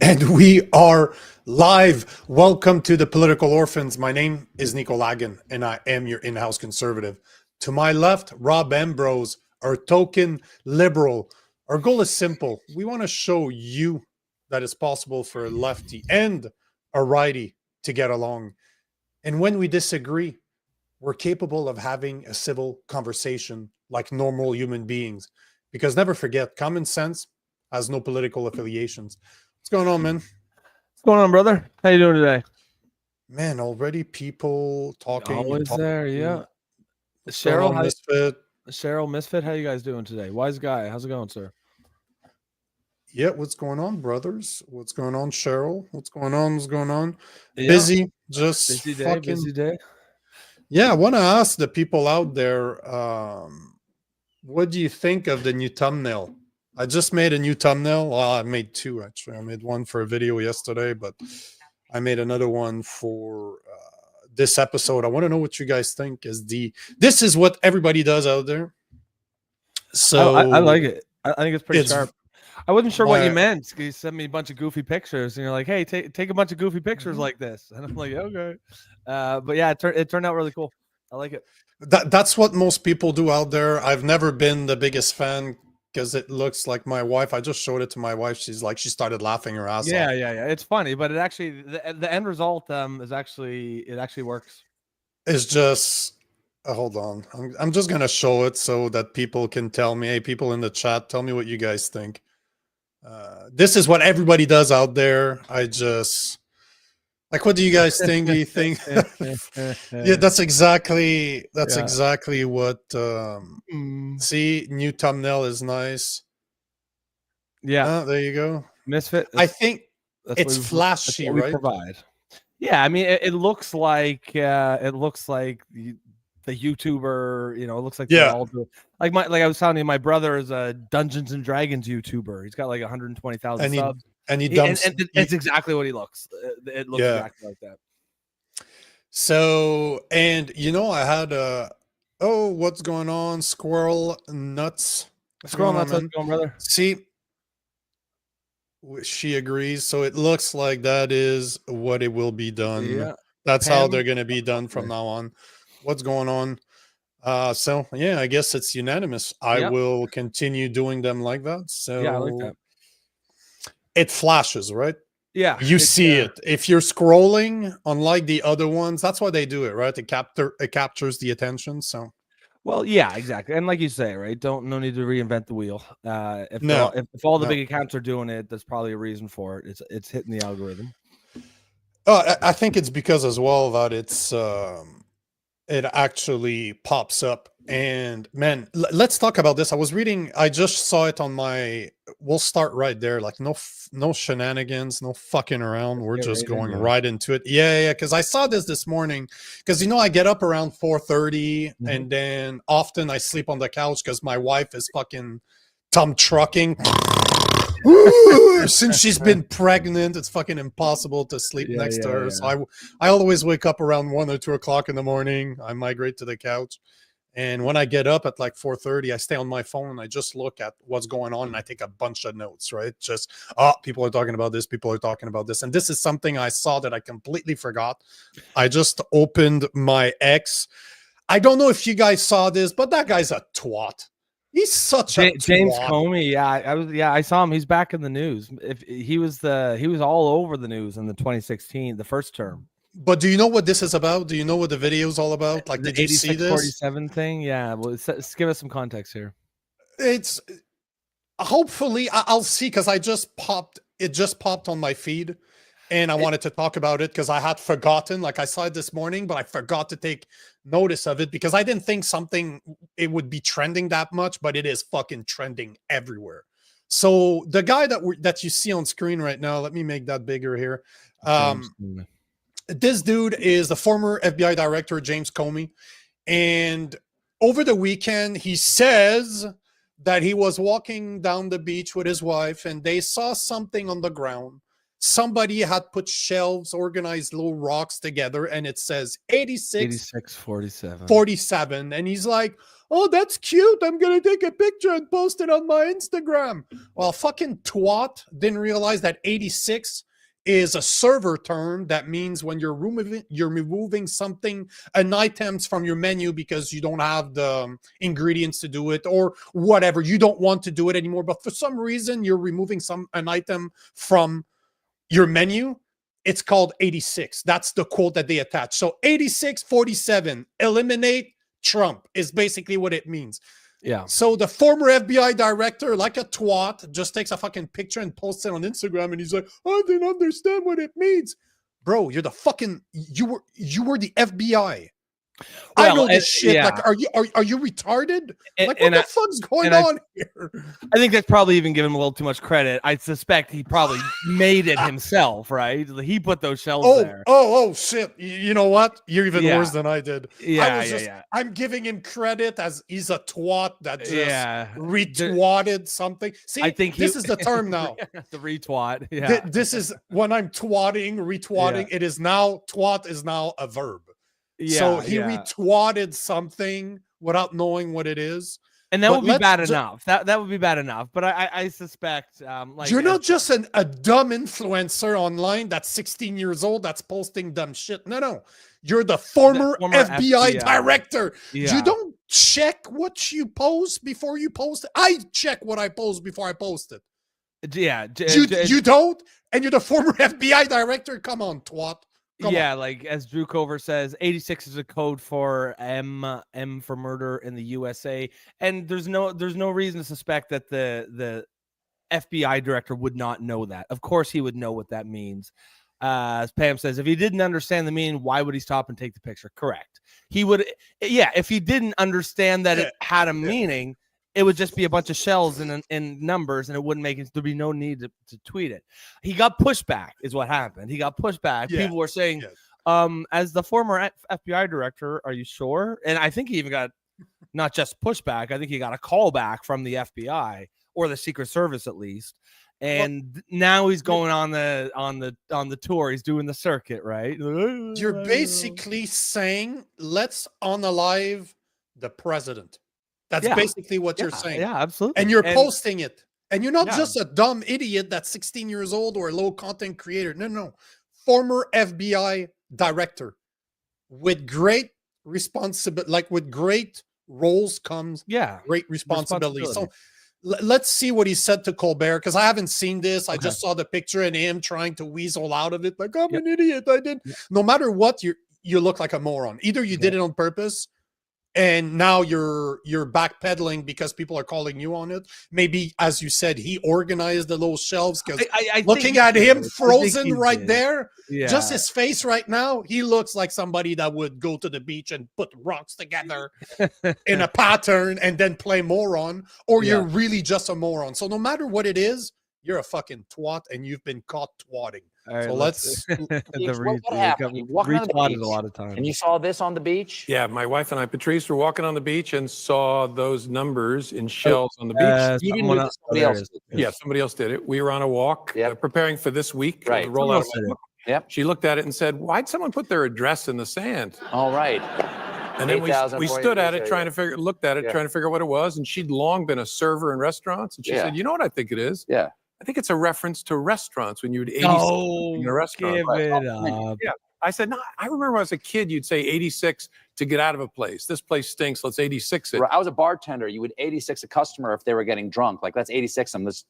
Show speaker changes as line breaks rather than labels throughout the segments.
And we are live. Welcome to the Political Orphans. My name is Nico and I am your in-house conservative. To my left, Rob Ambrose, our token liberal. Our goal is simple. We want to show you that it's possible for a lefty and a righty to get along. And when we disagree, we're capable of having a civil conversation like normal human beings. Because never forget, common sense has no political affiliations. What's going on, man?
What's going on, brother? How you doing today?
Man, already people talking.
Always there, yeah.
Cheryl Misfit.
Cheryl Misfit, how you guys doing today? Wise guy, how's it going, sir?
Yeah, what's going on, brothers? What's going on, Cheryl? What's going on? What's going on?
Yeah.
Busy, just
busy day,
fucking
busy day.
Yeah, I want to ask the people out there, what do you think of the new thumbnail? I just made a new thumbnail. Well, I made two, actually. I made one for a video yesterday, but I made another one for this episode. I want to know what you guys think. This is what everybody does out there. So
I like it. I think it's pretty sharp. I wasn't sure what you meant. You sent me a bunch of goofy pictures, and you're like, "Hey, take a bunch of goofy pictures like this," and I'm like, "Okay." But yeah, it turned out really cool. I like it.
That's what most people do out there. I've never been the biggest fan because it looks like my wife. I just showed it to my wife. She started laughing her ass off.
Yeah. It's funny, but it actually the end result is actually works.
It's just hold on. I'm just gonna show it so that people can tell me. Hey, people in the chat, tell me what you guys think. This is what everybody does out there. What do you guys think? Do you think? Yeah, that's exactly what. See, new thumbnail is nice.
Yeah,
there you go.
Misfit.
I think it's flashy, right?
Provide. Yeah, I mean, it looks like the YouTuber. You know, it looks like they all do. Like I was telling you, my brother is a Dungeons and Dragons YouTuber. He's got like 120,000 subs.
And he dumps.
And it's exactly what he looks. It looks exactly like that.
So, and I had what's going on? Squirrel nuts.
Squirrel nuts, how's it going, brother?
See, she agrees. So it looks like that is what it will be done. Yeah. That's how they're going to be done from now on. What's going on? So yeah, I guess it's unanimous. I will continue doing them like that. So
yeah, I like that.
It flashes, right?
Yeah,
you see it if you're scrolling. Unlike the other ones, that's why they do it, right? It captures the attention. So,
well, yeah, exactly. And like you say, right? No need to reinvent the wheel. If all the big accounts are doing it, there's probably a reason for it. It's hitting the algorithm.
I think it's because as well that it actually pops up. And man, let's talk about this. I just saw it on we'll start right there. Like no shenanigans, no fucking around. We're just going right into it. Yeah. Because I saw this morning because, I get up around 4:30 and then often I sleep on the couch because my wife is fucking trucking. Since she's been pregnant, it's fucking impossible to sleep next to her. So I always wake up around 1 or 2 o'clock in the morning. I migrate to the couch. And when I get up at like 4:30, I stay on my phone and I just look at what's going on and I take a bunch of notes, right? Just, people are talking about this. People are talking about this. And this is something I saw that I completely forgot. I just opened my X. I don't know if you guys saw this, but that guy's a twat. He's such a
James Comey. I saw him. He's back in the news. He was all over the news in the 2016, the first term.
But do you know what this is about? Do you know what the video is all about? Like, did you see this
47 thing? Yeah. Well, give us some context here.
It's hopefully I'll see because it just popped on my feed, and I wanted to talk about it because I had forgotten. Like I saw it this morning, but I forgot to take notice of it because I didn't think it would be trending that much, but it is fucking trending everywhere. So the guy that you see on screen right now, let me make that bigger here. This dude is the former FBI director, James Comey. And over the weekend, he says that he was walking down the beach with his wife and they saw something on the ground. somebody had put shelves, organized little rocks together, and it says 8647. And he's like, oh, that's cute. I'm going to take a picture and post it on my Instagram. Well, fucking twat didn't realize that 86 is a server term that means when you're removing something, an items from your menu because you don't have the ingredients to do it or whatever. You don't want to do it anymore, but for some reason you're removing an item from your menu. It's called 86. That's the quote that they attach. So 8647, eliminate Trump is basically what it means.
Yeah.
So the former FBI director, like a twat, just takes a fucking picture and posts it on Instagram, and he's like, I didn't understand what it means. Bro, you're the fucking you were the FBI. Well, I know this shit. Yeah. Like, are you retarded? Like, what the fuck's going on here?
I think that's probably even giving him a little too much credit. I suspect he probably made it himself, right? He put those shells there.
Oh, shit. You know what? You're even worse than I did. I'm giving him credit as he's a twat that just retwatted something. See, I think this is the term now.
The retwat. Yeah.
This is when I'm retwatting. It is now, twat is now a verb. Yeah, so he retwatted something without knowing what it is,
and that would be bad enough. That would be bad enough. But I suspect, like,
you're not just a dumb influencer online that's 16 years old that's posting dumb shit. No, you're the former FBI director. Yeah. You don't check what you post before you post it. I check what I post before I post it.
Yeah,
you don't, and you're the former FBI director. Come on, twat.
Like as Drew Cover says, 86 is a code for M for murder in the USA, and there's no reason to suspect that the FBI director would not know that. Of course, he would know what that means. As Pam says, if he didn't understand the meaning, why would he stop and take the picture? Correct. He would. Yeah, if he didn't understand that it had a meaning, it would just be a bunch of shells in numbers, and it wouldn't make it. There'd be no need to tweet it. He got pushback, is what happened. He got pushback. Yeah. People were saying, as the former FBI director, are you sure? And I think he even got not just pushback. I think he got a call back from the FBI or the Secret Service at least. And now he's going on the tour. He's doing the circuit, right?
You're basically saying, let's unalive the president. That's basically what you're saying.
Yeah, absolutely.
And you're posting it. And you're not just a dumb idiot that's 16 years old or a low content creator. No. Former FBI director with great responsibility, like with great roles comes great responsibility. So let's see what he said to Colbert, because I haven't seen this. I just saw the picture and him trying to weasel out of it. Like, I'm an idiot. I did. No matter what, you look like a moron. Either you did it on purpose, and now you're backpedaling because people are calling you on it. Maybe, as you said, he organized the little shelves, because looking at him frozen right there, just his face right now, he looks like somebody that would go to the beach and put rocks together in a pattern and then play moron, or you're really just a moron. So no matter what it is, you're a fucking twat, and you've been caught twatting.
All right,
so let's
what happened? You walking on the beach,
a lot of times.
And you saw this on the beach?
Yeah, my wife and I, Patrice, were walking on the beach and saw those numbers in shells on the beach. Somebody else did it. We were on a walk preparing for this week.
Right.
Roll out of She looked at it and said, why'd someone put their address in the sand?
All right.
And then we stood at it, trying to figure out what it was. And she'd long been a server in restaurants. And she said, you know what I think it is?
Yeah.
I think it's a reference to restaurants when you would 86 in a restaurant.
Give it up.
Yeah. I said, no, I remember when I was a kid, you'd say 86 to get out of a place. This place stinks. Let's 86 it.
I was a bartender. You would 86 a customer if they were getting drunk. Like, let's 86 them. Let's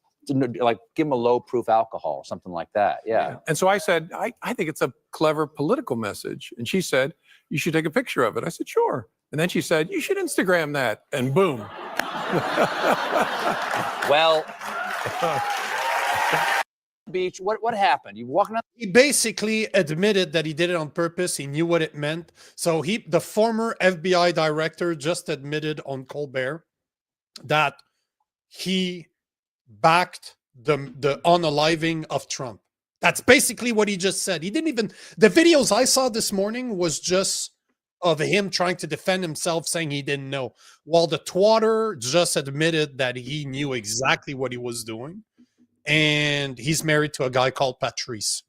like give them a low proof alcohol, something like that. Yeah.
And so I said, I think it's a clever political message. And she said, you should take a picture of it. I said, sure. And then she said, you should Instagram that. And boom.
Well. Beach, what happened? You walking up?
He basically admitted that he did it on purpose. He knew what it meant. So the former FBI director just admitted on Colbert that he backed the unaliving of Trump. That's basically what he just said. He didn't even, the videos I saw this morning was just of him trying to defend himself, saying he didn't know, while the twatter just admitted that he knew exactly what he was doing. and he's married to a guy called Patrice.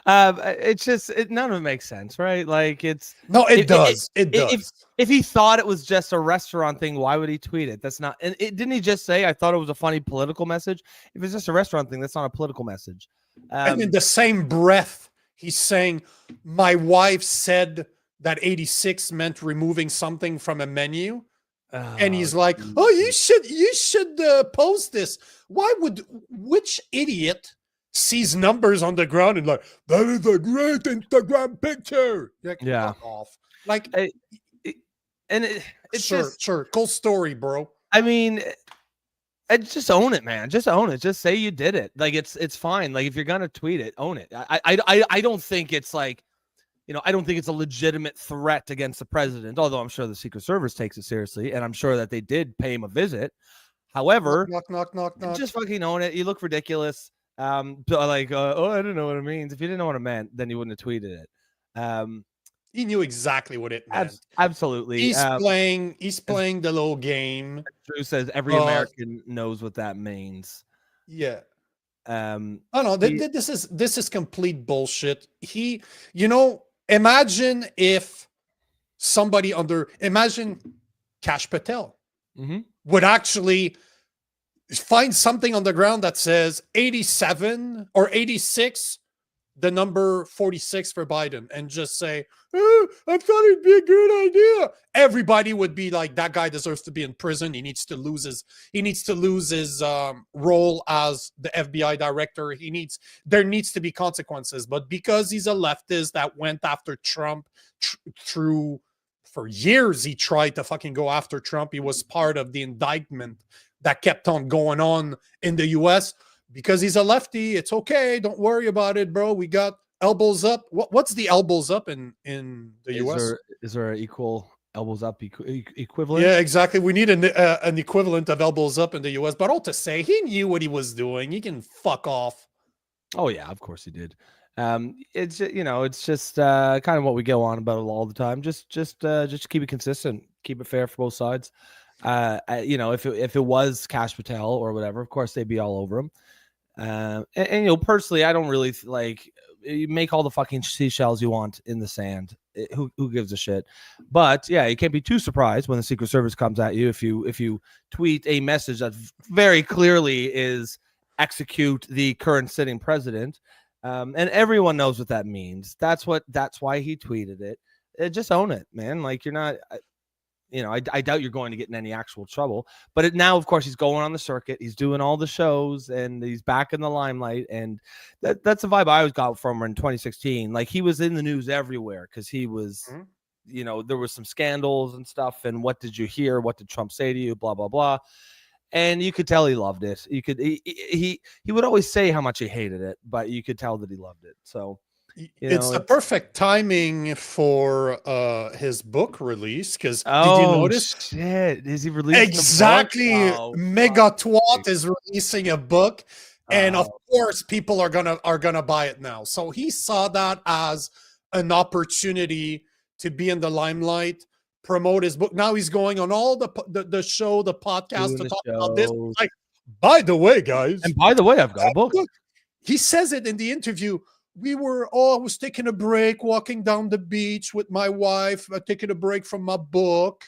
It's just none of it makes sense, right? Like it does. If he thought it was just a restaurant thing, why would he tweet it? That's not. And didn't he just say, "I thought it was a funny political message"? If it's just a restaurant thing, that's not a political message.
And in the same breath, he's saying, "My wife said that 86 meant removing something from a menu." And he's like, "Oh, you should post this." Which idiot sees numbers on the ground and like, "That is a great Instagram picture"? Like,
yeah,
fuck off. Like,
it's
sure, cool story, bro.
I mean, just own it, man. Just own it. Just say you did it. Like it's fine. Like if you're gonna tweet it, own it. I don't think it's like, I don't think it's a legitimate threat against the president, although I'm sure the Secret Service takes it seriously, and I'm sure that they did pay him a visit. However,
knock.
Just fucking own it. You look ridiculous. I don't know what it means. If you didn't know what it meant, then you wouldn't have tweeted it.
He knew exactly what it meant.
Absolutely.
He's playing the little game.
Drew says every American knows what that means.
Yeah. This is complete bullshit. Imagine if somebody imagine Kash Patel would actually find something on the ground that says 87 or 86, the number 46 for Biden, and just say, "Oh, I thought it'd be a good idea." Everybody would be like, "That guy deserves to be in prison. He needs to lose his role as the FBI director. There needs to be consequences." But because he's a leftist that went after Trump for years, he tried to fucking go after Trump. He was part of the indictment that kept on going on in the US. Because he's a lefty, it's okay. Don't worry about it, bro. We got elbows up. What's the elbows up in the US?
Is there an equal elbows up equivalent?
Yeah, exactly. We need an equivalent of elbows up in the US. But all to say, he knew what he was doing. He can fuck off.
Oh yeah, of course he did. It's just kind of what we go on about all the time. Just keep it consistent, keep it fair for both sides. If it was Kash Patel or whatever, of course they'd be all over him. And personally, I don't really like, you make all the fucking seashells you want in the sand. Who gives a shit? But yeah, you can't be too surprised when the Secret Service comes at you if you tweet a message that very clearly is execute the current sitting president. And everyone knows what that means. That's why he tweeted it. Just own it, man. Like you're not. I doubt you're going to get in any actual trouble. But now, of course, he's going on the circuit. He's doing all the shows, and he's back in the limelight. And that's the vibe I always got from him in 2016. Like, he was in the news everywhere because he was, there was some scandals and stuff. And what did you hear? What did Trump say to you? Blah, blah, blah. And you could tell he loved it. He would always say how much he hated it, but you could tell that he loved it. So
it's the perfect timing for his book release, because did you notice?
Shit. Is he releasing
exactly?
Wow.
Megatwat is releasing a book, and of course people are gonna buy it now. So he saw that as an opportunity to be in the limelight, promote his book. Now he's going on all the show, the podcast to talk about this. Like, by the way, guys,
and by the way, I've got a book.
He says it in the interview. I was taking a break, walking down the beach with my wife, taking a break from my book.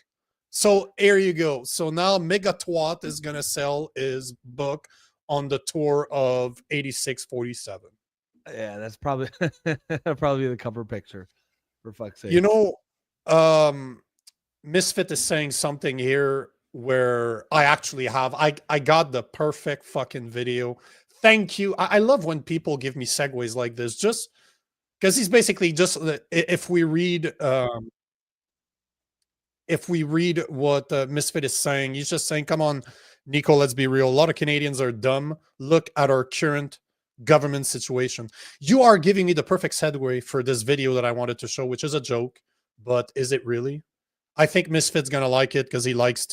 So here you go. So now Megatwat is going to sell his book on the tour of 8647.
Yeah, that's probably the cover picture, for fuck's sake.
Misfit is saying something here where I actually have, I got the perfect fucking video. Thank you. I love when people give me segues like this, just because he's basically just, if we read what Misfit is saying, he's just saying, come on, Nico, let's be real. A lot of Canadians are dumb. Look at our current government situation. You are giving me the perfect segue for this video that I wanted to show, which is a joke, but is it really? I think Misfit's going to like it because he likes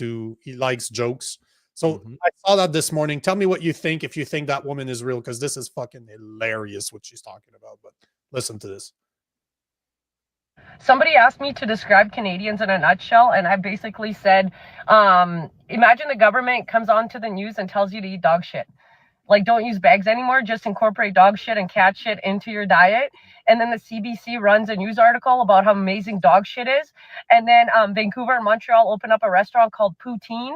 jokes. So I saw that this morning. Tell me what you think, if you think that woman is real, because this is fucking hilarious what she's talking about. But listen to this.
Somebody asked me to describe Canadians in a nutshell, and I basically said, imagine the government comes onto the news and tells you to eat dog shit. like don't use bags anymore, just incorporate dog shit and cat shit into your diet. And then the CBC runs a news article about how amazing dog shit is. And then Vancouver and Montreal open up a restaurant called Poutine.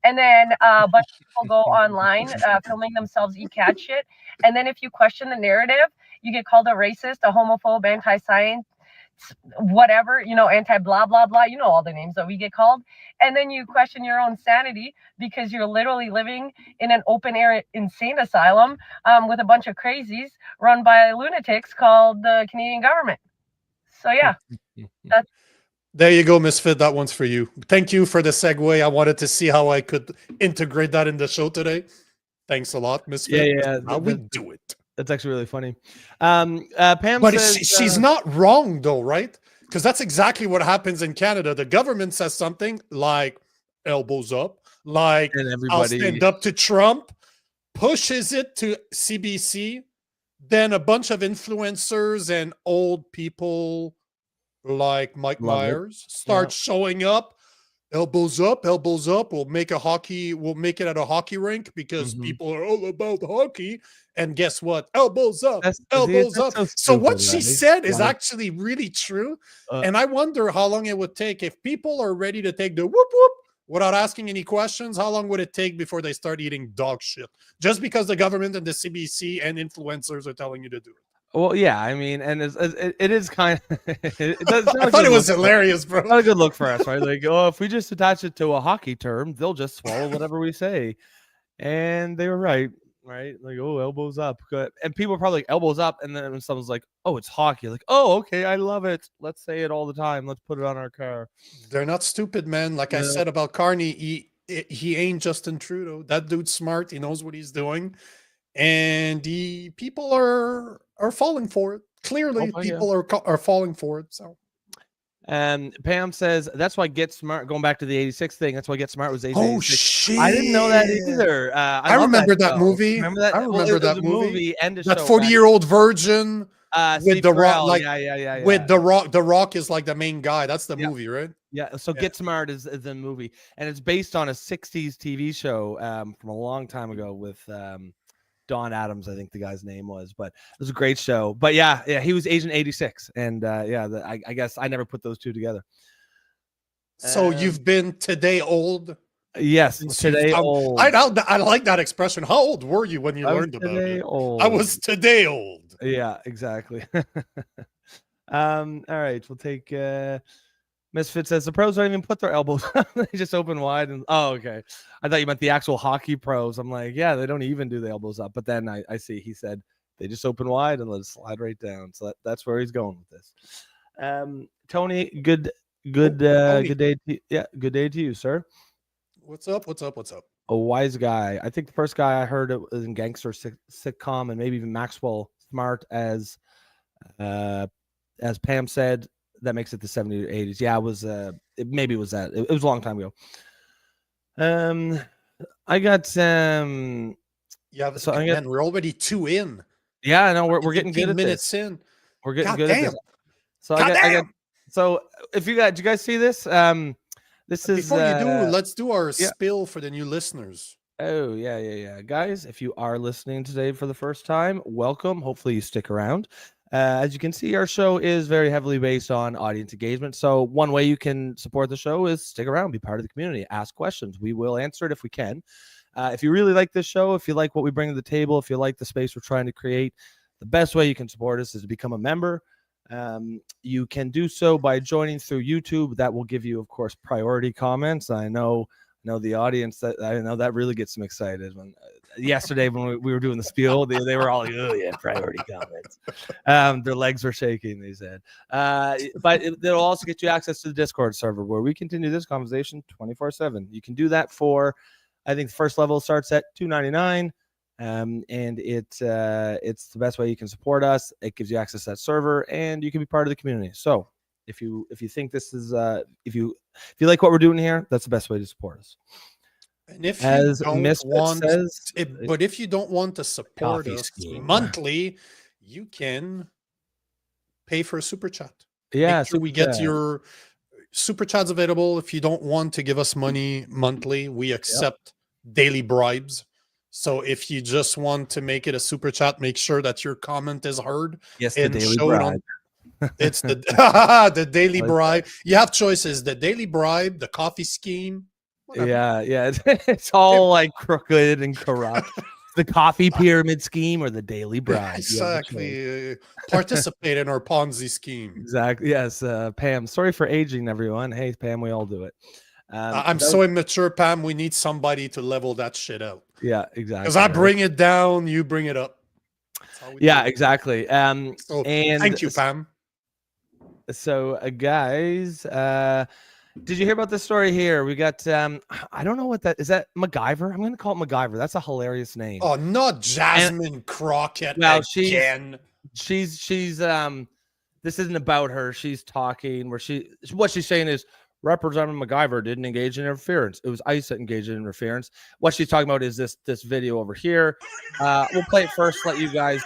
And then a bunch of people go online filming themselves eat cat shit. And then if you question the narrative, you get called a racist, a homophobe, anti-science, whatever, anti blah blah blah, all the names that we get called. And then you question your own sanity because you're literally living in an open air insane asylum with a bunch of crazies run by lunatics called the Canadian government. So yeah, that's
there you go, Misfit. That one's for you. Thank you for the segue. I wanted to see how I could integrate that in the show today. Thanks a lot, Misfit.
Yeah.
How we do it.
That's actually really funny. Pam
but
says,
she's not wrong though, right? Because that's exactly what happens in Canada. The government says something like elbows up, like I'll stand up to Trump, pushes it to CBC. Then a bunch of influencers and old people like Mike Myers start showing up. Elbows up. We'll make it at a hockey rink because people are all about hockey. And guess what? Elbows up, elbows up. So what she said is actually really true. And I wonder how long it would take if people are ready to take the whoop whoop without asking any questions. How long would it take before they start eating dog shit? Just because the government and the CBC and influencers are telling you to do it.
Well, yeah, I mean, and it is kind of.
I thought it was hilarious, bro.
Not a good look for us, right? Like, if we just attach it to a hockey term, they'll just swallow whatever we say, and they were right? Like, elbows up, good. And people are probably like, elbows up, and then when someone's like, oh, it's hockey, like, oh, okay, I love it. Let's say it all the time. Let's put it on our car.
They're not stupid, man. Like I said about Carney, he ain't Justin Trudeau. That dude's smart. He knows what he's doing. And people are falling for it. Clearly, people are falling for it. So,
Pam says that's why Get Smart. Going back to the '86 thing, that's why Get Smart was '86.
Oh shit!
I didn't know that either.
I remember that movie.
Remember that?
I remember that movie.
And
that 40-year-old virgin with the Rock. Like,
yeah.
With the Rock. The Rock is like the main guy. That's the movie, right?
Yeah. So Get Smart is the movie, and it's based on a '60s TV show from a long time ago with. Don Adams, I think the guy's name was, but it was a great show. But yeah, he was Agent 86, and I guess I never put those two together.
So you've been today old?
Yes, today old.
I like that expression. How old were you when you learned about it?
Old.
I was today old.
Yeah, exactly. All right, we'll take. Misfit says the pros don't even put their elbows up. They just open wide. And okay. I thought you meant the actual hockey pros. I'm like, yeah, they don't even do the elbows up. But then I see he said they just open wide and let it slide right down. So that's where he's going with this. Tony, good day to you. Yeah, good day to you, sir.
What's up?
A wise guy. I think the first guy I heard it was in Gangster sitcom, and maybe even Maxwell Smart, as Pam said. That makes it the 70s or 80s. Yeah, it was. Maybe it was that. It was a long time ago. I got some.
Yeah, so man, we're already 2 in.
Yeah, I know we're getting good at
minutes
this.
In.
We're getting good
damn.
at this. So I got. So if you got, did you guys see this? This is
before you do. Let's do our spill for the new listeners.
Oh yeah, guys. If you are listening today for the first time, welcome. Hopefully you stick around. As you can see, our show is very heavily based on audience engagement. So one way you can support the show is stick around, be part of the community, ask questions. We will answer it if we can. If you really like this show, if you like what we bring to the table, if you like the space we're trying to create, the best way you can support us is to become a member. You can do so by joining through YouTube. That will give you, of course, priority comments. I know the audience that really gets them excited when yesterday when we were doing the spiel, they were all like, oh yeah, priority comments. Their legs were shaking, they said. But it'll also get you access to the Discord server where we continue this conversation 24/7. You can do that for, I think the first level starts at $2.99. And it's the best way you can support us. It gives you access to that server, and you can be part of the community. So if you think this is if you like what we're doing here, that's the best way to support us.
And if you don't want, but if you don't want to support us monthly, you can pay for a super chat.
Yeah,
make sure we get your super chats available. If you don't want to give us money monthly, we accept daily bribes. So if you just want to make it a super chat, make sure that your comment is heard.
Yes,
and
the Daily
show it
Bribe.
on. It's the the Daily Bribe. You have choices: the Daily Bribe, the coffee scheme. Whatever.
Yeah. It's all like crooked and corrupt. The coffee pyramid scheme or the Daily Bribe.
Exactly. Participate in our Ponzi scheme.
Exactly. Yes, Pam. Sorry for aging, everyone. Hey, Pam, we all do it.
I'm so immature, Pam. We need somebody to level that shit out.
Yeah, exactly.
Because I bring it down, you bring it up.
Yeah, exactly.
So, thank you, Pam.
So, guys, did you hear about this story here? We got, I don't know what that is. That McIver? I'm going to call it McIver. That's a hilarious name.
Oh, not Jasmine Crockett again.
She's this isn't about her. She's talking what she's saying is Representative McIver didn't engage in interference. It was ICE that engaged in interference. What she's talking about is this video over here. We'll play it first, let you guys.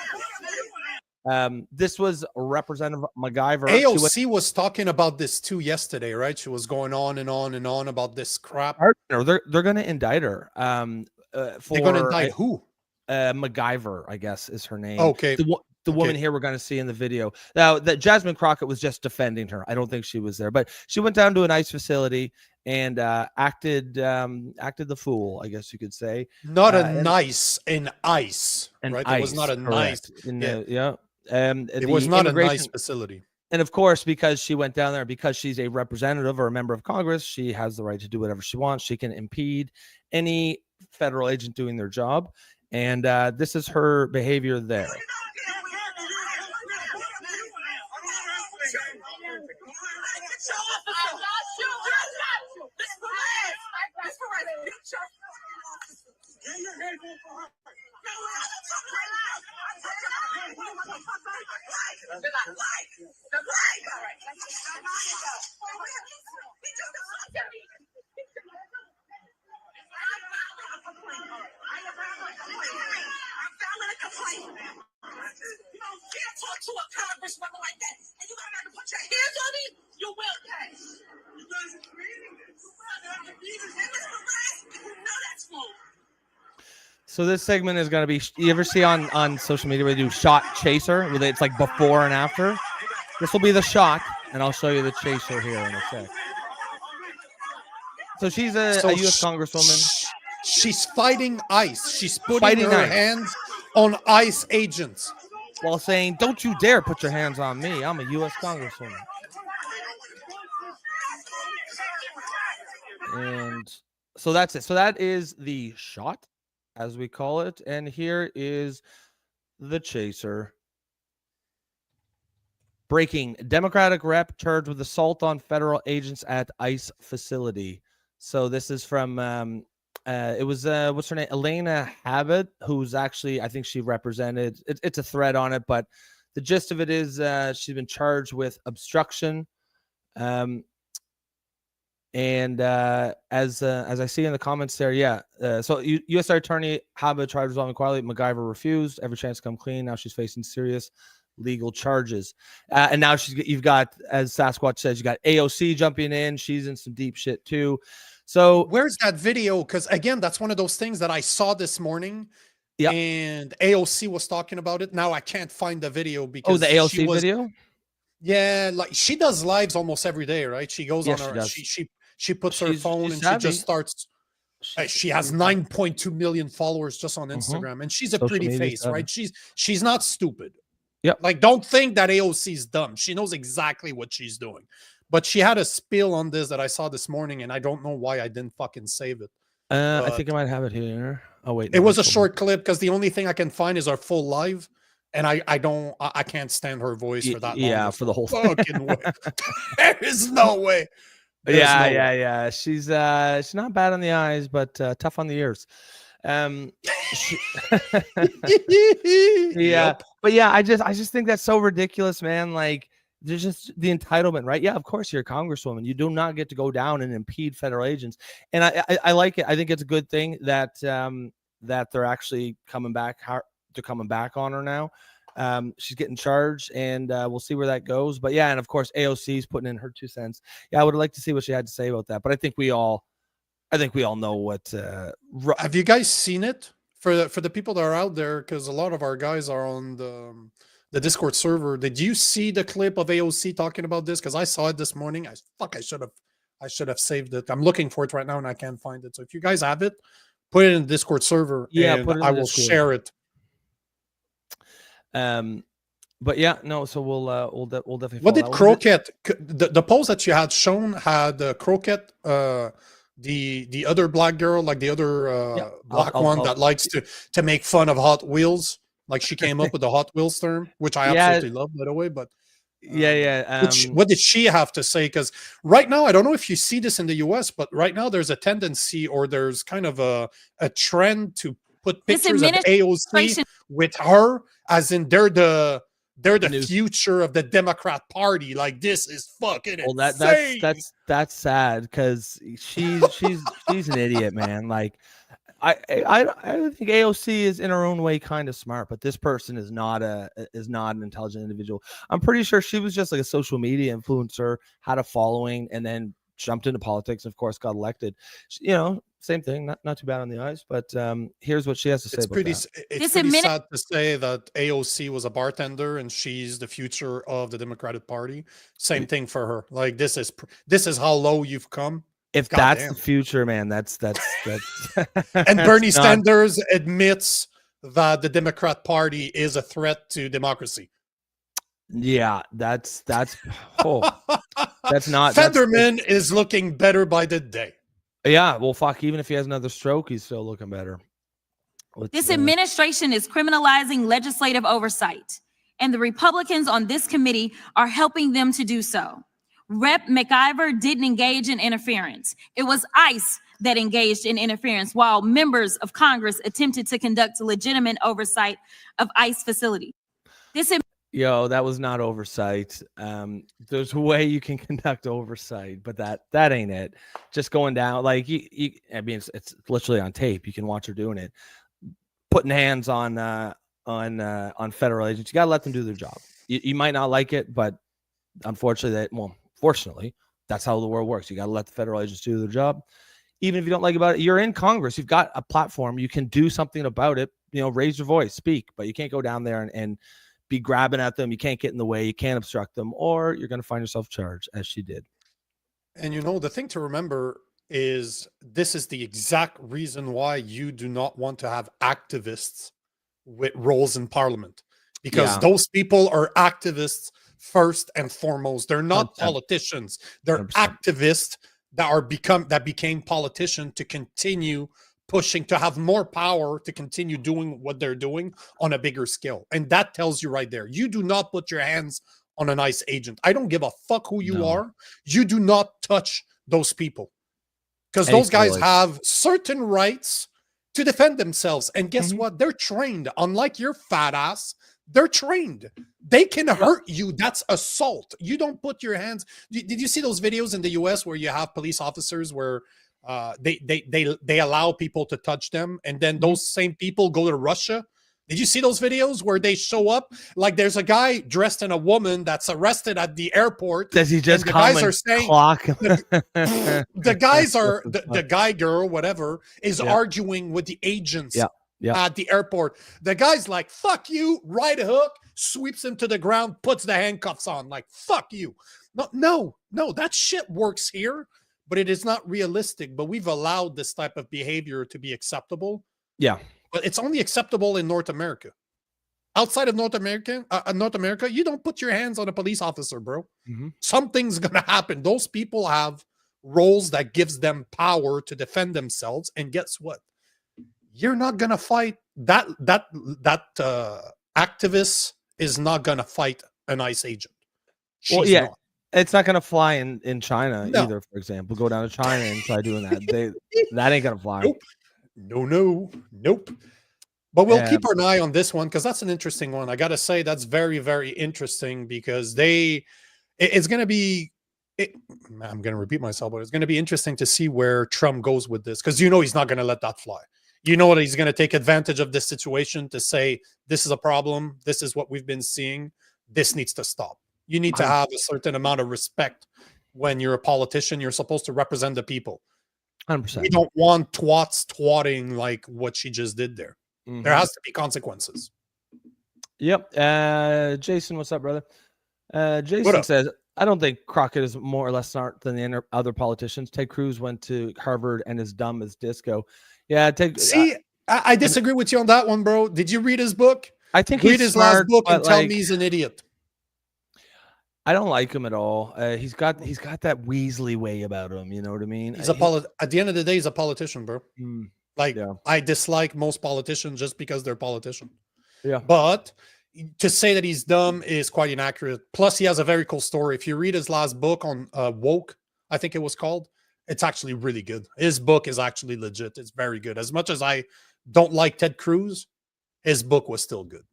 This was Representative McIver.
AOC was talking about this too yesterday, right? She was going on and on and on about this crap.
They're going to indict her.
They're going to indict who?
McIver, I guess, is her name.
Okay.
The woman here we're going to see in the video. Now, that Jasmine Crockett was just defending her. I don't think she was there, but she went down to an ICE facility and acted the fool, I guess you could say.
Not a nice in ICE, right?
ICE,
it was not a nice.
It
was not a nice facility.
And of course, because she went down there, because she's a representative or a member of Congress, she has the right to do whatever she wants. She can impede any federal agent doing their job. And this is her behavior there. So this segment is going to be, you ever see on social media where they do shot chaser, where it's like before and after? This will be the shot, and I'll show you the chaser here in a sec. So she's a U.S. Congresswoman.
She's fighting ICE. She's putting her hands on ICE agents.
While saying, don't you dare put your hands on me. I'm a U.S. Congresswoman. And so that's it. So that is the shot, as we call it. And here is the chaser. Breaking: Democratic rep charged with assault on federal agents at ICE facility. So this is from, it was, what's her name? Elena Habit, who's actually, I think she represented, it's a thread on it, but the gist of it is she's been charged with obstruction. And as I see in the comments there, so U.S. Attorney Habit tried to resolve inquiry. McIver refused. Every chance to come clean. Now she's facing serious legal charges. And now you've got, as Sasquatch says, you got AOC jumping in. She's in some deep shit too. So
where's that video? Because again, that's one of those things that I saw this morning. Yeah, and AOC was talking about it. Now I can't find the video because
the AOC video.
Yeah, like she does lives almost every day, right? She goes on her. She puts her phone and she just starts. She has 9.2 million followers just on Instagram, and she's a pretty face, right? She's not stupid.
Yeah,
like don't think that AOC is dumb. She knows exactly what she's doing. But she had a spill on this that I saw this morning, and I don't know why I didn't fucking save it.
I think I might have it here. Oh wait,
it was a short clip because the only thing I can find is our full live, and I can't stand her voice for that long.
Yeah, for the whole fucking
way. There is no way.
Yeah. She's not bad on the eyes, but tough on the ears. But yeah, I just think that's so ridiculous, man. Like, there's just the entitlement, right? Yeah, of course you're a congresswoman. You do not get to go down and impede federal agents. And I like it. I think it's a good thing that that they're actually coming back. They're coming back on her now. She's getting charged, and we'll see where that goes. But yeah, and of course AOC's putting in her 2 cents. Yeah, I would like to see what she had to say about that. But I think we all know what.
Have you guys seen it? for the people that are out there, because a lot of our guys are on the Discord server. Did you see the clip of AOC talking about this? Because I saw it this morning. I should have saved it. I'm looking for it right now and I can't find it. So if you guys have it, put it in the Discord server.
Yeah,
and
put it in
I
the
will
Discord.
share it.
But yeah, no. So we'll definitely.
What did Croquette? The post that you had shown had Croquette, the other black girl, like the other black one that likes to make fun of Hot Wheels. Like she came up with the Hot Wheels term, which I absolutely love, by the way. But what did she have to say? Because right now, I don't know if you see this in the US, but right now there's a tendency, or there's kind of a trend to put pictures of AOC with her, as in they're the future of the Democrat Party. Like, this is fucking insane.
That's sad, because she's an idiot, man. Like, I think AOC is in her own way kind of smart, but this person is not an intelligent individual. I'm pretty sure she was just like a social media influencer, had a following, and then jumped into politics. And of course, got elected. Same thing. Not too bad on the eyes, but here's what she has to say. It's pretty
sad to say that AOC was a bartender and she's the future of the Democratic Party. Same thing for her. Like, this is how low you've come.
If that's the future, man, that's
and Bernie Sanders admits that the Democrat Party is a threat to democracy.
Yeah, that's not.
Fetterman is looking better by the day.
Yeah, well, fuck. Even if he has another stroke, he's still looking better.
This administration is criminalizing legislative oversight, and the Republicans on this committee are helping them to do so. Rep. McIver didn't engage in interference. It was ICE that engaged in interference, while members of Congress attempted to conduct legitimate oversight of ICE facilities.
That was not oversight. There's a way you can conduct oversight, but that ain't it. Just going down, like I mean, it's literally on tape. You can watch her doing it, putting hands on federal agents. You gotta let them do their job. You might not like it, but unfortunately, fortunately, that's how the world works. You gotta let the federal agents do their job, even if you don't like about it. You're in Congress. You've got a platform. You can do something about it. Raise your voice, speak, but you can't go down there and be grabbing at them. You can't get in the way. You can't obstruct them, or you're going to find yourself charged, as she did.
And the thing to remember is this is the exact reason why you do not want to have activists with roles in parliament, because those people are activists first and foremost. They're not 100%. Politicians. They're 100%. Activists that became politicians to continue pushing, to have more power, to continue doing what they're doing on a bigger scale. And that tells you right there, you do not put your hands on an ICE agent. I don't give a fuck who you are. You do not touch those people, because those guys have certain rights to defend themselves. And guess what? They're trained. Unlike your fat ass, they're trained. They can hurt you. That's assault. You don't put your hands. Did you see those videos in the US where you have police officers where they allow people to touch them, and then those same people go to Russia? Did you see those videos where they show up? Like, there's a guy dressed in a woman that's arrested at the airport.
Does he just
the
come
guys
and
are saying
clock?
the guys are the guy, girl, whatever, is arguing with the agents at the airport. The guy's like, fuck you, right hook, sweeps him to the ground, puts the handcuffs on, like, fuck you. No, that shit works here, but it is not realistic. But we've allowed this type of behavior to be acceptable.
Yeah.
But it's only acceptable in North America. Outside of North America, you don't put your hands on a police officer, bro. Something's gonna happen. Those people have roles that gives them power to defend themselves, and guess what? You're not gonna fight that activist is not gonna fight an ICE agent. She's not.
It's not gonna fly in China either. For example, go down to China and try doing that. That ain't gonna fly. Nope. But we'll keep an eye on this one, because that's an interesting one. I gotta say, that's very, very interesting, because it's gonna be. I'm gonna repeat myself, but it's gonna be interesting to see where Trump goes with this, because he's not gonna let that fly. You know what? He's gonna take advantage of this situation to say, this is a problem. This is what we've been seeing. This needs to stop. You need to have a certain amount of respect when you're a politician. You're supposed to represent the people. 100%.
We don't want twats twatting like what she just did there. There has to be consequences.
Yep. Jason, what's up, brother? Jason says, I don't think Crockett is more or less smart than the other politicians. Ted Cruz went to Harvard and is dumb as disco. Yeah.
I disagree with you on that one, bro. Did you read his book?
I think
read his last book and tell me he's an idiot.
I don't like him at all. He's got that Weasley way about him. You know what I mean?
He's at the end of the day, he's a politician, bro. I dislike most politicians just because they're politicians.
Yeah.
But to say that he's dumb is quite inaccurate. Plus, he has a very cool story. If you read his last book on woke, I think it was called, it's actually really good. His book is actually legit. It's very good. As much as I don't like Ted Cruz, his book was still good.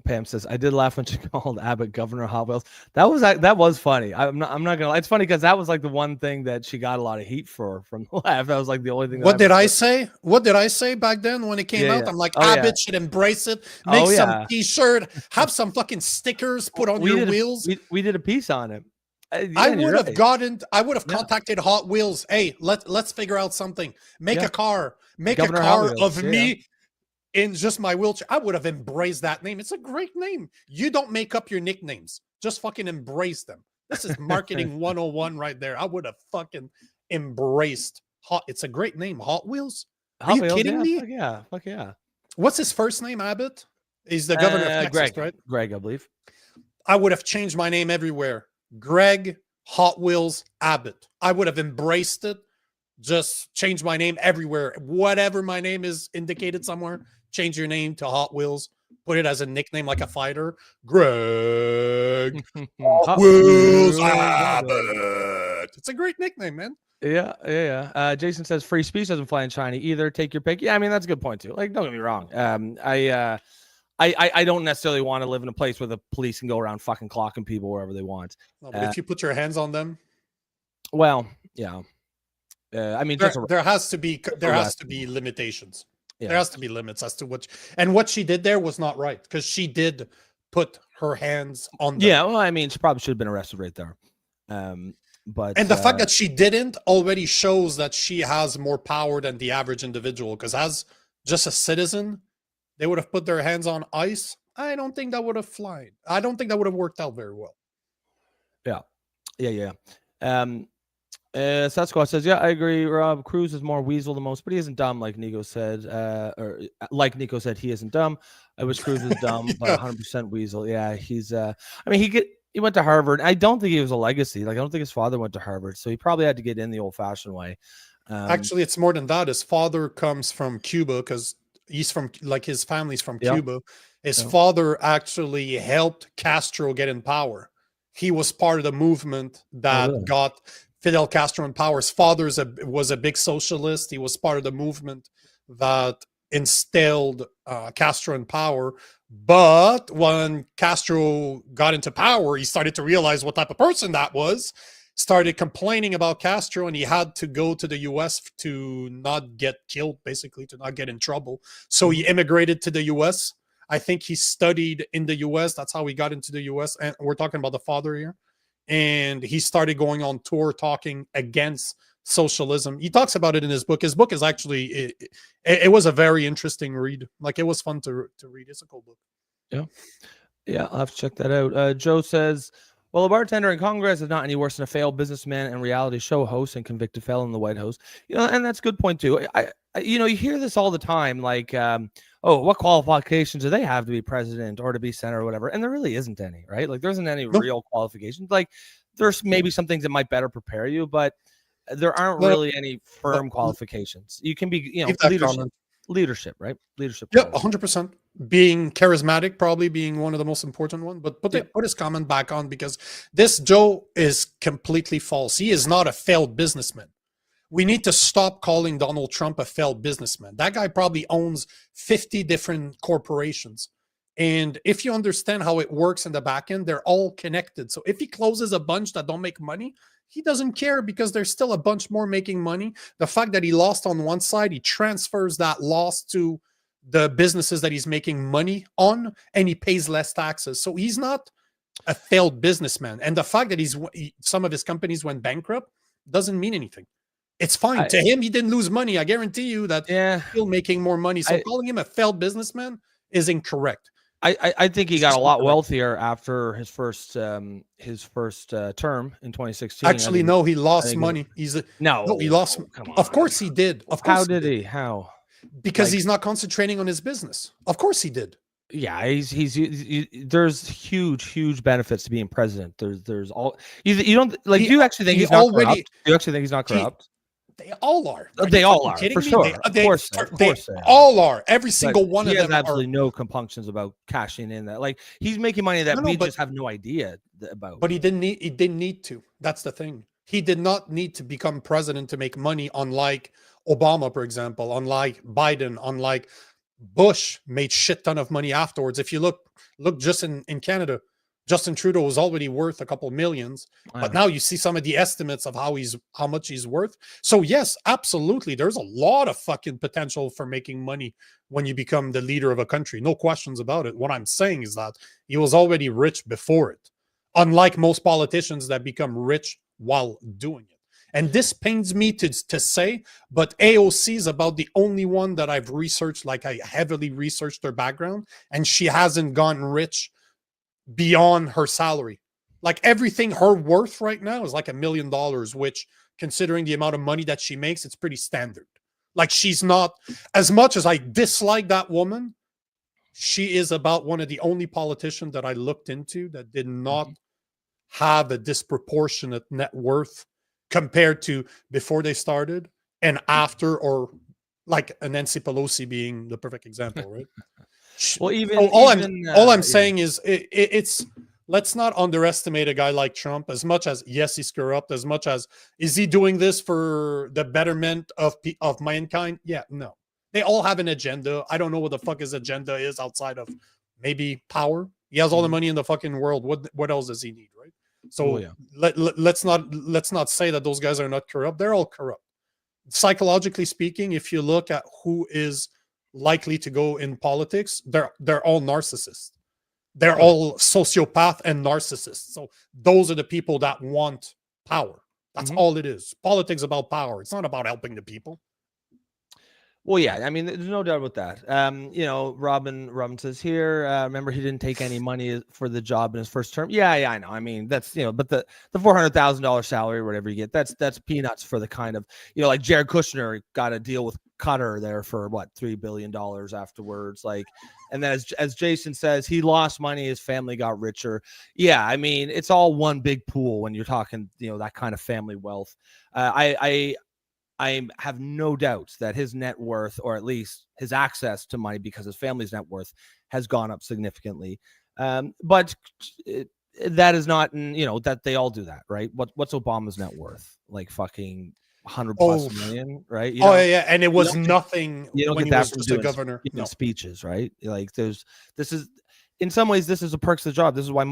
Pam says, I did laugh when she called Abbott Governor Hot Wheels. That was funny. I'm not gonna lie. It's funny because that was like the one thing that she got a lot of heat for from the left. That was like the only thing.
What did I say? What did I say back then when it came out? I'm like, Abbott should embrace it. Make some T-shirt, have some fucking stickers put on your wheels.
We did a piece on it.
I would have contacted Hot Wheels. Hey, let's figure out something. Make a car. Make Governor a car of me. In just my wheelchair. I would have embraced that name. It's a great name. You don't make up your nicknames. Just fucking embrace them. This is marketing 101 right there. I would have fucking embraced it's a great name. Hot Wheels? Are you kidding me?
Fuck yeah.
What's his first name, Abbott? He's the governor of Texas, right?
Greg, I believe.
I would have changed my name everywhere. Greg, Hot Wheels, Abbott. I would have embraced it. Just change my name everywhere. Whatever my name is indicated somewhere, change your name to Hot Wheels. Put it as a nickname like a fighter. Greg Hot Wheels Abbott. It's a great nickname, man.
Yeah. Jason says free speech doesn't fly in China either. Take your pick. Yeah, I mean that's a good point too. Like, don't get me wrong. I don't necessarily want to live in a place where the police can go around fucking clocking people wherever they want.
No, but if you put your hands on them,
well, yeah. I mean,
there has to be limitations. Yeah. There has to be limits as to what she did there was not right because she did put her hands on them.
Yeah, well, I mean, she probably should have been arrested right there. But
the fact that she didn't already shows that she has more power than the average individual. Because as just a citizen, they would have put their hands on ICE. I don't think that would have flied. I don't think that would have worked out very well.
Yeah. Sasquatch says, yeah, I agree. Rob Cruz is more weasel than most, but he isn't dumb, like Nico said. Or like Nico said, he isn't dumb. I wish Cruz was dumb, but 100% weasel. Yeah, he's. I mean, he went to Harvard. I don't think he was a legacy. Like, I don't think his father went to Harvard, so he probably had to get in the old-fashioned way.
Actually, it's more than that. His father comes from Cuba because he's from his family's from Cuba. His father actually helped Castro get in power. He was part of the movement that got Fidel Castro in power. His father was a big socialist. He was part of the movement that instilled Castro in power. But when Castro got into power, he started to realize what type of person that was, started complaining about Castro, and he had to go to the U.S. to not get killed, basically, to not get in trouble. So he immigrated to the U.S. I think he studied in the U.S. That's how he got into the U.S. And we're talking about the father here. And he started going on tour talking against socialism. He talks about it in his book. His book is actually, it was a very interesting read. Like, it was fun to read. It's a cool book.
Yeah, I'll have to check that out. Joe says, well, a bartender in Congress is not any worse than a failed businessman and reality show host and convicted felon in the White House. And that's a good point too. You hear this all the time, like, what qualifications do they have to be president or to be senator or whatever? And there really isn't any, right? Like, there isn't any real qualifications. Like, there's maybe some things that might better prepare you, but there aren't really any firm qualifications. You can be, leadership, right? Leadership.
Yeah, 100%. Being charismatic, probably being one of the most important ones. But put his comment back on, because this Joe is completely false. He is not a failed businessman. We need to stop calling Donald Trump a failed businessman. That guy probably owns 50 different corporations. And if you understand how it works in the back end, they're all connected. So if he closes a bunch that don't make money, he doesn't care because there's still a bunch more making money. The fact that he lost on one side, he transfers that loss to the businesses that he's making money on, and he pays less taxes. So he's not a failed businessman. And the fact that some of his companies went bankrupt doesn't mean anything. It's fine. To him, he didn't lose money. I guarantee you that he's still making more money. So calling him a failed businessman is incorrect.
I think he got a lot wealthier after his first term in 2016.
Actually, no, he lost money. He lost. Of course he did. Of course.
How did he? How?
Because he's not concentrating on his business. Of course he did.
Yeah, there's huge benefits to being president. There's all you don't like. Do you actually think he's not corrupt? Do you actually think he's not corrupt?
They all are.
They all are, for sure. Of course,
they all are. Every single one of them.
He has absolutely no compunctions about cashing in that. Like, he's making money that we just have no idea about.
But he didn't need to. That's the thing. He did not need to become president to make money, unlike Obama, for example, unlike Biden, unlike Bush made shit ton of money afterwards. If you look just in Canada, Justin Trudeau was already worth a couple millions, but now you see some of the estimates of how much he's worth. So yes, absolutely, there's a lot of fucking potential for making money when you become the leader of a country. No questions about it. What I'm saying is that he was already rich before it, unlike most politicians that become rich while doing it. And this pains me to say, but AOC is about the only one that I've researched, like I heavily researched her background, and she hasn't gotten rich beyond her salary. Like, everything her worth right now is like $1 million, which, considering the amount of money that she makes, it's pretty standard. Like, she's not, as much as I dislike that woman, she is about one of the only politicians that I looked into that did not have a disproportionate net worth compared to before they started and after, or like a Nancy Pelosi being the perfect example, right?
Well,
all I'm saying is it's let's not underestimate a guy like Trump. As much as yes, he's corrupt, as much as is he doing this for the betterment of mankind? Yeah, no. They all have an agenda. I don't know what the fuck his agenda is outside of maybe power. He has all the money in the fucking world. What else does he need, right? So let's not say that those guys are not corrupt. They're all corrupt. Psychologically speaking, if you look at who is likely to go in politics, they're all narcissists. They're all sociopath and narcissists. So those are the people that want power. That's all it is. Politics about power. It's not about helping the people.
Well, yeah, I mean, there's no doubt about that. You know, Robin says here, remember he didn't take any money for the job in his first term. Yeah, I know. I mean, that's, you know, but the $400,000 salary or whatever you get, that's peanuts for the kind of, you know, like Jared Kushner got a deal with Qatar there for what, $3 billion afterwards. Like, and then as Jason says, he lost money, his family got richer. Yeah, I mean, it's all one big pool when you're talking, you know, that kind of family wealth. I have no doubts that his net worth, or at least his access to money because his family's net worth, has gone up significantly. But that is not, you know, that they all do that, right? What's Obama's net worth? Like fucking 100+ million, right? You know,
yeah, and it was nothing.
You don't
when
get that
he was
from
just
doing
a governor.
no speeches, right? Like in some ways, this is a perks of the job. This is why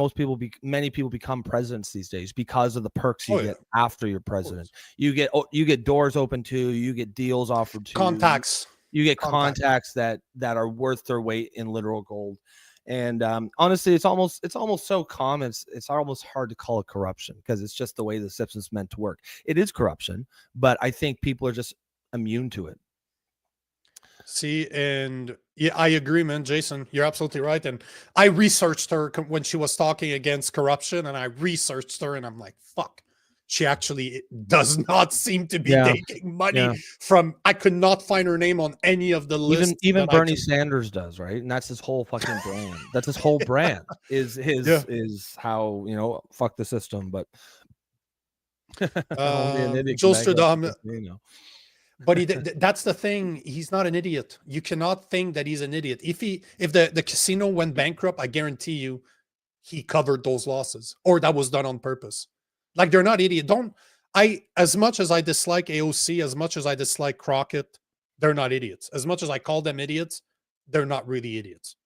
many people become presidents these days, because of the perks you get after you're president. You get doors open to, you get deals offered to,
contacts.
You get contacts that are worth their weight in literal gold. And honestly, it's almost so common. It's almost hard to call it corruption, because it's just the way the system's meant to work. It is corruption, but I think people are just immune to it.
See, and yeah, I agree, man. Jason, you're absolutely right. And I researched her when she was talking against corruption, and I researched her, and I'm like, fuck, she actually does not seem to be taking money from. I could not find her name on any of the lists.
Even Bernie Sanders does, right? And that's his whole fucking brand. That's his whole brand. Is how, you know, fuck the system, but
Joe, but that's the thing. He's not an idiot. You cannot think that he's an idiot. If the casino went bankrupt, I guarantee you he covered those losses, or that was done on purpose. Like, they're not idiot. As much as I dislike AOC, as much as I dislike Crockett, they're not idiots. As much as I call them idiots, they're not really idiots.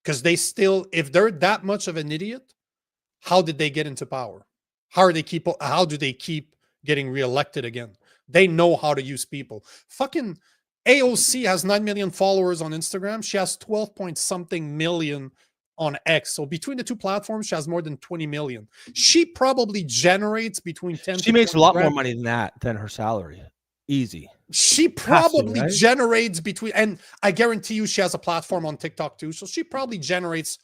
Because if they're that much of an idiot, how did they get into power? How do they keep getting reelected again? They know how to use people. Fucking AOC has 9 million followers on Instagram. She has 12-point-something million on X. So between the two platforms, she has more than 20 million. She probably generates between 10.
She makes a lot more money than her salary. Easy.
She probably generates between, and I guarantee you she has a platform on TikTok too. So she probably generates,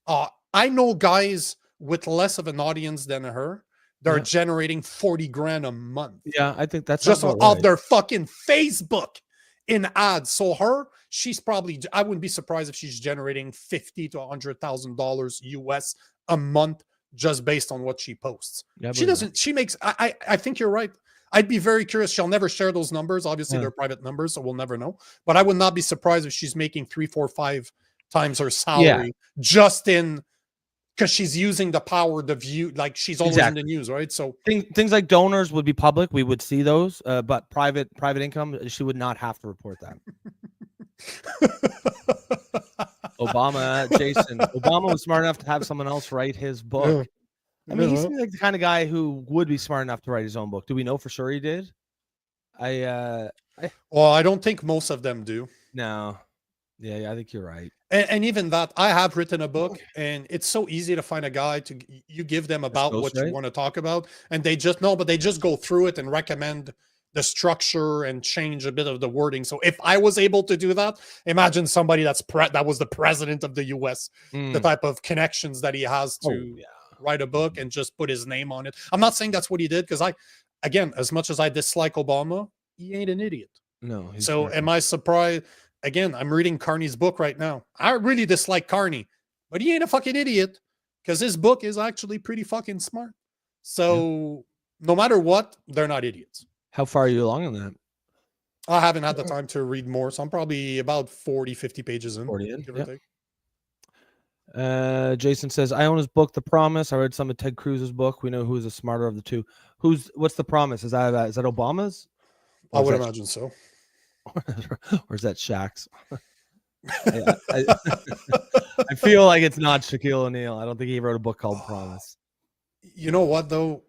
I know guys with less of an audience than her, they're generating 40 grand a month.
Yeah, I think that's
just off their fucking Facebook in ads. So she's probably, I wouldn't be surprised if she's generating $50,000 to $100,000 US a month just based on what she posts.
Yeah,
she makes, I think you're right. I'd be very curious. She'll never share those numbers. Obviously, they're private numbers, so we'll never know. But I would not be surprised if she's making 3, 4, 5 times her salary just in, because she's using the power, the view, like she's always in the news, right? So
things like donors would be public. We would see those, but private income, she would not have to report that. Obama was smart enough to have someone else write his book. I mean, he seems like the kind of guy who would be smart enough to write his own book. Do we know for sure he did? Well,
I don't think most of them do.
No. Yeah, I think you're right.
And even that, I have written a book, and it's so easy to find a guy to, you give them about what you want to talk about, and they just go through it and recommend the structure and change a bit of the wording. So if I was able to do that, imagine somebody that was the president of the US, the type of connections that he has to write a book and just put his name on it. I'm not saying that's what he did, because again, as much as I dislike Obama, he ain't an idiot.
No.
So am I surprised? Again, I'm reading Carney's book right now. I really dislike Carney, but he ain't a fucking idiot, because his book is actually pretty fucking smart. So no matter what, they're not idiots.
How far are you along on that?
I haven't had the time to read more, so I'm probably about 40, 50 pages in.
40 in,
give or take.
Jason says, I own his book, The Promise. I read some of Ted Cruz's book. We know who's the smarter of the two. What's The Promise? Is that Obama's?
I would imagine so.
Or is that Shaq's? I feel like it's not Shaquille O'Neal. I don't think he wrote a book called Promise.
You know what, though?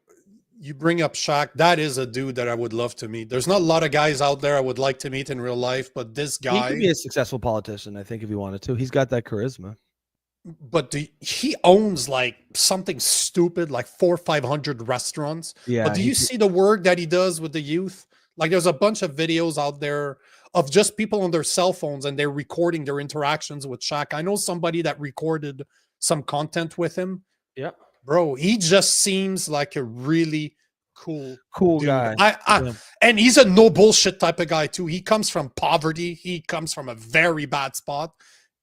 You bring up Shaq. That is a dude that I would love to meet. There's not a lot of guys out there I would like to meet in real life, but this guy...
He could be a successful politician, I think, if he wanted to. He's got that charisma.
But he owns like something stupid, like 400 or 500 restaurants.
Yeah.
But do you see the work that he does with the youth? Like, there's a bunch of videos out there of just people on their cell phones, and they're recording their interactions with Shaq. I know somebody that recorded some content with him.
Yeah.
Bro, he just seems like a really cool dude.
Guy.
And he's a no bullshit type of guy too. He comes from poverty. He comes from a very bad spot.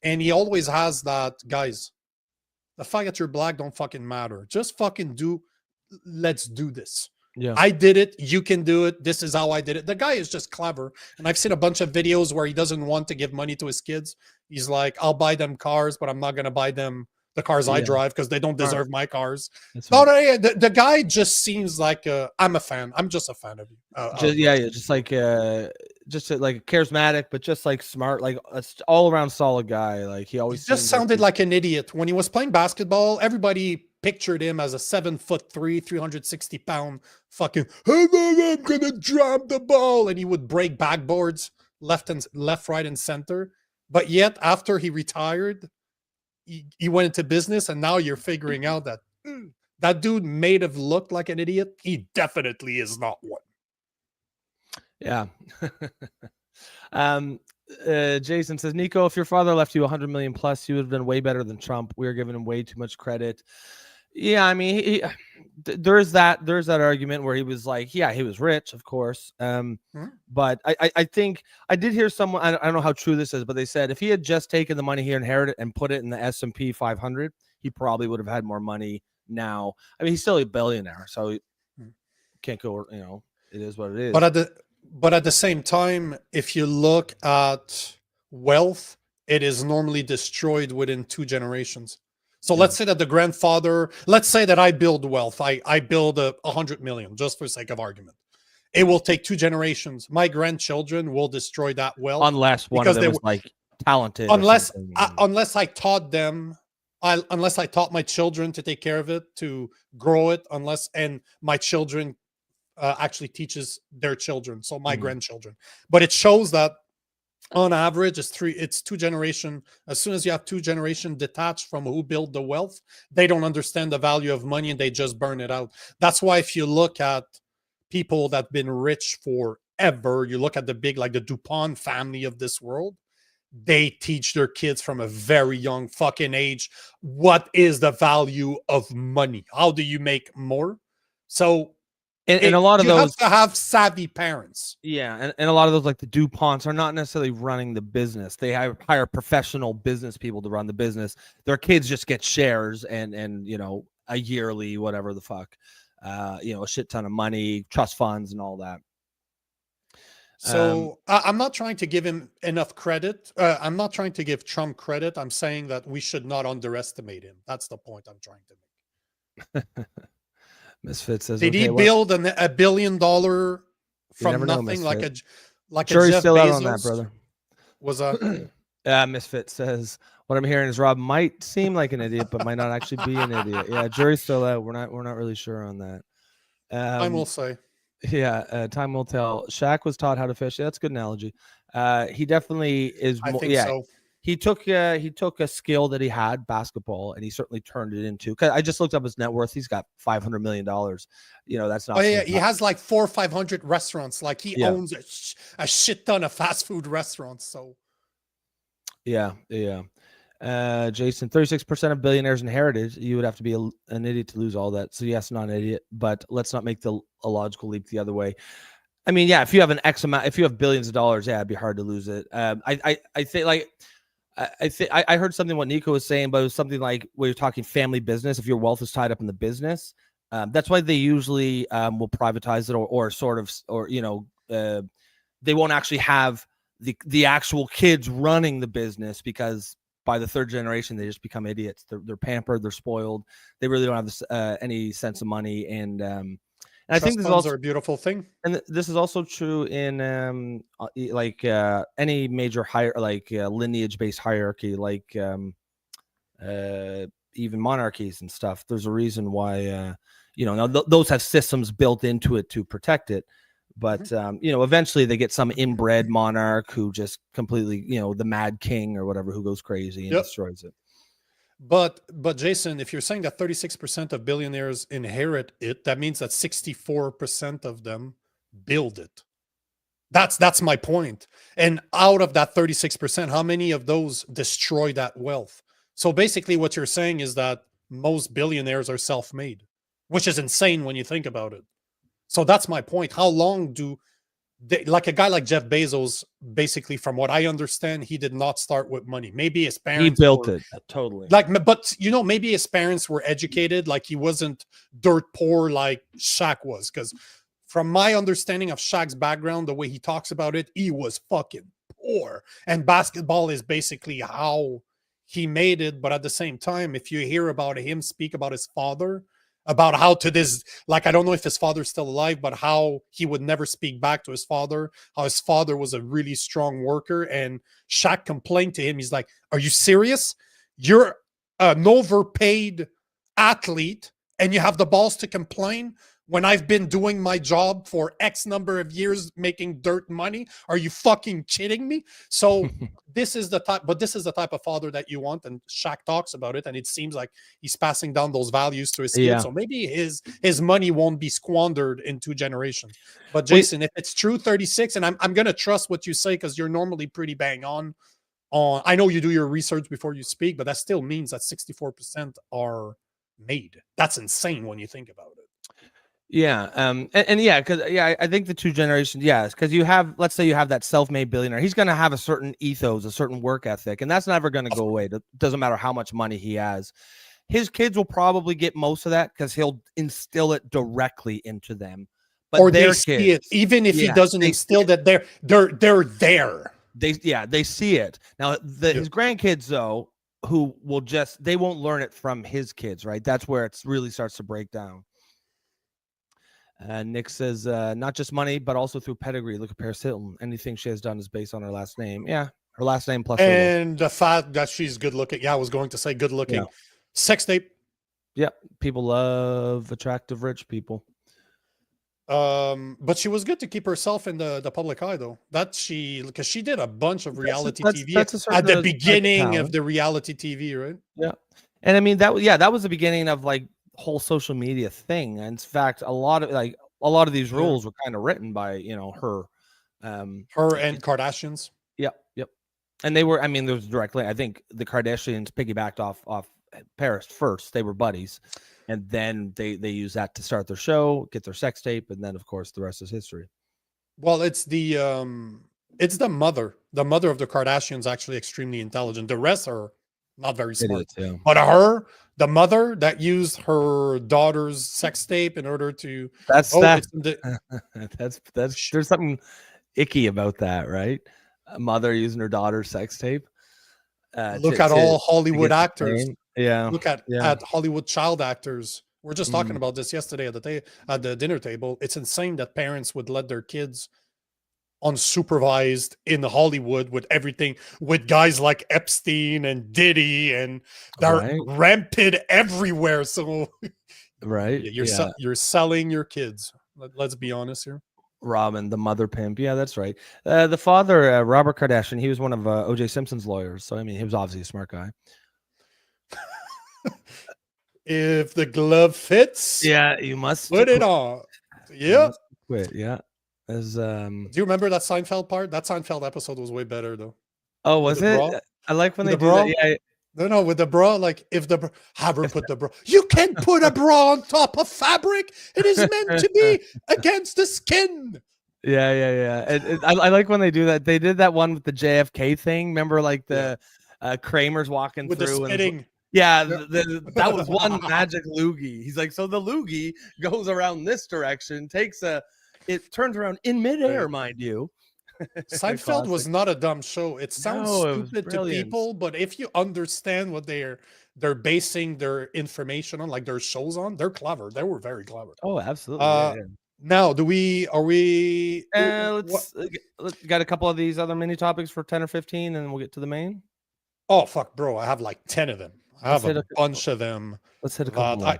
And he always has that, guys, the fact that you're black don't fucking matter. Just fucking let's do this.
Yeah.
I did it. You can do it. This is how I did it. The guy is just clever. And I've seen a bunch of videos where he doesn't want to give money to his kids. He's like, I'll buy them cars, but I'm not going to buy them the cars I drive, because they don't deserve my cars. The guy just seems like I'm a fan. I'm just a fan of you.
Just like charismatic, but just like smart, like all around solid guy. Like he always
just sounded like an idiot when he was playing basketball. Everybody pictured him as a 7'3", 360-pound fucking, I'm gonna drop the ball, and he would break backboards left, right, and center. But yet, after he retired, he went into business, and now you're figuring out that that dude may have looked like an idiot. He definitely is not one.
Yeah. Jason says, Nico, if your father left you 100 million plus, you would have been way better than Trump. We are giving him way too much credit. Yeah, I mean, there's that argument where he was like, yeah, he was rich, of course. But I think I did hear someone, I don't know how true this is, but they said if he had just taken the money he inherited and put it in the S&P 500, he probably would have had more money now. I mean, he's still a billionaire, so he can't go, it is what it is.
But at the same time, if you look at wealth, it is normally destroyed within 2 generations. So let's say that the grandfather, let's say that I build wealth. I build 100 million, just for sake of argument. It will take 2 generations. My grandchildren will destroy that wealth.
Unless one of them was like talented.
Unless I taught them, unless I taught my children to take care of it, to grow it, and my children actually teaches their children, so my grandchildren. But it shows that on average, it's 2 generation. As soon as you have 2 generation detached from who built the wealth, they don't understand the value of money, and they just burn it out. That's why if you look at people that have been rich ever. You look at the big, like the DuPont family of this world, they teach their kids from a very young fucking age what is the value of money. How do you make more? So
and a lot of
you
those
have to have savvy parents.
Yeah, and a lot of those, like the DuPonts, are not necessarily running the business. They hire professional business people to run the business. Their kids just get shares and you know, a yearly whatever the fuck, you know, a shit ton of money, trust funds, and all that.
So I'm not trying to give him enough credit. I'm not trying to give Trump credit. I'm saying that we should not underestimate him. That's the point I'm trying to make.
Misfit says,
did he build $1 billion from nothing, like a
Jury's
Jeff
still
Bezos?
Out on that, brother.
Was a
Misfit says, what I'm hearing is Rob might seem like an idiot, but might not actually be an idiot. Yeah, jury's still out. We're not really sure on that.
I will say.
Yeah, time will tell. Shaq was taught how to fish. Yeah, that's a good analogy. He definitely is.
I think so.
He took a skill that he had, basketball, and he certainly turned it into. Cause I just looked up his net worth. He's got $500 million. You know, that's not.
Oh yeah, he has like 400 or 500 restaurants. Like he owns a shit ton of fast food restaurants. So.
Yeah. Jason, 36% of billionaires inherited. You would have to be an idiot to lose all that. So yes, not an idiot, but let's not make a logical leap the other way. I mean, yeah, if you have an X amount, if you have billions of dollars, yeah, it'd be hard to lose it. I think like. I heard something what Nico was saying, but it was something like where you're talking family business. If your wealth is tied up in the business, that's why they usually will privatize it or sort of, or, you know, they won't actually have the actual kids running the business, because by the third generation, they just become idiots. They're pampered. They're spoiled. They really don't have this, any sense of money. And I think this is also
a beautiful thing.
And this is also true in any major lineage-based hierarchy, like even monarchies and stuff. There's a reason why you know, now those have systems built into it to protect it. But you know, eventually they get some inbred monarch who just completely, you know, the mad king or whatever, who goes crazy and destroys it.
But Jason, if you're saying that 36% of billionaires inherit it, that means that 64% of them build it. That's my point. And out of that 36%, how many of those destroy that wealth? So basically what you're saying is that most billionaires are self-made, which is insane when you think about it. So that's my point. How long do they, like a guy like Jeff Bezos, basically, from what I understand, he did not start with money. Maybe his parents
built it totally.
Like, but you know, maybe his parents were educated. Like he wasn't dirt poor like Shaq was. Because from my understanding of Shaq's background, the way he talks about it, he was fucking poor. And basketball is basically how he made it. But at the same time, if you hear about him speak about his father, about how to this, like, I don't know if his father's still alive, but how he would never speak back to his father, how his father was a really strong worker. And Shaq complained to him. He's like, are you serious? You're an overpaid athlete and you have the balls to complain when I've been doing my job for X number of years making dirt money? Are you fucking kidding me? So this is the type of father that you want, and Shaq talks about it, and it seems like he's passing down those values to his kids. So maybe his money won't be squandered in 2 generations. But Jason, if it's true 36, and I'm gonna trust what you say because you're normally pretty bang on. I know you do your research before you speak, but that still means that 64% are made. That's insane when you think about it.
Yeah. And yeah, because I think the 2 generations, because you have, let's say you have that self-made billionaire, he's going to have a certain ethos, a certain work ethic, and that's never going to go away. It doesn't matter how much money he has. His kids will probably get most of that because he'll instill it directly into them. But
or they see it, even if he doesn't instill that, they're there.
They see it. Now his grandkids though, who will they won't learn it from his kids, right? That's where it really starts to break down. Nick says, not just money, but also through pedigree. Look at Paris Hilton. Anything she has done is based on her last name. Yeah, her last name plus.
And the fact that she's good looking. Yeah, I was going to say good looking. Yeah. Sex tape.
Yeah, people love attractive rich people.
But she was good to keep herself in the public eye, though. Because she did a bunch of reality TV at the beginning of the reality TV, right?
Yeah, and I mean that was the beginning of like whole social media thing. And in fact, a lot of these rules were kind of written by, you know, her.
Her and Kardashians.
Yep. And they were, I mean, there was directly, I think the Kardashians piggybacked off Paris first. They were buddies. And then they use that to start their show, get their sex tape. And then, of course, the rest is history.
Well, it's the mother. The mother of the Kardashians actually extremely intelligent. The rest are not very smart. But her, the mother that used her daughter's sex tape in order to
that's there's something icky about that, right? A mother using her daughter's sex tape.
Look at all Hollywood actors.
Yeah.
Look at Hollywood child actors. We're just talking about this yesterday at the dinner table. It's insane that parents would let their kids unsupervised in Hollywood with everything, with guys like Epstein and Diddy, and they're rampant everywhere. So, you're selling your kids. Let's be honest here.
Robin, the mother pimp. Yeah, that's right. The father, Robert Kardashian, he was one of O.J. Simpson's lawyers. So, I mean, he was obviously a smart guy.
If the glove fits,
you must
put it on. Yeah.
Quit. Yeah.
Do you remember that Seinfeld part? That Seinfeld episode was way better, though.
Oh, was it? Bra? I like when they do that. Yeah.
No, with the bra, like if the Haber put the bra, you can't put a bra on top of fabric. It is meant to be against the skin.
Yeah. I like when they do that. They did that one with the JFK thing. Remember, like the Kramer's walking
with
through
the spitting.
That was one magic loogie. He's like, so the loogie goes around this direction, it turns around in midair, mind you.
Seinfeld was not a dumb show. It sounds stupid to people, but if you understand what they're basing their information on, like their shows on, they're clever. They were very clever.
Oh, absolutely.
Now, are we?
Let's got a couple of these other mini topics for 10 or 15, and we'll get to the main.
Oh fuck, bro! I have like 10 of them. I have a bunch of them.
Let's hit a couple.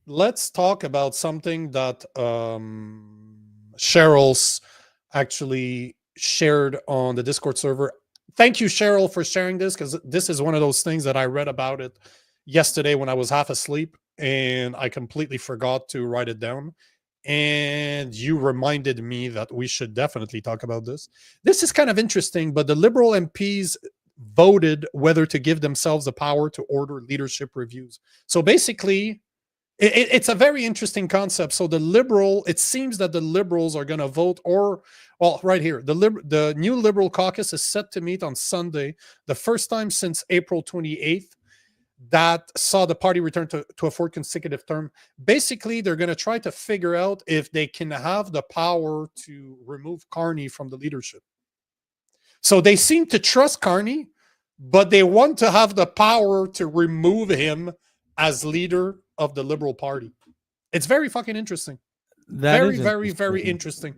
Let's talk about something that Cheryl's actually shared on the Discord server. Thank you, Cheryl, for sharing this, because this is one of those things that I read about it yesterday when I was half asleep and I completely forgot to write it down. And you reminded me that we should definitely talk about this. This is kind of interesting, but the Liberal MPs voted whether to give themselves the power to order leadership reviews. So basically, it's a very interesting concept. So it seems that the Liberals are going to vote, right here, the new Liberal caucus is set to meet on Sunday, the first time since April 28th that saw the party return to a fourth consecutive term. Basically, they're going to try to figure out if they can have the power to remove Carney from the leadership. So they seem to trust Carney, but they want to have the power to remove him as leader of the Liberal Party. It's very fucking interesting. Very interesting.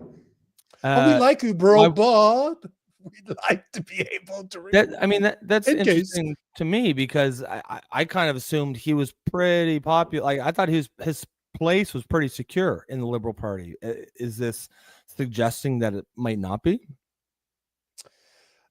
We like you, bro, but we'd like to be able to.
That's interesting to me, because I kind of assumed he was pretty popular. Like, I thought his place was pretty secure in the Liberal Party. Is this suggesting that it might not be?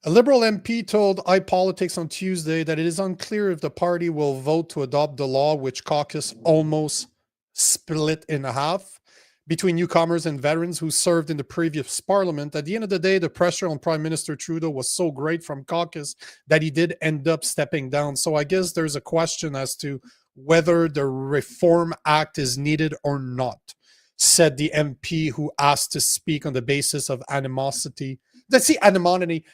A Liberal MP told iPolitics on Tuesday that it is unclear if the party will vote to adopt the law, which caucus almost split in half between newcomers and veterans who served in the previous parliament. At the end of the day, the pressure on Prime Minister Trudeau was so great from caucus that he did end up stepping down. So I guess there's a question as to whether the Reform Act is needed or not, said the MP who asked to speak on the basis of animosity. Let's see, anonymity.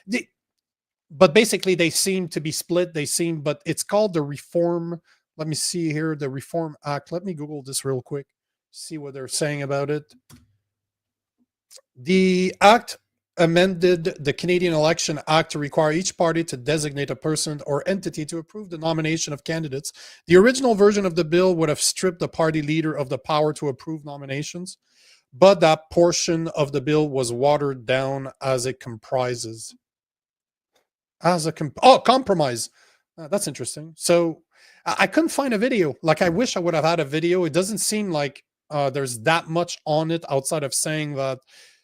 But basically, they seem to be split. But it's called the Reform. Let me see here, the Reform Act. Let me Google this real quick, see what they're saying about it. The act amended the Canadian Election Act to require each party to designate a person or entity to approve the nomination of candidates. The original version of the bill would have stripped the party leader of the power to approve nominations, but that portion of the bill was watered down as it comprises. Compromise. That's interesting. So I couldn't find a video. Like, I wish I would have had a video. It doesn't seem like there's that much on it outside of saying that,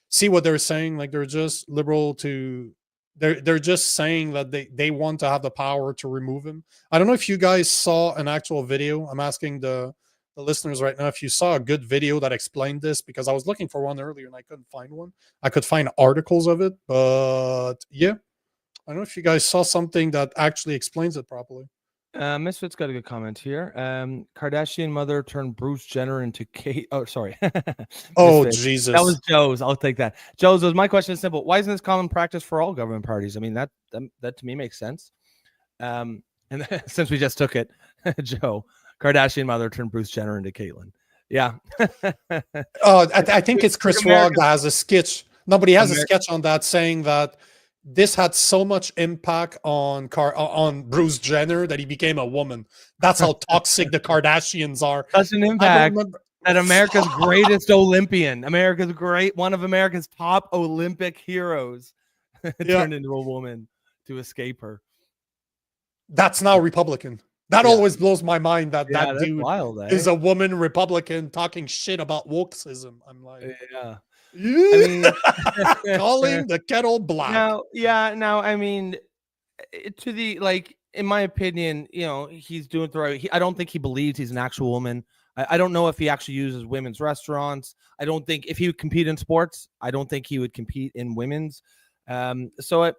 see what they're saying, like they're just they're just saying that they want to have the power to remove him. I don't know if you guys saw an actual video. I'm asking the the listeners right now if you saw a good video that explained this, because I was looking for one earlier and I couldn't find one. I could find articles of it, but yeah, I don't know if you guys saw something that actually explains it properly.
Misfit's got a good comment here. Kardashian mother turned Bruce Jenner into Kate. Oh, sorry.
Oh,
Misfit.
Jesus.
That was Joe's. I'll take that. Joe's was my question is simple. Why isn't this common practice for all government parties? I mean, that to me makes sense. And since we just took it, Joe, Kardashian mother turned Bruce Jenner into Caitlyn. Yeah.
I think it's Chris Rock that has a sketch. Nobody has a sketch on that saying that this had so much impact on Bruce Jenner that he became a woman. That's how toxic the Kardashians are.
Such an impact that America's greatest Olympian, one of America's top Olympic heroes, turned into a woman to escape her.
That's now Republican. That always blows my mind that dude
wild,
is a woman Republican talking shit about wokeism. I'm like,
yeah.
I mean, calling the kettle black.
Now, I mean, to the in my opinion, he's doing the right. I don't think he believes he's an actual woman. I don't know if he actually uses women's restaurants. I don't think if he would compete in sports, I don't think he would compete in women's. So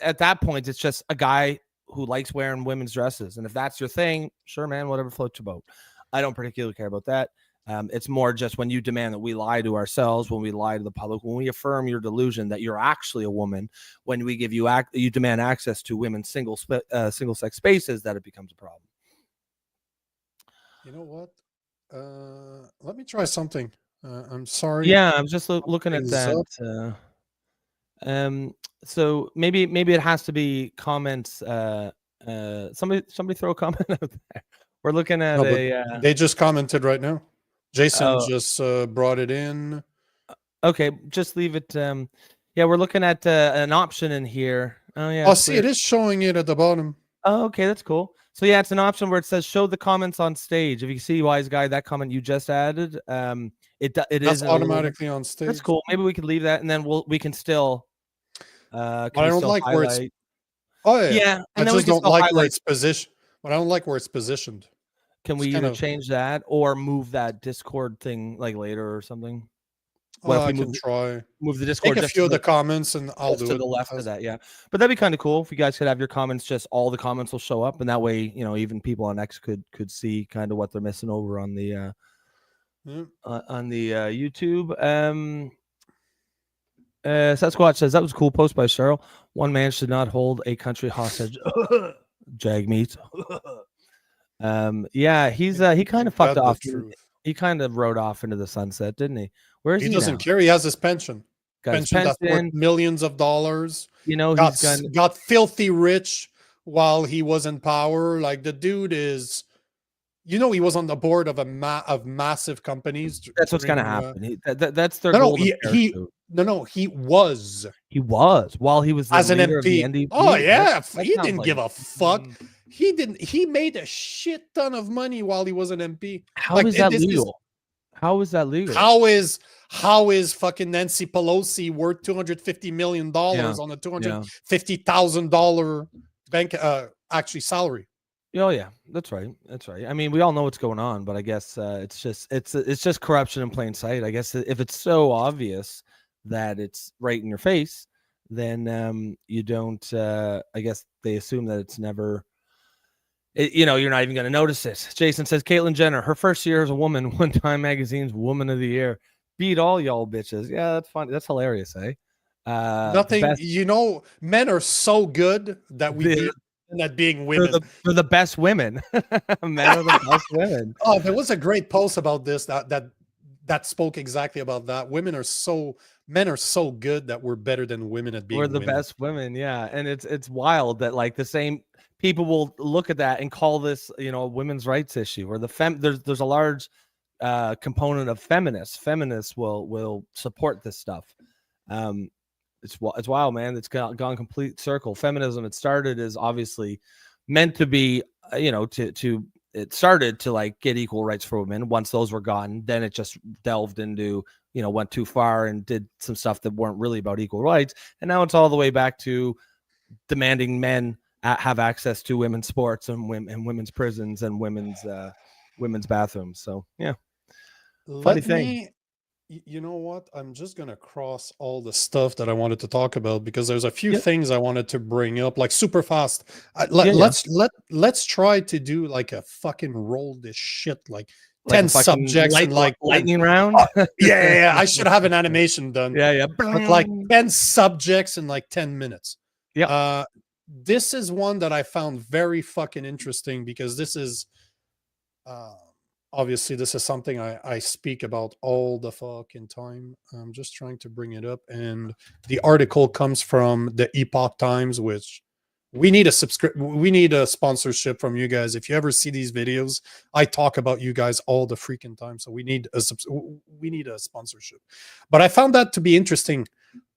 at that point, it's just a guy who likes wearing women's dresses, and if that's your thing, sure, man, whatever floats your boat. I don't particularly care about that. It's more just when you demand that we lie to ourselves, when we lie to the public, when we affirm your delusion that you're actually a woman, when we give you you demand access to women's single sex spaces, that it becomes a problem.
You know what? Let me try something. I'm sorry.
Yeah, I'm just looking at that. So maybe it has to be comments. Somebody throw a comment out there. We're looking at
they just commented right now. Jason just brought it in.
Okay, just leave it. Yeah, we're looking at an option in here. Oh yeah.
Oh, see, it is showing it at the bottom.
Oh, okay, that's cool. So yeah, it's an option where it says show the comments on stage. If you see, wise guy, that comment you just added, it is
automatically on stage.
That's cool. Maybe we could leave that, and then we can still.
I don't like
highlight.
where it's. Oh yeah,
and
I
then
just don't like where it's positioned. But I don't like where it's positioned.
Can we either change that or move that Discord thing later or something?
What if we
move the Discord?
Take a few of the comments and I'll do it
to the left of that. Yeah, but that'd be kind of cool if you guys could have your comments. Just all the comments will show up, and that way, even people on X could see kind of what they're missing over on the YouTube. Sasquatch says that was a cool post by Cheryl. One man should not hold a country hostage. Jag meat. Yeah, he kind of fucked off. He kind of rode off into the sunset, didn't he? Where is he?
He doesn't care. He has his pension. Pension that's worth millions of dollars. Got filthy rich while he was in power. Like the dude is. He was on the board of massive companies.
That's what's gonna happen. That's their
goal. He was.
He was while he was
as an MP.
NDP.
Oh yeah, he didn't give a fuck. He didn't. He made a shit ton of money while he was an MP.
How is that legal? How is that legal?
How is fucking Nancy Pelosi worth $250 million on a $250,000 bank salary?
Oh yeah, that's right. I mean, we all know what's going on, but I guess it's just corruption in plain sight. I guess if it's so obvious that it's right in your face, then you don't. I guess they assume that it's never. You're not even going to notice it. Jason says Caitlyn Jenner, her first year as a woman, One Time Magazine's Woman of the Year, beat all y'all bitches. Yeah, that's funny. That's hilarious, eh?
Nothing. Men are so good that we beat. At being women,
they're the best women. Men are the best women.
Oh, there was a great post about this that spoke exactly about that. Men are so good that we're better than women at being.
We're the best women, yeah. And it's wild that the same people will look at that and call this a women's rights issue, or there's a large component of feminists. Feminists will support this stuff. It's wild, man. It's gone complete circle. Feminism, it started as obviously meant to be, it started to get equal rights for women. Once those were gone, then it just delved into, went too far and did some stuff that weren't really about equal rights. And now it's all the way back to demanding men have access to women's sports and women's prisons and women's women's bathrooms. So yeah,
Let me, you know what? I'm just gonna cross all the stuff that I wanted to talk about because there's a few things I wanted to bring up, like super fast. Let's try to do like a fucking roll this shit, like 10 subjects and like
lightning round.
Yeah, I should have an animation done.
Yeah.
But like 10 subjects in like 10 minutes.
Yeah.
This is one that I found very fucking interesting because this is obviously this is something I speak about all the fucking time. I'm just trying to bring it up, and the article comes from the Epoch Times, which we need a sponsorship from you guys. If you ever see these videos, I talk about you guys all the freaking time, so we need a sponsorship. But I found that to be interesting.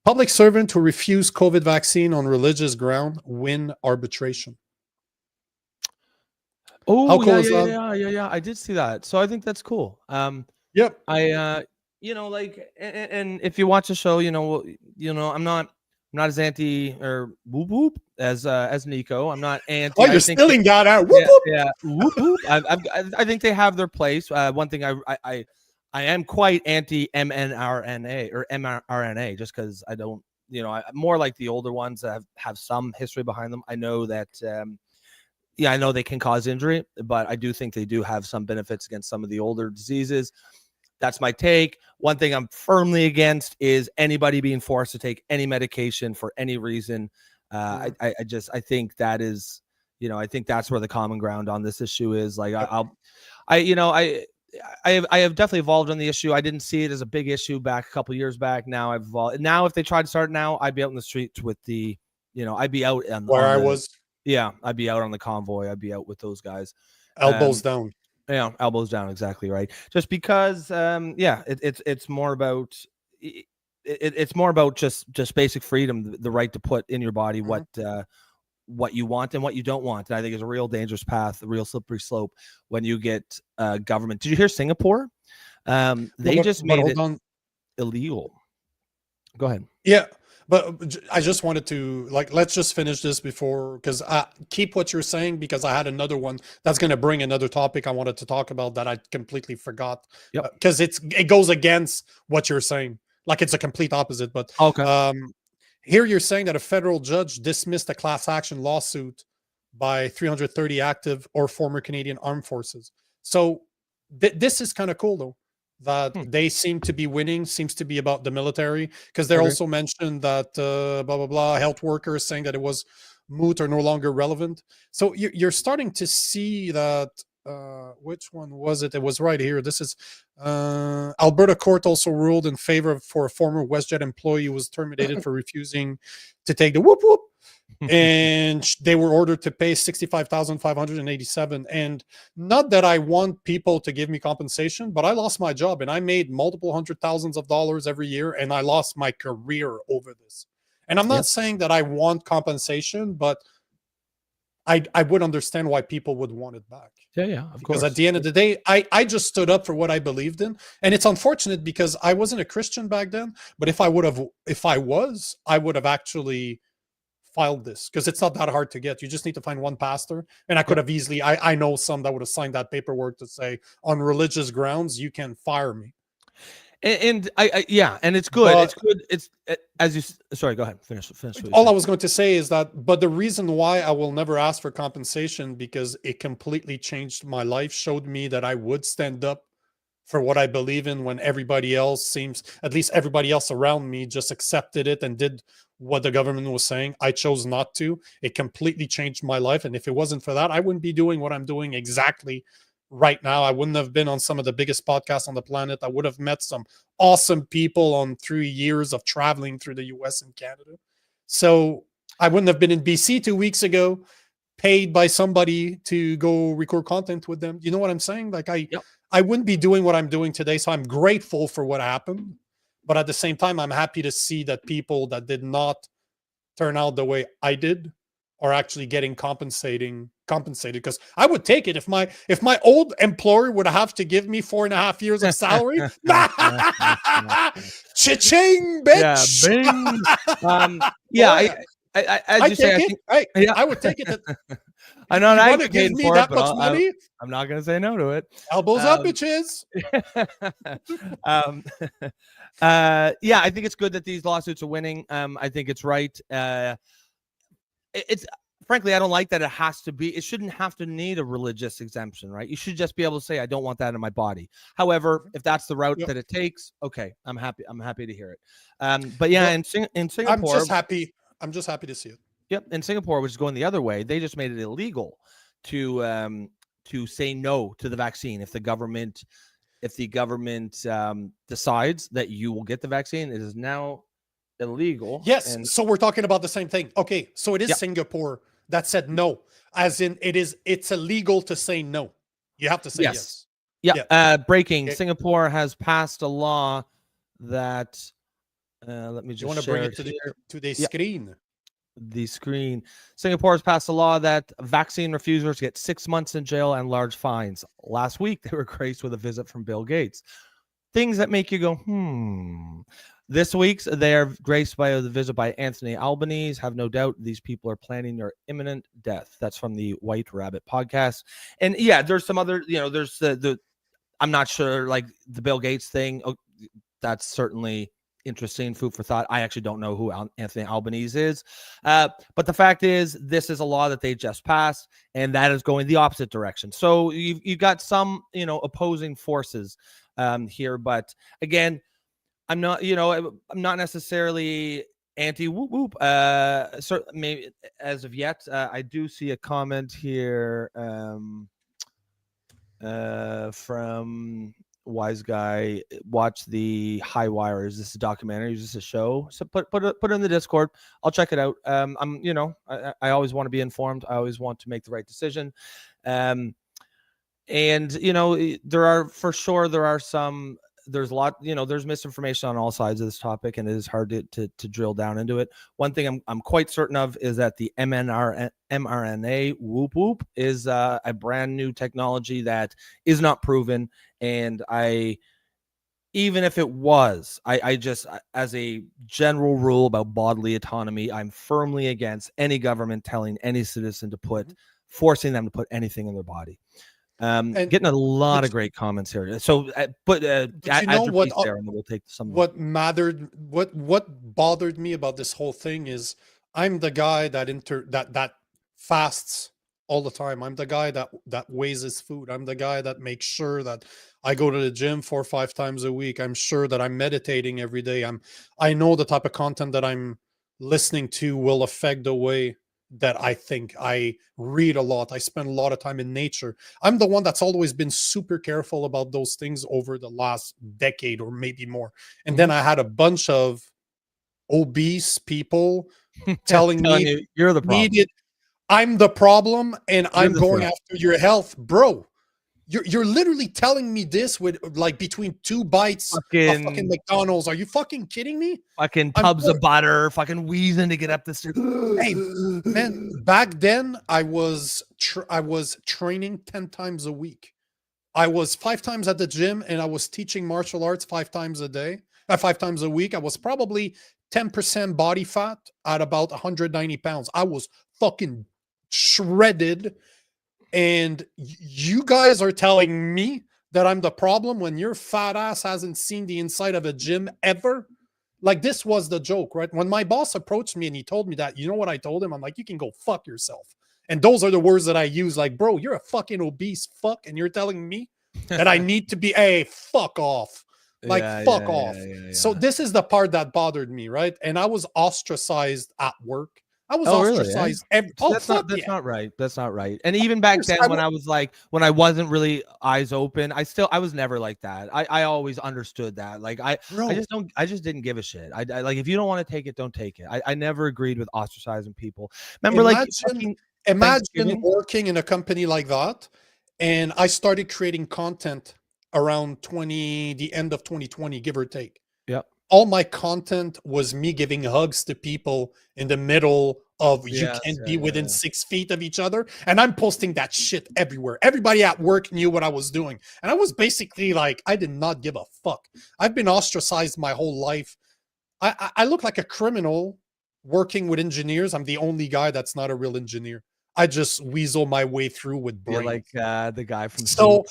Public servant who refuse COVID vaccine on religious ground win arbitration.
Oh, how cool is that? Yeah. I did see that. So I think that's cool.
Yep.
I like, and if you watch the show, I'm not as anti or whoop whoop as Nico. I'm not anti.
Oh, you're stealing that out. Whoop whoop.
Yeah. Whoop whoop. I think they have their place. One thing I am quite anti mRNA or mRNA just because I don't, I'm more like the older ones that have some history behind them. I know that. I know they can cause injury, but I do think they do have some benefits against some of the older diseases. That's my take. One thing I'm firmly against is anybody being forced to take any medication for any reason. I think that is, I think that's where the common ground on this issue is. Like I have definitely evolved on the issue. I didn't see it as a big issue back a couple years back. Now I've evolved. Now if they tried to start now, I'd be out in the streets with the, I'd be out on
where I was.
Yeah, I'd be out on the convoy. I'd be out with those guys.
Elbows down.
Yeah, elbows down. Exactly right. Just because, it's more about it's more about just basic freedom, the right to put in your body what you want and what you don't want. And I think it's a real dangerous path, a real slippery slope when you get government. Did you hear Singapore? They just made it illegal. Go ahead.
Yeah. But I just wanted to let's just finish this before, because keep what you're saying, because I had another one that's going to bring another topic I wanted to talk about that I completely forgot. Because it goes against what you're saying. Like it's a complete opposite. But
okay.
Here you're saying that a federal judge dismissed a class action lawsuit by 330 active or former Canadian Armed Forces. So this is kind of cool though. That they seem to be winning, seems to be about the military, because they also mentioned that blah blah blah health workers saying that it was moot or no longer relevant. So you're starting to see that. Which one was it? It was right here. This is Alberta court also ruled in favor for a former WestJet employee who was terminated for refusing to take the whoop whoop. And they were ordered to pay $65,587. And not that I want people to give me compensation, but I lost my job and I made multiple hundred thousands of dollars every year, and I lost my career over this. And I'm not saying that I want compensation, but I would understand why people would want it back.
Yeah, of course.
Because at the end of the day, I just stood up for what I believed in. And it's unfortunate because I wasn't a Christian back then, but if I was, I would have actually filed this, because it's not that hard to get. You just need to find one pastor, and I could have easily, I know some that would have signed that paperwork to say on religious grounds you can fire me.
And and it's good. It's good. It's as you. Sorry, go ahead. Finish.
All I was going to say is that, but the reason why I will never ask for compensation, because it completely changed my life, showed me that I would stand up for what I believe in when everybody else at least everybody else around me just accepted it and did what the government was saying. I chose not to. It completely changed my life. And if it wasn't for that, I wouldn't be doing what I'm doing exactly right now. I wouldn't have been on some of the biggest podcasts on the planet. I would have met some awesome people on 3 years of traveling through the US and Canada. So I wouldn't have been in BC 2 weeks ago, paid by somebody to go record content with them. You know what I'm saying? Like I wouldn't be doing what I'm doing today. So I'm grateful for what happened. But at the same time, I'm happy to see that people that did not turn out the way I did are actually getting compensated, because I would take it if my old employer would have to give me 4.5 years of salary. Cha-ching, bitch.
I would take it.
I would take it.
I'm not
You want to give
advocating
me
for
that
it,
much
but
money?
I'm not going to say no to it.
Elbows up, bitches.
Yeah, I think it's good that these lawsuits are winning. I think it's right. It's frankly, I don't like that it has to be. It shouldn't have to need a religious exemption, right? You should just be able to say, I don't want that in my body. However, if that's the route that it takes, okay, I'm happy. I'm happy to hear it. But yeah, in Singapore,
I'm just happy to see it.
Yep, in Singapore, which is going the other way, they just made it illegal to say no to the vaccine if the government decides that you will get the vaccine. It is now illegal.
Yes, so we're talking about the same thing. Okay, so it is Singapore that said no, as in it's illegal to say no. You have to say yes.
Yeah. Breaking. Okay. Singapore has passed a law that let me just.
You want to bring it to the screen?
The screen. Singapore has passed a law that vaccine refusers get 6 months in jail and large fines. Last week, they were graced with a visit from Bill Gates. Things that make you go, This week's they are graced by the visit by Anthony Albanese. Have no doubt these people are planning your imminent death. That's from the White Rabbit podcast. And yeah, there's some other, there's the I'm not sure, like the Bill Gates thing. Oh, that's certainly interesting, food for thought. I actually don't know who Anthony Albanese is. But the fact is, this is a law that they just passed, and that is going the opposite direction. So you've got some, opposing forces here. But again, I'm not necessarily anti whoop whoop. Maybe as of yet, I do see a comment here from Wise Guy. Watch the High Wire. Is this a documentary? Is this a show? So put it in the Discord. I'll check it out. I always want to be informed. I always want to make the right decision. And there's a lot, there's misinformation on all sides of this topic, and it is hard to drill down into it. One thing I'm quite certain of is that the mRNA whoop whoop is a brand new technology that is not proven. And even if it was, I just, as a general rule about bodily autonomy, I'm firmly against any government telling any citizen to forcing them to put anything in their body. Getting a lot of great comments here. So, but you know what? There, and we'll take some.
What bothered me about this whole thing is I'm the guy that fasts all the time. I'm the guy that weighs his food. I'm the guy that makes sure that I go to the gym 4 or 5 times a week. I'm sure that I'm meditating every day. I know the type of content that I'm listening to will affect the way that I think. I read a lot. I spend a lot of time in nature. I'm the one that's always been super careful about those things over the last decade or maybe more. And then I had a bunch of obese people telling me
you're the problem.
I'm the problem, and I'm going after your health, bro. You're literally telling me this with like between 2 bites of fucking McDonald's. Are you fucking kidding me?
Fucking tubs of butter, fucking wheezing to get up the stairs.
Hey, man, back then I was training 10 times a week. I was 5 times at the gym, and I was teaching martial arts 5 times a week. I was probably 10% body fat at about 190 pounds. I was fucking shredded. And you guys are telling me that I'm the problem when your fat ass hasn't seen the inside of a gym ever? Like, this was the joke, right? When my boss approached me and he told me that, you know what I told him? I'm like, you can go fuck yourself. And those are the words that I use. Like, bro, you're a fucking obese fuck, and you're telling me that I need to be, hey, fuck off. Like, fuck off. So this is the part that bothered me, right? And I was ostracized at work. I was ostracized.
Really, that's not right. That's not right. And even back then, when I wasn't really eyes open, I was never like that. I always understood that. Like I just didn't give a shit. I like, if you don't want to take it, don't take it. I never agreed with ostracizing people. Remember,
imagine working in a company like that, and I started creating content around the end of 2020, give or take.
Yep.
All my content was me giving hugs to people in the middle of you can't be within 6 feet of each other. And I'm posting that shit everywhere. Everybody at work knew what I was doing. And I was basically like, I did not give a fuck. I've been ostracized my whole life. I look like a criminal working with engineers. I'm the only guy that's not a real engineer. I just weasel my way through with
You're
brains.
like the guy from
So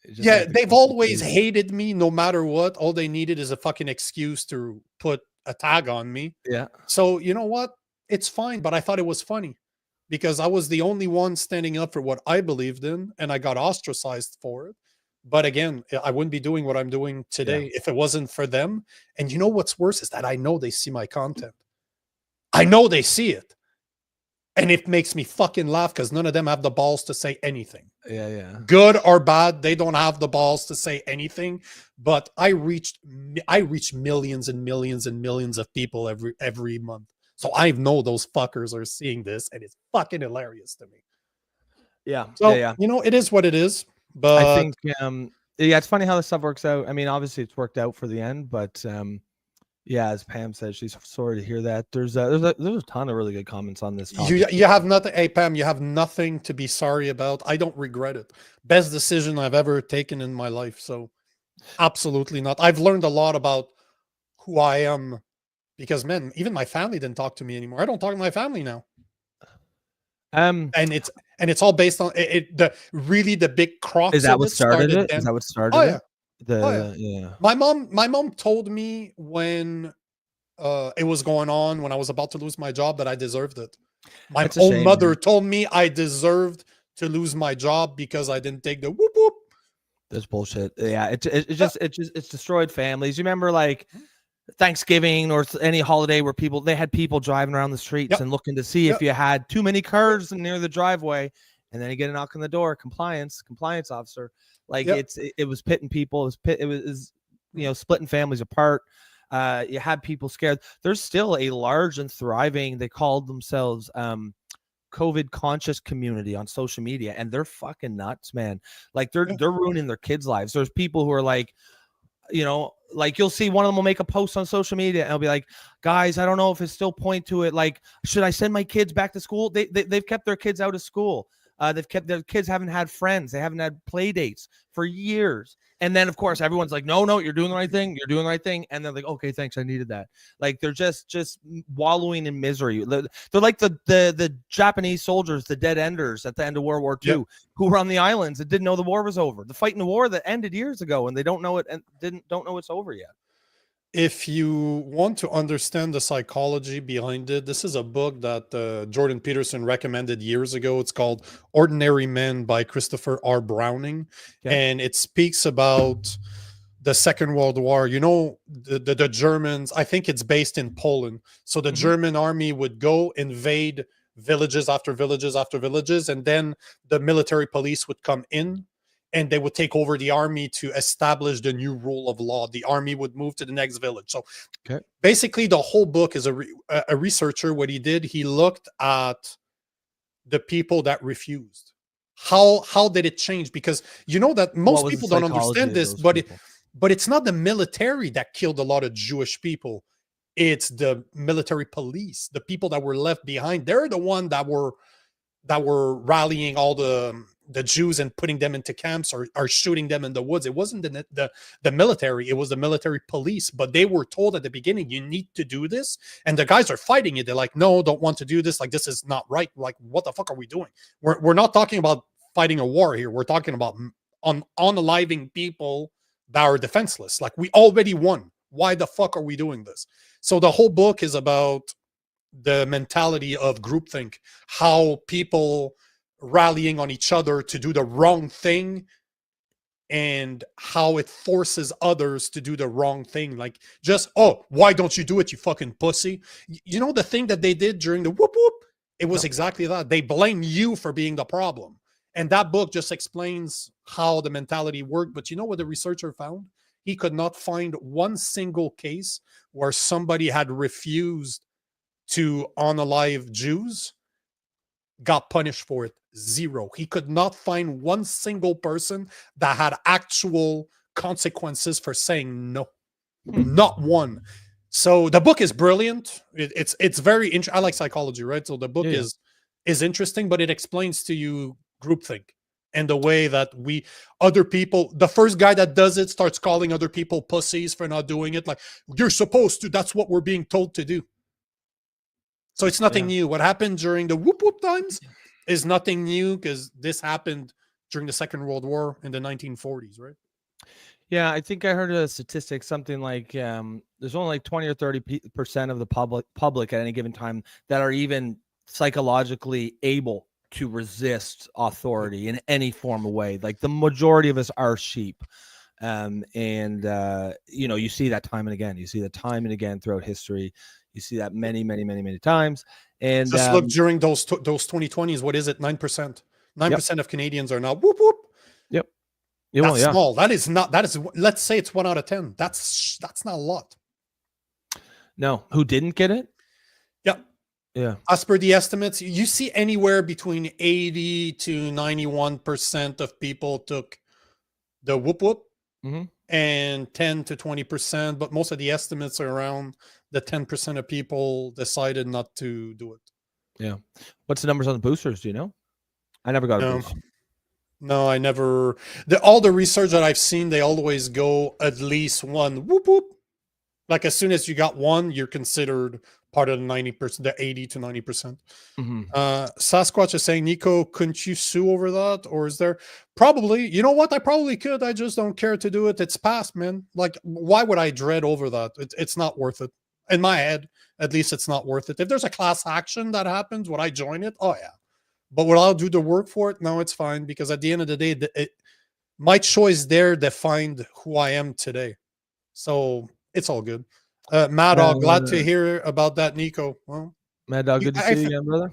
yeah,
like
they've always hated me no matter what. All they needed is a fucking excuse to put a tag on me.
Yeah.
So you know what? It's fine, but I thought it was funny because I was the only one standing up for what I believed in, and I got ostracized for it. But again, I wouldn't be doing what I'm doing today if it wasn't for them. And you know what's worse is that I know they see my content. I know they see it. And it makes me fucking laugh because none of them have the balls to say anything.
Yeah.
Good or bad, they don't have the balls to say anything. But I reach millions and millions and millions of people every month. So I know those fuckers are seeing this, and it's fucking hilarious to me.
Yeah.
So,
yeah.
you know, it is what it is. But
I think, yeah, it's funny how this stuff works out. I mean, obviously it's worked out for the end, but yeah, as Pam said, she's sorry to hear that. There's a ton of really good comments on this topic.
You have nothing. Hey, Pam, you have nothing to be sorry about. I don't regret it. Best decision I've ever taken in my life. So absolutely not. I've learned a lot about who I am because, man, even my family didn't talk to me anymore. I don't talk to my family now. And it's all based on the big crux.
Is that what started it? Is that what started it?
Yeah. My mom told me when it was going on, when I was about to lose my job, that I deserved it. My own mother told me I deserved to lose my job because I didn't take the whoop whoop.
That's bullshit. Yeah, it's destroyed families. You remember like Thanksgiving or any holiday where they had people driving around the streets and looking to see if you had too many cars near the driveway, and then you get a knock on the door, compliance officer. Like it was pitting people. It was splitting families apart. You had people scared. There's still a large and thriving, they called themselves COVID conscious community on social media, and they're fucking nuts, man. Like they're ruining their kids' lives. There's people who are like, like you'll see one of them will make a post on social media and I'll be like, guys, I don't know if it's still point to it. Like, should I send my kids back to school? They've kept their kids out of school. They've kept their kids haven't had friends. They haven't had play dates for years. And then of course everyone's like, no, you're doing the right thing. You're doing the right thing. And they're like, okay, thanks. I needed that. Like they're just wallowing in misery. They're like the Japanese soldiers, the dead enders at the end of World War II, who were on the islands and didn't know the war was over. The fight in the war that ended years ago, and they don't know it and don't know it's over yet.
If you want to understand the psychology behind it, this is a book that Jordan Peterson recommended years ago. It's called Ordinary Men by Christopher R. Browning. And it speaks about the Second World War. You know, the Germans, I think it's based in Poland. So the German army would go invade villages after villages after villages, and then the military police would come in and they would take over the army to establish the new rule of law. The army would move to the next village. So basically the whole book is a researcher. What he did, he looked at the people that refused. How did it change? Because you know that most people don't understand this, but it's not the military that killed a lot of Jewish people. It's the military police, the people that were left behind. They're the one that were rallying all the Jews and putting them into camps or shooting them in the woods. It wasn't the military, it was the military police. But they were told at the beginning, you need to do this. And the guys are fighting it. They're like, no, don't want to do this. Like, this is not right. Like, what the fuck are we doing? We're not talking about fighting a war here. We're talking about unaliving people that are defenseless. Like, we already won. Why the fuck are we doing this? So the whole book is about the mentality of groupthink, how people rallying on each other to do the wrong thing and how it forces others to do the wrong thing. Like, just, why don't you do it, you fucking pussy? You know, the thing that they did during the whoop whoop, it was exactly that. They blame you for being the problem. And that book just explains how the mentality worked. But you know what the researcher found? He could not find one single case where somebody had refused to unalive Jews, got punished for it. Zero. He could not find one single person that had actual consequences for saying no. Not one. So the book is brilliant. It's very interesting. I like psychology, right? So the book is interesting, but it explains to you groupthink and the way that other people, the first guy that does it starts calling other people pussies for not doing it. Like, you're supposed to, that's what we're being told to do. So it's nothing new. What happened during the whoop whoop times is nothing new because this happened during the Second World War in the 1940s, right?
Yeah, I think I heard a statistic, something like there's only like 20 or 30% of the public at any given time that are even psychologically able to resist authority in any form of way. Like the majority of us are sheep. You know, you see that time and again. You see that time and again throughout history. You see that many times. And
just look during those 2020s. What is it? 9%. 9% of Canadians are now whoop whoop.
Yep.
That's small. That is not. That is. Let's say it's 1 out of 10. That's not a lot.
No, who didn't get it?
Yeah.
Yeah.
As per the estimates, you see anywhere between 80 to 91% of people took the whoop whoop, and 10 to 20%. But most of the estimates are around the 10% of people decided not to do it.
Yeah. What's the numbers on the boosters? Do you know? I never got a boost.
No, I never. All the research that I've seen, they always go at least one whoop whoop. Like as soon as you got one, you're considered part of the 90%, the 80 to 90%. Sasquatch is saying, Nico, couldn't you sue over that? Or is there probably, you know what? I probably could. I just don't care to do it. It's past, man. Like, why would I dread over that? It's not worth it. In my head, at least it's not worth it. If there's a class action that happens, would I join it? Oh, yeah. But will I do the work for it? No, it's fine. Because at the end of the day, my choice there defined who I am today. So it's all good. Mad Dog, glad to hear about that, Nico. Well,
Mad Dog, good to see you again, brother.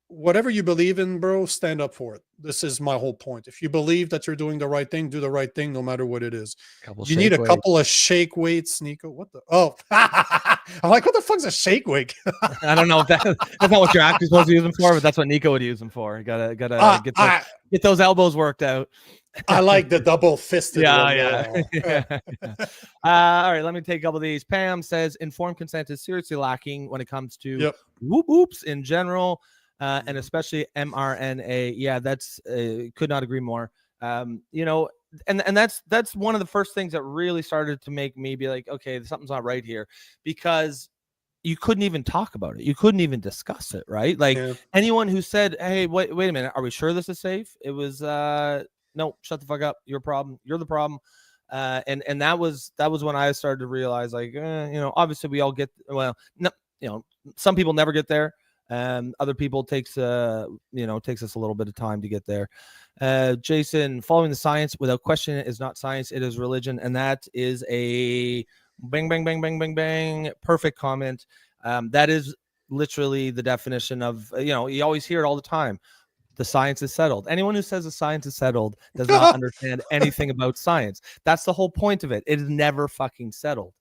Whatever you believe in, bro, stand up for it. This is my whole point. If you believe that you're doing the right thing, do the right thing, no matter what it is. You need a couple of shake weights, Nico. What the? Oh, I'm like, what the fuck's a shake weight?
I don't know if that's not what you're actually supposed to use them for, but that's what Nico would use them for. You gotta get those elbows worked out.
I like the double fisted.
Yeah. All right, let me take a couple of these. Pam says informed consent is seriously lacking when it comes to whoop whoops in general, and especially mRNA. Yeah, that's could not agree more. You know, and that's one of the first things that really started to make me be like, okay, something's not right here, because you couldn't even talk about it. You couldn't even discuss it, right? Like anyone who said, hey, wait a minute, are we sure this is safe? It was no, shut the fuck up. You're a problem. You're the problem. And that was when I started to realize, like, you know, obviously we all get, well, no, you know, some people never get there. Other people takes us a little bit of time to get there. Jason, following the science without question is not science. It is religion. And that is a bang, bang, bang, bang, bang, bang. Perfect comment. That is literally the definition of, you know, you always hear it all the time. The science is settled. Anyone who says the science is settled does not understand anything about science. That's the whole point of it. It is never fucking settled.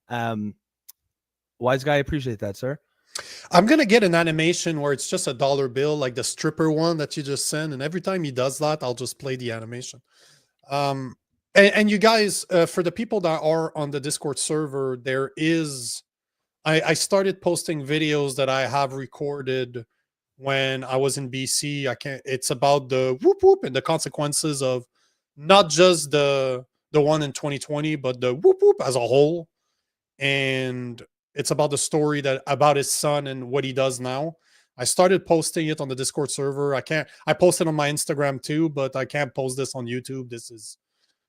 Wise guy, appreciate that, sir.
I'm going to get an animation where it's just a dollar bill, like the stripper one that you just sent. And every time he does that, I'll just play the animation. And you guys, for the people that are on the Discord server, there is, I started posting videos that I have recorded when I was in BC. It's about the whoop whoop and the consequences of not just the one in 2020, but the whoop whoop as a whole. And it's about the story about his son and what he does now. I started posting it on the Discord server. I posted on my Instagram too, but I can't post this on YouTube. This is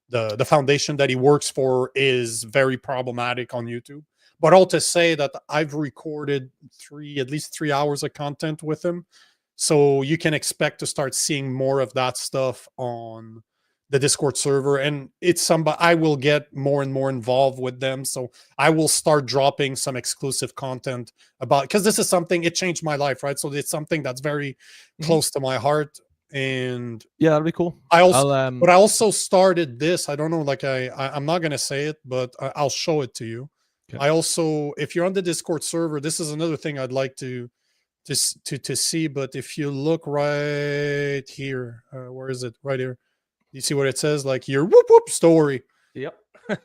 the foundation that he works for is very problematic on YouTube. But all to say that I've recorded at least 3 hours of content with him. So you can expect to start seeing more of that stuff on the Discord server. And I will get more and more involved with them. So I will start dropping some exclusive content because this is something, it changed my life, right? So it's something that's very close to my heart. And
yeah, that'd be cool.
I also started this. I don't know, like I'm not going to say it, but I'll show it to you. Okay. I also, if you're on the Discord server, this is another thing I'd like to see. But if you look right here, where is it? Right here. You see what it says? Like your whoop whoop story.
Yep.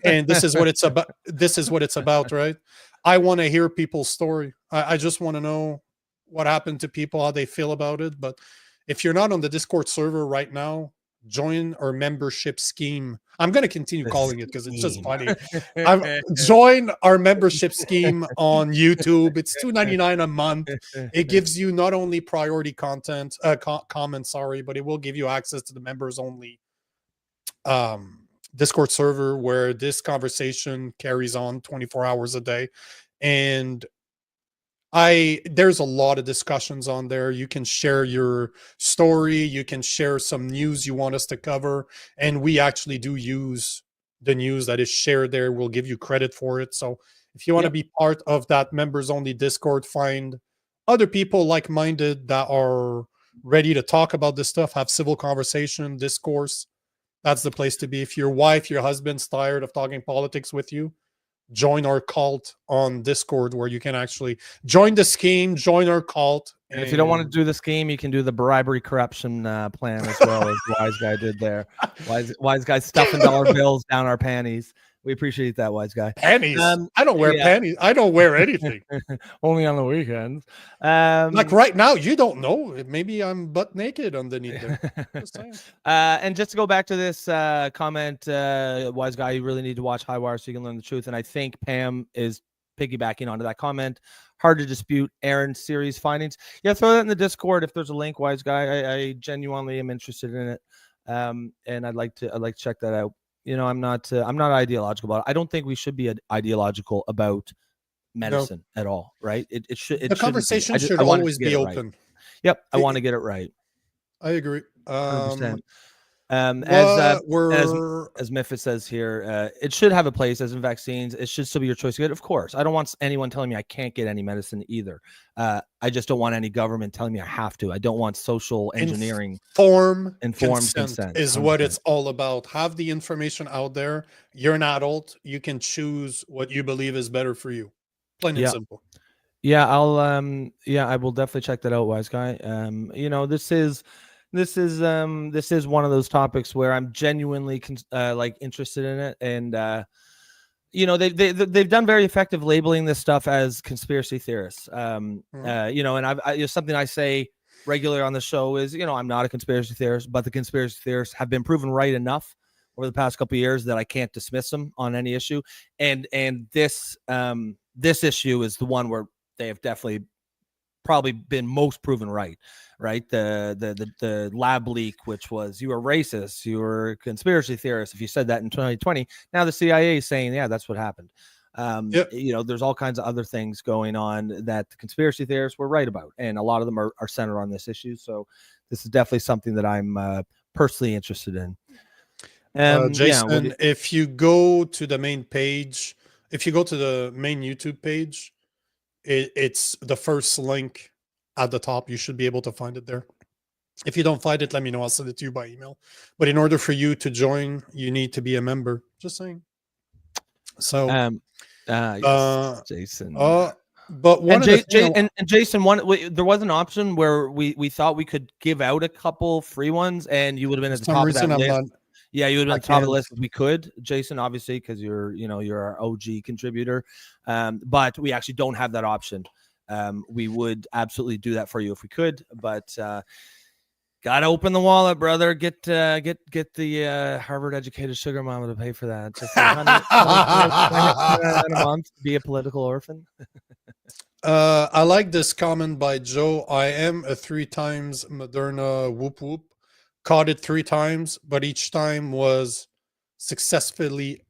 And this is what it's about. This is what it's about, right? I want to hear people's story. I just want to know what happened to people, how they feel about it. But if you're not on the Discord server right now, join our membership scheme. I'm going to continue calling it because it's just funny. Join our membership scheme on YouTube. It's $2.99 a month. It gives you not only priority content, comments, but it will give you access to the members only Discord server where this conversation carries on 24 hours a day. And there's a lot of discussions on there. You can share your story. You can share some news you want us to cover. And we actually do use the news that is shared there. We'll give you credit for it. So if you want to be part of that members only Discord, find other people like-minded that are ready to talk about this stuff, have civil conversation, discourse. That's the place to be. If your wife, your husband's tired of talking politics with you, join our cult on Discord where you can actually join the scheme, join our cult.
And if you don't want to do the scheme, you can do the bribery corruption plan as well, as Wise Guy did there. Wise Guy stuffing dollar bills down our panties. We appreciate that, Wise Guy.
Panties? I don't wear panties. I don't wear anything.
Only on the weekends.
Like right now, you don't know. Maybe I'm butt naked underneath there. Just saying.
And just to go back to this comment, Wise Guy, you really need to watch High Wire so you can learn the truth. And I think Pam is piggybacking onto that comment. Hard to dispute Aaron's series findings. Yeah, throw that in the Discord if there's a link, Wise Guy. I genuinely am interested in it. And I'd like to check that out. You know, I'm not ideological about it. I don't think we should be ideological about medicine at all, right? It should. The
conversation should always be open.
Right. Yep, I want to get it right.
I agree.
100%. As Miffit says here, it should have a place, as in vaccines. It should still be your choice to get it. Of course, I don't want anyone telling me I can't get any medicine either. I just don't want any government telling me I have to. I don't want social engineering.
Informed
consent
is 100%. What it's all about. Have the information out there. You're an adult. You can choose what you believe is better for you. Plain and simple.
Yeah, I will definitely check that out, Wise Guy. You know, this is one of those topics where I'm genuinely interested in it, and you know, they've done very effective labeling this stuff as conspiracy theorists. You know, and something I say regularly on the show is, you know, I'm not a conspiracy theorist, but the conspiracy theorists have been proven right enough over the past couple of years that I can't dismiss them on any issue. And this issue is the one where they have definitely probably been most proven right. The lab leak, which was you were racist, you were a conspiracy theorist if you said that in 2020. Now the CIA is saying, yeah, that's what happened. You know, there's all kinds of other things going on that the conspiracy theorists were right about, and a lot of them are centered on this issue. So this is definitely something that I'm personally interested in.
Jason, if you go to the main page, if you go to the main YouTube page, it's the first link at the top. You should be able to find it there. If you don't find it, let me know. I'll send it to you by email. But in order for you to join, you need to be a member. Just saying. So,
yes, Jason.
But one
and Jason, there was an option where we thought we could give out a couple free ones, and you would have been at the top of that list. Yeah, you would have been at the top of the list. We could, Jason, obviously, because you're our OG contributor. But we actually don't have that option. We would absolutely do that for you if we could, but gotta open the wallet, brother. Get the Harvard educated sugar mama to pay for that. Just $100 a month to be a political orphan.
I like this comment by Joe. I am a 3 times Moderna whoop whoop. Caught it 3 times, but each time was successfully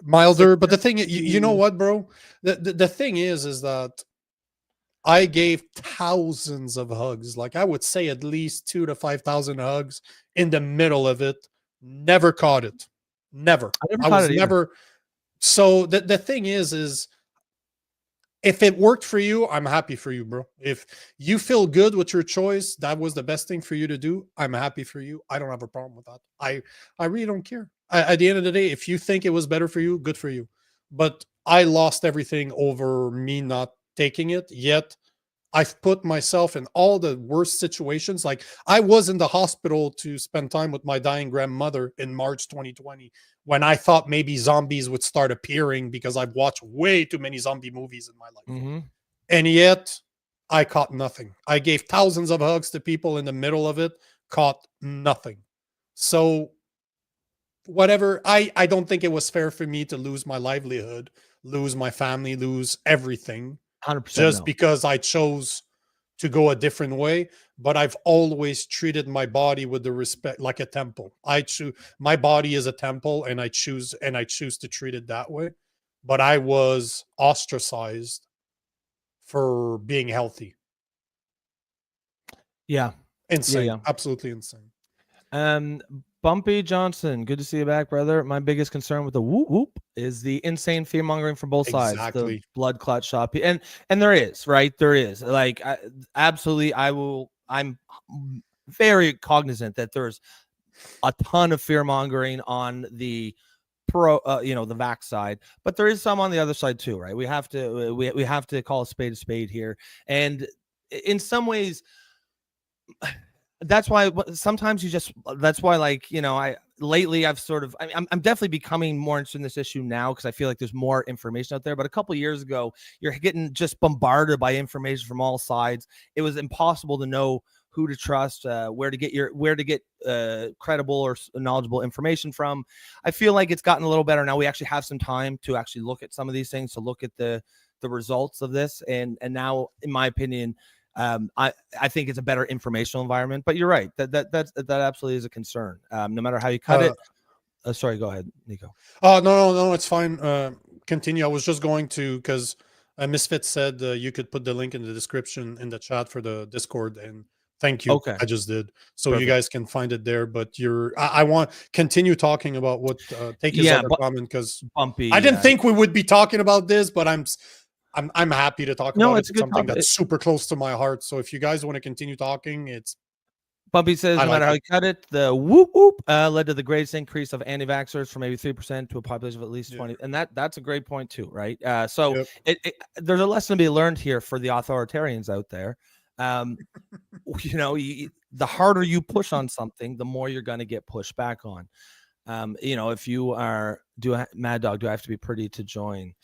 milder. But the thing, you know what, bro? The thing is that I gave thousands of hugs. Like I would say at least 2,000 to 5,000 hugs in the middle of it. Never caught it. Never. I was never. So the thing is if it worked for you, I'm happy for you, bro. If you feel good with your choice, that was the best thing for you to do, I'm happy for you. I don't have a problem with that. I really don't care. At the end of the day, if you think it was better for you, good for you. But I lost everything over me not taking it. Yet I've put myself in all the worst situations. Like I was in the hospital to spend time with my dying grandmother in March 2020 when I thought maybe zombies would start appearing because I've watched way too many zombie movies in my life. And yet I caught nothing. I gave thousands of hugs to people in the middle of it, caught nothing. So whatever, I don't think it was fair for me to lose my livelihood, lose my family, lose everything
100%
just because I chose to go a different way. But I've always treated my body with the respect, like a temple. I choose, my body is a temple, and I choose to treat it that way. But I was ostracized for being healthy.
Yeah.
Insane.
Yeah.
Absolutely insane.
Bumpy Johnson, good to see you back, brother. My biggest concern with the whoop whoop is the insane fear mongering from both sides. The blood clot shot, and there is, right? There is, like, absolutely. I'm very cognizant that there's a ton of fear mongering on the the vax side, but there is some on the other side too, right? We have to call a spade here, and in some ways, that's why sometimes lately I've sort of, I'm definitely becoming more interested in this issue now, because I feel like there's more information out there. But a couple of years ago, you're getting just bombarded by information from all sides. It was impossible to know who to trust, where to get credible or knowledgeable information from. I feel like it's gotten a little better now. We actually have some time to actually look at some of these things, to look at the results of this, and now, in my opinion, I think it's a better informational environment. But you're right, that absolutely is a concern. No matter how you cut it. Sorry, go ahead, Nico.
Oh, no, it's fine. Continue. I was just going to, because Misfit said you could put the link in the description in the chat for the Discord, and thank you.
Okay,
I just did, so
perfect.
You guys can find it there. But I want continue talking about what take his other comment, because I didn't think we would be talking about this, but I'm happy to talk about it. It's something that's super close to my heart. So if you guys want to continue talking, it's
Bumpy says, no matter how you cut it, the whoop whoop led to the greatest increase of anti-vaxxers from maybe 3% to a population of at least 20. And that's a great point too, right? So there's a lesson to be learned here for the authoritarians out there. The harder you push on something, the more you're going to get pushed back on. If you are, Mad Dog, do I have to be pretty to join?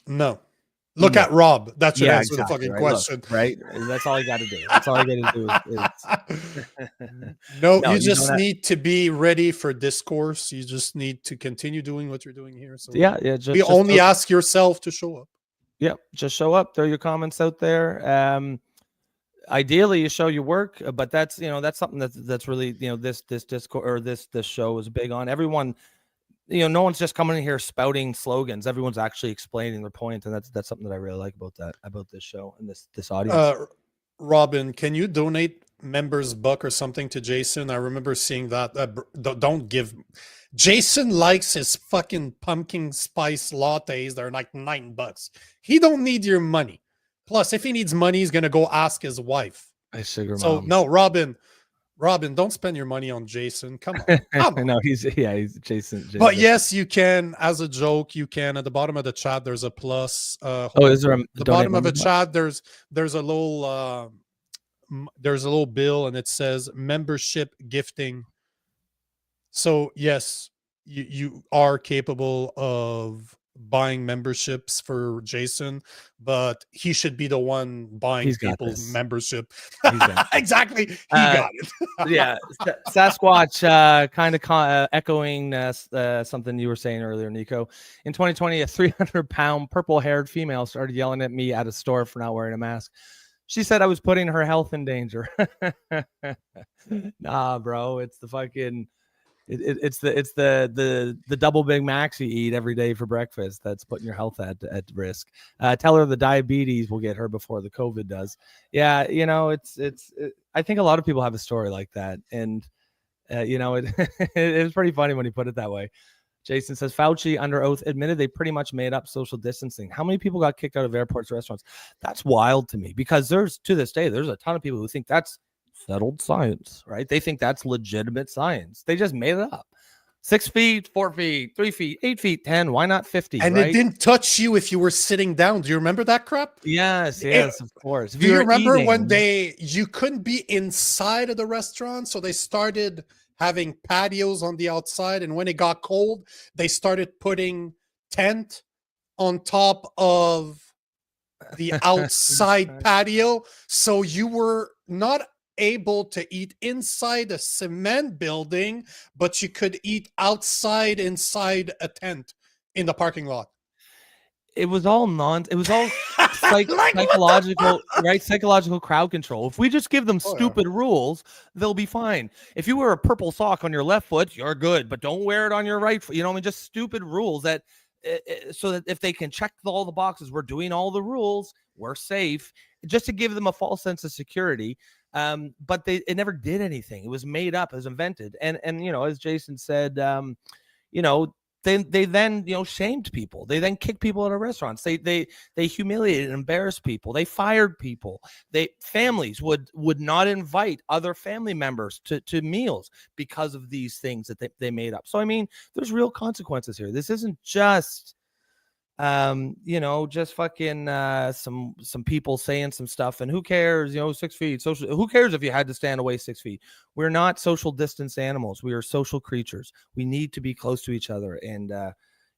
No. Look at Rob. That should answer the fucking question.
Look, right? That's all you got to do. That's all you got to do is
no, you just need to be ready for discourse. You just need to continue doing what you're doing here. So
just
only ask yourself to show up.
Yeah, just show up. Throw your comments out there. Ideally, you show your work, but that's something that's really this discourse, or this show is big on. Everyone, no one's just coming in here spouting slogans. Everyone's actually explaining their point, and that's something that I really like about this show and this audience.
Robin, can you donate members buck or something to Jason? I remember seeing that. Don't give. Jason likes his fucking pumpkin spice lattes. They're like $9. He don't need your money. Plus, if he needs money, he's gonna go ask his wife.
So
no, Robin, don't spend your money on Jason. Come on.
No, he's Jason.
But yes, you can, as a joke, you can. At the bottom of the chat, there's a plus.
Is there
the bottom of the chat? There's a little bill, and it says membership gifting. So yes, you are capable of buying memberships for Jason, but he should be the one buying people's membership. Exactly, he got it.
Yeah, Sasquatch, kind of echoing something you were saying earlier, Nico. In 2020, a 300-pound purple-haired female started yelling at me at a store for not wearing a mask. She said I was putting her health in danger. Nah, bro, it's the fucking. It's the double Big Macs you eat every day for breakfast that's putting your health at risk. Tell her the diabetes will get her before the COVID does. Yeah, I think a lot of people have a story like that, and it was pretty funny when he put it that way. Jason says Fauci under oath admitted they pretty much made up social distancing. How many people got kicked out of airports, restaurants? That's wild to me, because to this day there's a ton of people who think that's settled science, right? They think that's legitimate science. They just made it up. 6 feet, 4 feet, 3 feet, 8 feet, 10. Why not 50?
And
right?
It didn't touch you if you were sitting down. Do you remember that crap?
Yes, of course.
Do you remember when you couldn't be inside of the restaurant, so they started having patios on the outside, and when it got cold, they started putting tent on top of the outside patio, so you were not able to eat inside a cement building, but you could eat outside inside a tent in the parking lot.
It was all it was all psychological, right? Psychological crowd control. If we just give them stupid rules, they'll be fine. If you wear a purple sock on your left foot, you're good, but don't wear it on your right foot. You know, I mean, just stupid rules that so that if they can check all the boxes, we're doing all the rules, we're safe, just to give them a false sense of security. But it never did anything. It was made up, it was invented. And you know, as Jason said, you know, they then, you know, shamed people. They then kicked people out of restaurants. They humiliated and embarrassed people. They fired people. Families would not invite other family members to meals because of these things that they made up. So I mean, there's real consequences here. This isn't just you know, just fucking some people saying some stuff, and who cares, you know, 6 feet social, who cares if you had to stand away 6 feet? We're not social distance animals. We are social creatures. We need to be close to each other. And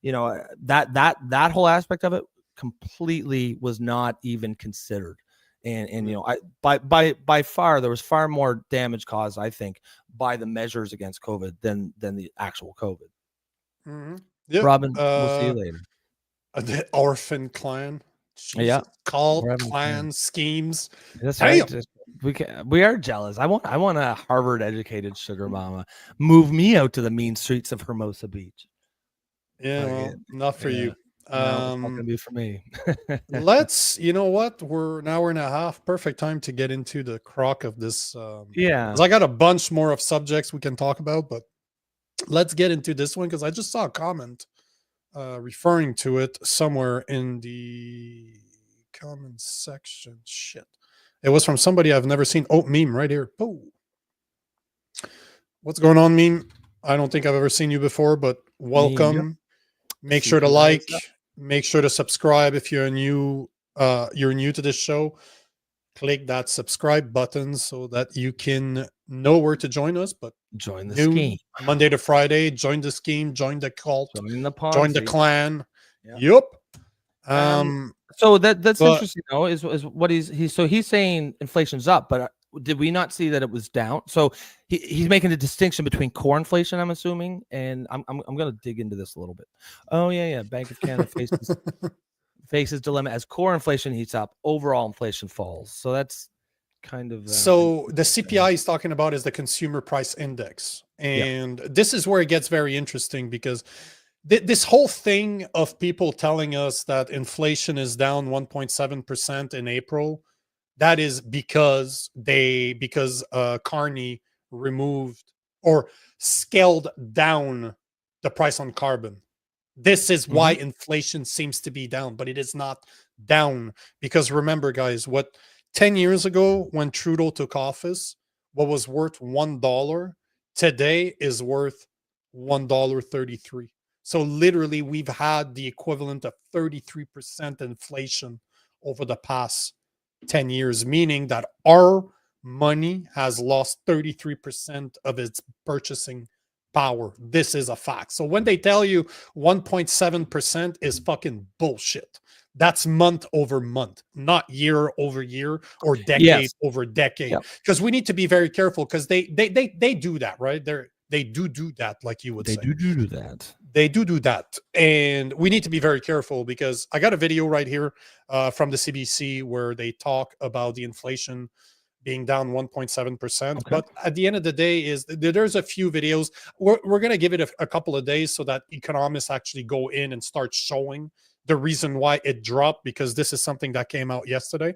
you know, that whole aspect of it completely was not even considered. And you know, by far there was far more damage caused, I think, by the measures against COVID than the actual COVID.
Mm-hmm. Yeah.
Robin, we'll see you later.
The orphan clan, Jesus.
Yeah,
cult clan schemes.
That's right. We are jealous. I want a Harvard educated sugar mama. Move me out to the mean streets of Hermosa Beach.
Yeah, well, not for you.
No, it's not gonna be for me.
Let's, you know what? We're an hour and a half. Perfect time to get into the crock of this.
Yeah,
'cause I got a bunch more of subjects we can talk about, but let's get into this one because I just saw a comment referring to it somewhere in the comment section. Shit. It was from somebody I've never seen. Oh, meme right here. Oh. What's going on, meme? I don't think I've ever seen you before, but welcome. Make sure to like, make sure to subscribe if you're new to this show. Click that subscribe button so that you can know where to join us. But
join the scheme
Monday to Friday. Join the scheme. Join the cult. Join the clan.
Yep.
So
that's interesting. Though, is what he's saying inflation's up, but did we not see that it was down? So he's making a distinction between core inflation, I'm assuming, and I'm going to dig into this a little bit. Oh yeah. Bank of Canada faces dilemma as core inflation heats up, overall inflation falls. So that's kind of
so the CPI he's talking about is the consumer price index, and this is where it gets very interesting because this whole thing of people telling us that inflation is down 1.7% in April, that is because Carney removed or scaled down the price on carbon. This is why inflation seems to be down, but it is not down because remember, guys, what 10 years ago when Trudeau took office, what was worth $1 today is worth $1.33. So literally we've had the equivalent of 33% inflation over the past 10 years, meaning that our money has lost 33% of its purchasing power. This is a fact. So when they tell you 1.7% is fucking bullshit, that's month over month, not year over year or decade over decade. Because we need to be very careful because they do that, right? They do that, like you would say.
They do that.
They do that. And we need to be very careful because I got a video right here from the CBC where they talk about the inflation being down 1.7%. But at the end of the day, there's a few videos. We're going to give it a couple of days so that economists actually go in and start showing the reason why it dropped, because this is something that came out yesterday.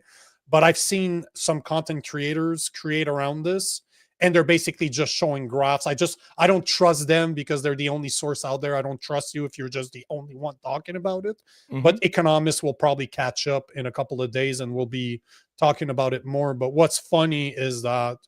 But I've seen some content creators create around this, and they're basically just showing graphs. I don't trust them because they're the only source out there. I don't trust you if you're just the only one talking about it. But economists will probably catch up in a couple of days and we'll be talking about it more. But what's funny is that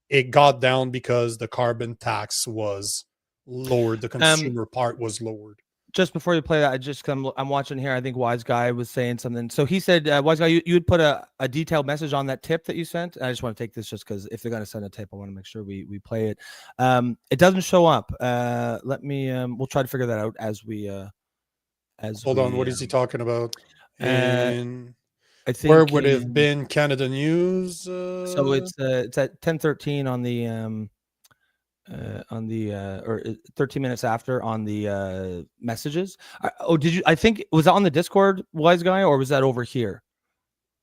it got down because the carbon tax was lowered. The consumer part was lowered.
Just before you play that, I'm watching here. I think Wise Guy was saying something. So he said, Wise Guy, you would put a detailed message on that tip that you sent. I just want to take this just because if they're going to send a tip, I want to make sure we play it. It doesn't show up. Let me. We'll try to figure that out as we.
Hold on. What is he talking about? And
I think
Where would it have been? Canada News.
So it's at 10:13 or 13 minutes after on the messages. Did you? I think was that on the Discord, wise guy, or was that over here?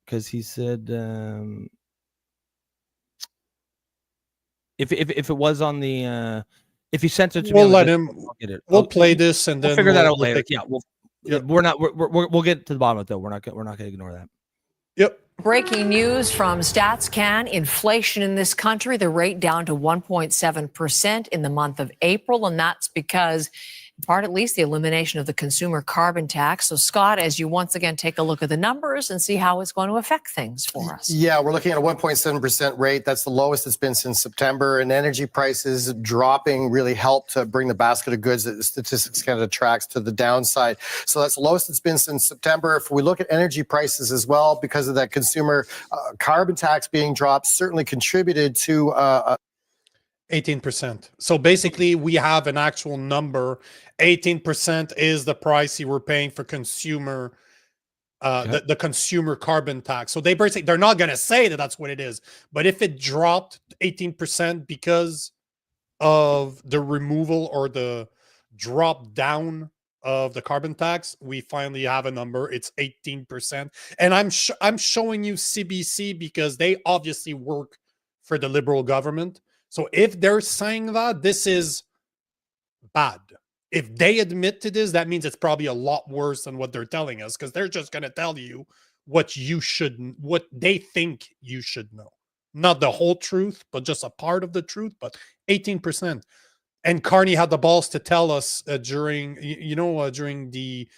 Because he said if it was on the if he sent it to me,
we'll let him.
I'll get it.
We'll play this and
we'll
then
figure that out
we'll
later. Yeah, we'll get to the bottom of it though. We're not going to ignore that.
Yep.
Breaking news from StatsCan. Inflation in this country, the rate down to 1.7% in the month of April. And that's because, in part at least, the elimination of the consumer carbon tax. So, Scott, as you once again take a look at the numbers and see how it's going to affect things for us.
Yeah, we're looking at a 1.7% rate. That's the lowest it's been since September. And energy prices dropping really helped to bring the basket of goods that Statistics Canada tracks to the downside. So that's the lowest it's been since September. If we look at energy prices as well, because of that consumer carbon tax being dropped, certainly contributed to
18%. So basically, we have an actual number. 18% is the price you were paying for consumer, the consumer carbon tax. So they're not going to say that that's what it is. But if it dropped 18% because of the removal or the drop down of the carbon tax, we finally have a number. It's 18%. And I'm showing you CBC because they obviously work for the Liberal government. So if they're saying that, this is bad. If they admit to this, that means it's probably a lot worse than what they're telling us, because they're just going to tell you what they think you should know. Not the whole truth, but just a part of the truth, but 18%. And Carney had the balls to tell us during the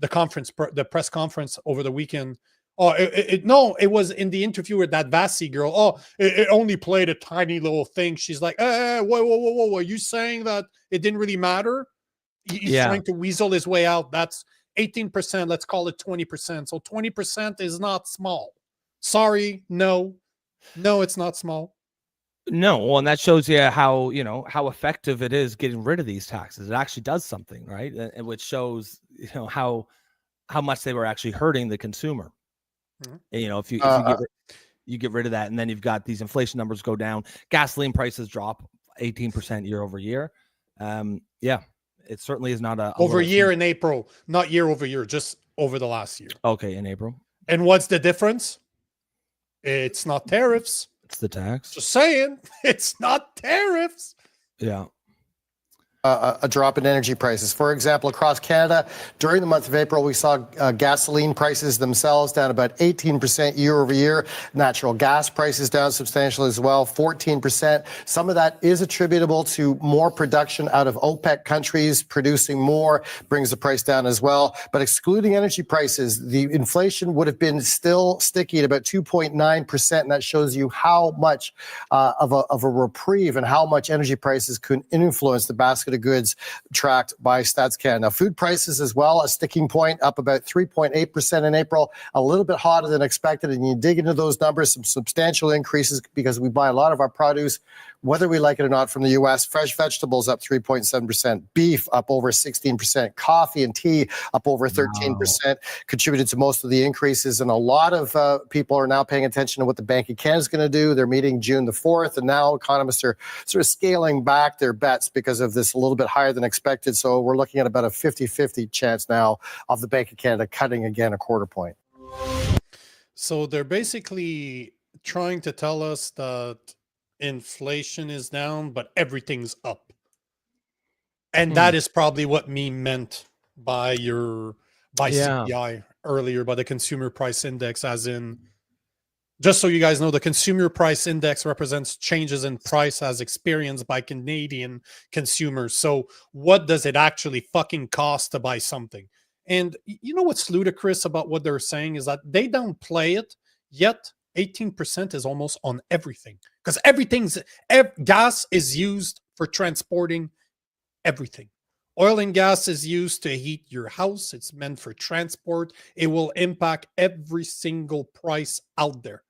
conference, the press conference over the weekend. Oh, it was in the interview with that Vasi girl. Oh, it only played a tiny little thing. She's like, whoa. Are you saying that it didn't really matter? He's trying to weasel his way out. That's 18%. Let's call it 20%. So 20% is not small. Sorry, no, it's not small.
No, well, and that shows you how effective it is getting rid of these taxes. It actually does something, right? And which shows how much they were actually hurting the consumer. Mm-hmm. And, if you get rid of that, and then you've got these inflation numbers go down, gasoline prices drop 18% year over year. It certainly is not
over year in April, not year over year, just over the last year.
Okay, in April.
And what's the difference? It's not tariffs.
It's the tax.
Just saying, it's not tariffs.
Yeah.
A drop in energy prices. For example, across Canada, during the month of April, we saw gasoline prices themselves down about 18% year over year. Natural gas prices down substantially as well, 14%. Some of that is attributable to more production out of OPEC countries producing more, brings the price down as well. But excluding energy prices, the inflation would have been still sticky at about 2.9%. And that shows you how much of a reprieve and how much energy prices could influence the basket of goods tracked by StatsCan. Now, food prices as well, a sticking point, up about 3.8% in April, a little bit hotter than expected. And you dig into those numbers, some substantial increases because we buy a lot of our produce, whether we like it or not, from the U.S. Fresh vegetables up 3.7%, beef up over 16%, coffee and tea up over 13%, contributed to most of the increases. And a lot of people are now paying attention to what the Bank of Canada is going to do. They're meeting June the 4th, and now economists are sort of scaling back their bets because of this a little bit higher than expected. So we're looking at about a 50-50 chance now of the Bank of Canada cutting again a quarter point.
So they're basically trying to tell us that inflation is down, but everything's up. And that is probably what me meant by CPI earlier, by the consumer price index, as in, just so you guys know, the consumer price index represents changes in price as experienced by Canadian consumers. So what does it actually fucking cost to buy something? And you know what's ludicrous about what they're saying is that they don't play it, yet 18% is almost on everything, because gas is used for transporting everything. Oil and gas is used to heat your house. It's meant for transport. It will impact every single price out there.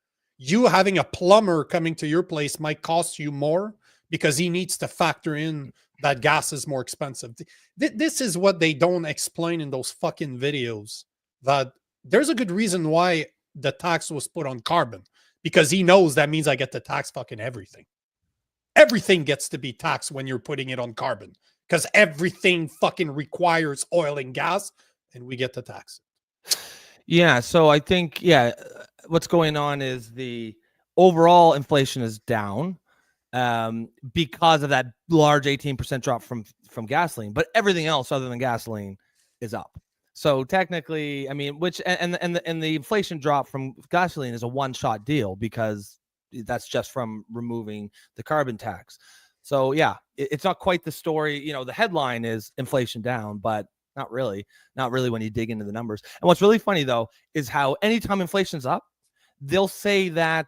You having a plumber coming to your place might cost you more because he needs to factor in that gas is more expensive. This is what they don't explain in those fucking videos, that there's a good reason why the tax was put on carbon, because he knows that means I get to tax fucking everything. Everything gets to be taxed when you're putting it on carbon, because everything fucking requires oil and gas, and we get to tax it.
Yeah, so I think, what's going on is the overall inflation is down because of that large 18% drop from gasoline, but everything else other than gasoline is up. So technically, I mean, which and the inflation drop from gasoline is a one-shot deal, because that's just from removing the carbon tax. So yeah, it's not quite the story. You know, the headline is inflation down, but not really when you dig into the numbers. And what's really funny though is how anytime inflation's up, they'll say that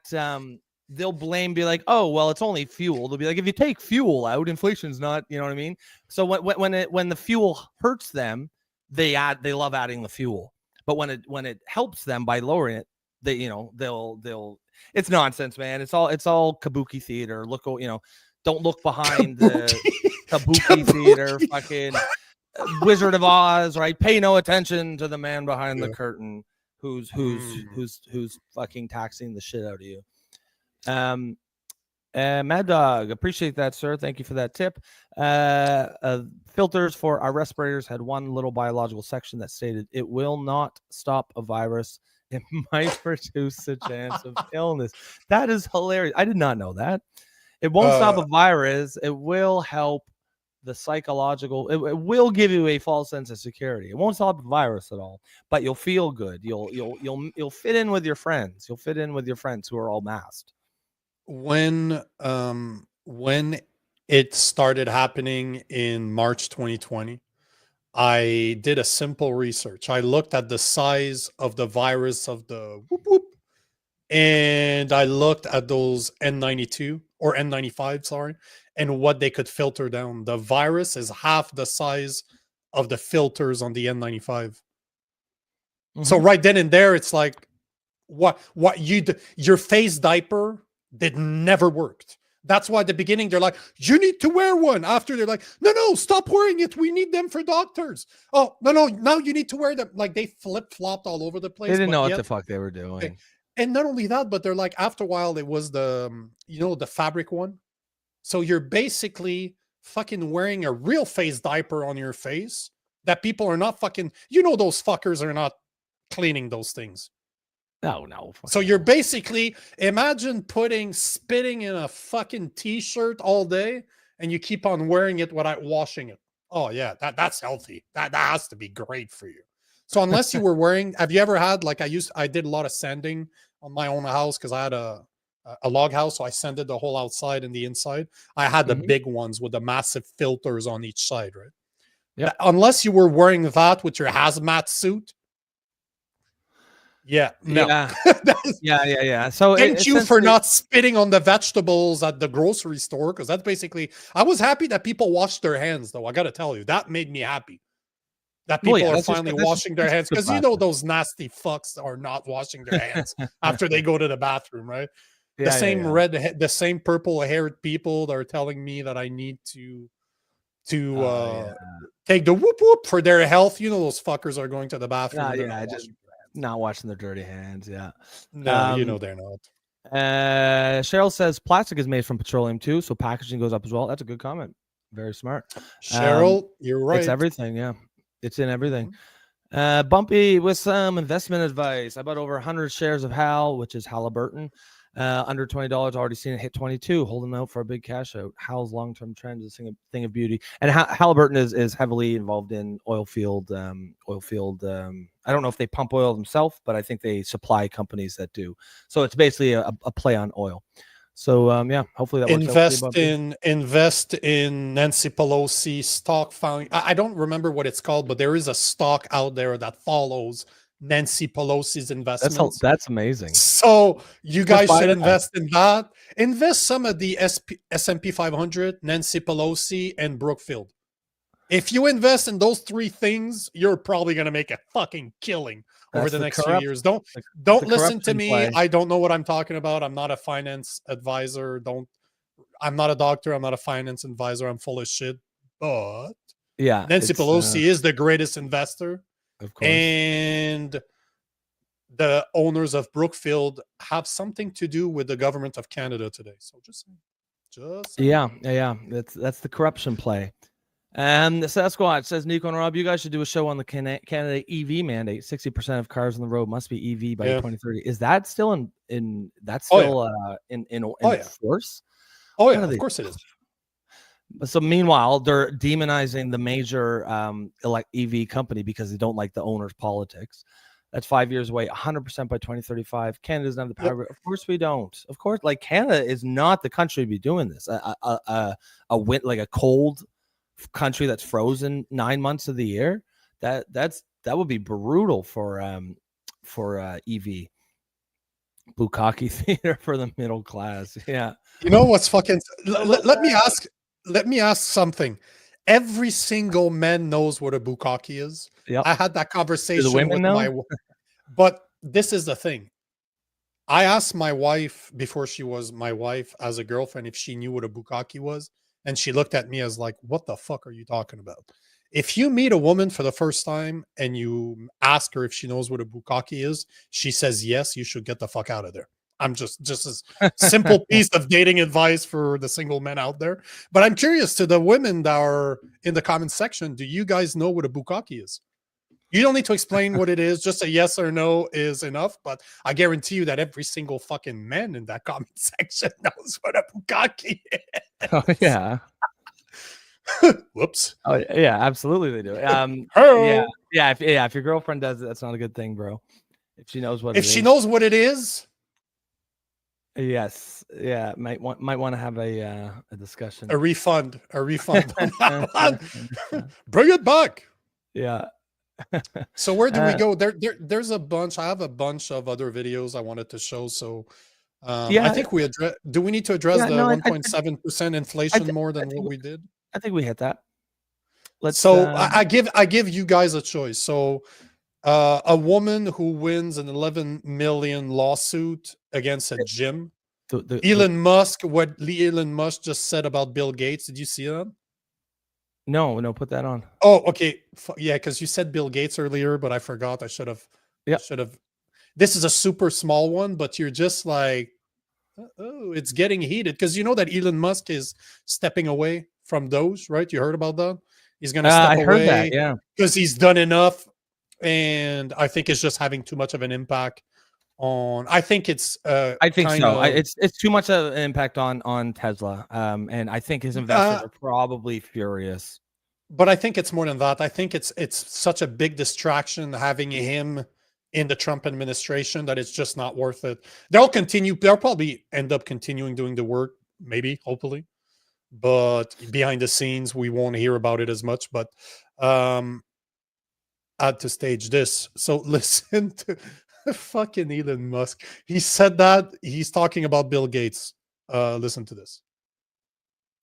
they'll be like, oh, well, it's only fuel. They'll be like, if you take fuel out, inflation's not, you know what I mean? So when the fuel hurts them, they love adding the fuel. But when it helps them by lowering it, they'll it's nonsense, man. It's all kabuki theater. Look, don't look behind the kabuki theater, fucking Wizard of Oz, right? Pay no attention to the man behind the curtain who's fucking taxing the shit out of you. Mad Dog, appreciate that, sir. Thank you for that tip. Filters for our respirators had one little biological section that stated it will not stop a virus. It might produce a chance of illness. That is hilarious. I did not know that. It won't stop a virus. It will help the psychological. It will give you a false sense of security. It won't stop a virus at all, but you'll feel good. You'll fit in with your friends. You'll fit in with your friends who are all masked.
When it started happening in March 2020, I did a simple research. I looked at the size of the virus of the whoop whoop, and I looked at those N92 or N95, sorry, and what they could filter down. The virus is half the size of the filters on the N95. Mm-hmm. So right then and there, it's like, your face diaper never worked. That's why at the beginning they're like, you need to wear one. After they're like, no, stop wearing it. We need them for doctors. Oh, no, now you need to wear them. Like they flip-flopped all over the place.
They didn't know what the fuck they were doing.
And not only that, but they're like, after a while, it was the fabric one. So you're basically fucking wearing a real face diaper on your face that people are not fucking, those fuckers are not cleaning those things.
No.
So you're basically, imagine spitting in a fucking t-shirt all day and you keep on wearing it without washing it. Oh yeah, that's healthy. That has to be great for you. So unless you were wearing, have you ever had, like I did a lot of sanding on my own house because I had a log house. So I sanded the whole outside and the inside. I had the big ones with the massive filters on each side, right? Yeah. Unless you were wearing that with your hazmat suit. Yeah. No.
Yeah. So
thank you for not spitting on the vegetables at the grocery store, because that's basically. I was happy that people washed their hands, though. I got to tell you, that made me happy. That people are finally washing their hands, because those nasty fucks are not washing their hands after they go to the bathroom, right? The same purple-haired people that are telling me that I need to take the whoop whoop for their health. Those fuckers are going to the bathroom.
Just not washing their dirty hands. Yeah.
No, they're not.
Cheryl says plastic is made from petroleum too, so packaging goes up as well. That's a good comment. Very smart.
Cheryl, you're right.
It's everything. Yeah. It's in everything. Bumpy with some investment advice. I bought over 100 shares of HAL, which is Halliburton. Under $20, already seen it hit 22, holding out for a big cash out. HAL's long-term trend is a thing of beauty. And Halliburton is heavily involved in oil field. I don't know if they pump oil themselves, but I think they supply companies that do. So it's basically a play on oil. So hopefully that works.
Invest in Nancy Pelosi stock. I don't remember what it's called, but there is a stock out there that follows Nancy Pelosi's investments.
That's amazing.
So you guys should invest in that. Invest some of the S&P 500, Nancy Pelosi, and Brookfield. If you invest in those three things, you're probably going to make a fucking killing over the next few years. Don't listen to me. Play. I don't know what I'm talking about. I'm not a finance advisor. I'm not a doctor. I'm not a finance advisor. I'm full of shit. But Nancy Pelosi is the greatest investor. Of course. And the owners of Brookfield have something to do with the government of Canada today. So just saying.
Yeah. That's the corruption play. And the Sasquatch says, Nico and Rob, you guys should do a show on the Canada EV mandate. 60% of cars on the road must be EV by 2030. Is that still in force?
Oh yeah, of course it is.
So meanwhile, they're demonizing the major EV company because they don't like the owner's politics. That's 5 years away, 100% by 2035. Canada doesn't have the power. Yep. Of course we don't. Of course, like Canada is not the country to be doing this. A cold country that's frozen 9 months of the year. That would be brutal for EV. Bukkake theater for the middle class. Yeah.
You know what's fucking? Let me ask something. Every single man knows what a bukkake is.
Yep.
I had that conversation with my wife. But this is the thing. I asked my wife before she was my wife as a girlfriend if she knew what a bukkake was. And she looked at me as like, what the fuck are you talking about? If you meet a woman for the first time and you ask her if she knows what a bukkake is, she says yes, you should get the fuck out of there. I'm just a simple piece of dating advice for the single men out there. But I'm curious to the women that are in the comment section. Do you guys know what a bukkake is? You don't need to explain what it is. Just a yes or no is enough. But I guarantee you that every single fucking man in that comment section knows what a bukkake is.
Oh, yeah.
Whoops.
Oh, yeah, absolutely they do. If your girlfriend does it, that's not a good thing, bro. If she knows what
knows what it is.
Yes. Yeah. Might want to have a discussion.
A refund. Bring it back.
Yeah.
So where do we go? There's a bunch. I have a bunch of other videos I wanted to show. So I think do we need to address the 1.7% inflation more than what we did?
I think we hit that.
I give you guys a choice. So a woman who wins an 11 million lawsuit against a gym. Elon Musk, what Elon Musk just said about Bill Gates. Did you see that?
No, put that on.
Oh, okay. Yeah, because you said Bill Gates earlier, but I forgot. I should have. This is a super small one, but you're just like, oh, it's getting heated. Because you know that Elon Musk is stepping away from those, right? You heard about that? He's going to step away.
Heard that, yeah.
Because he's done enough. And I think it's just having too much of an impact on. I think it's.
I think so. It's too much of an impact on Tesla, and I think his investors are probably furious.
But I think it's more than that. I think it's such a big distraction having him in the Trump administration that it's just not worth it. They'll probably end up continuing doing the work, maybe, hopefully, but behind the scenes we won't hear about it as much. But add to stage this. So listen to fucking Elon Musk. He said that he's talking about Bill Gates. Listen to this.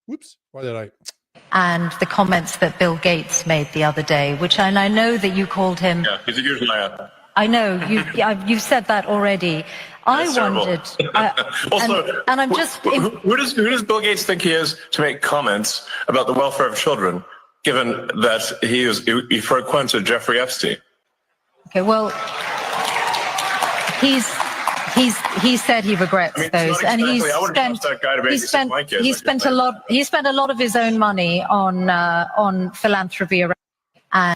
Whoops. Why did I?
And the comments that Bill Gates made the other day, which I know that you called him.
Yeah, he's a huge liar.
I know you've said that already. I wondered.
Also,
and I'm just.
Who does Bill Gates think he is to make comments about the welfare of children, given that he frequented Jeffrey Epstein?
Okay, well, he said he regrets those, and he spent a lot of his own money on philanthropy around. And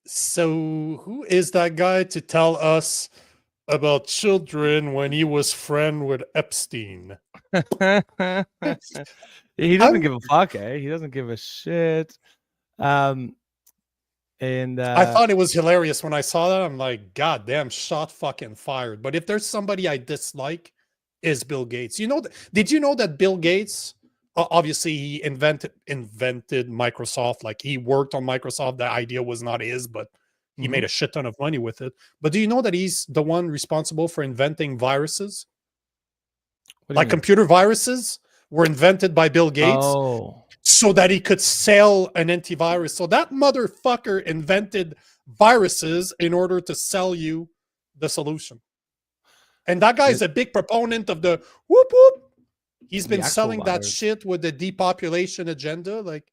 so, who is that guy to tell us about children when he was friend with Epstein?
He doesn't give a fuck, eh? He doesn't give a shit. And
I thought it was hilarious when I saw that. I'm like, God damn, shot fucking fired. But if there's somebody I dislike, is Bill Gates. Did you know that Bill Gates, obviously he invented Microsoft, like he worked on Microsoft. The idea was not his, but he made a shit ton of money with it. But do you know that he's the one responsible for inventing viruses? Like computer viruses were invented by Bill Gates. So that he could sell an antivirus. So that motherfucker invented viruses in order to sell you the solution. And that guy is a big proponent of the whoop whoop. He's been selling that shit with the depopulation agenda. Like,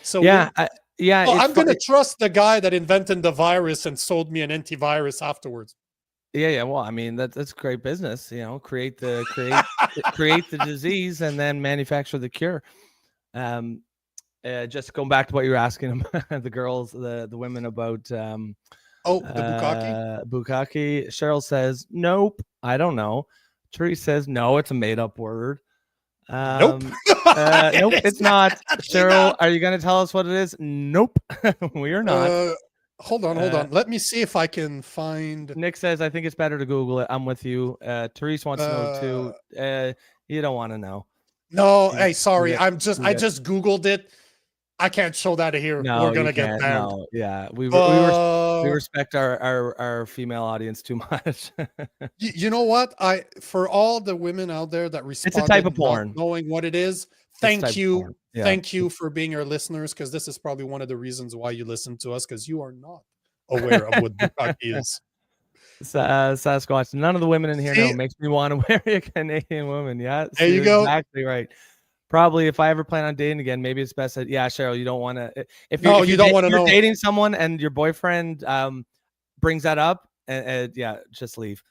so
yeah, Yeah,
Oh, I'm going to trust the guy that invented the virus and sold me an antivirus afterwards.
Yeah. Well, I mean, that's great business. You know, create the disease and then manufacture the cure. Just going back to what you were asking the girls, the women about. The
bukkake.
Cheryl says, "Nope, I don't know." Therese says, "No, it's a made-up word."
Nope.
Nope, it's not. Cheryl, are you going to tell us what it is? Nope, we are not.
Hold on. Let me see if I can find.
Nick says, I think it's better to Google it. I'm with you. Therese wants to know too. You don't want to know.
No, hey, sorry. I just Googled it. I can't show that here.
No,
we're gonna get banned.
No, yeah, we respect our female audience too much.
You know what? For all the women out there that respond,
it's a type of porn.
Knowing what it is, thank you. Yeah. Thank you for being our listeners, because this is probably one of the reasons why you listen to us, because you are not aware of what bukkake is.
Sasquatch. None of the women in here know. Makes me want to marry a Canadian woman. Yeah,
there you go.
Exactly right. Probably if I ever plan on dating again, maybe it's best that, yeah, Cheryl, you don't want to. If you don't want to know, dating someone and your boyfriend brings that up, and yeah, just leave.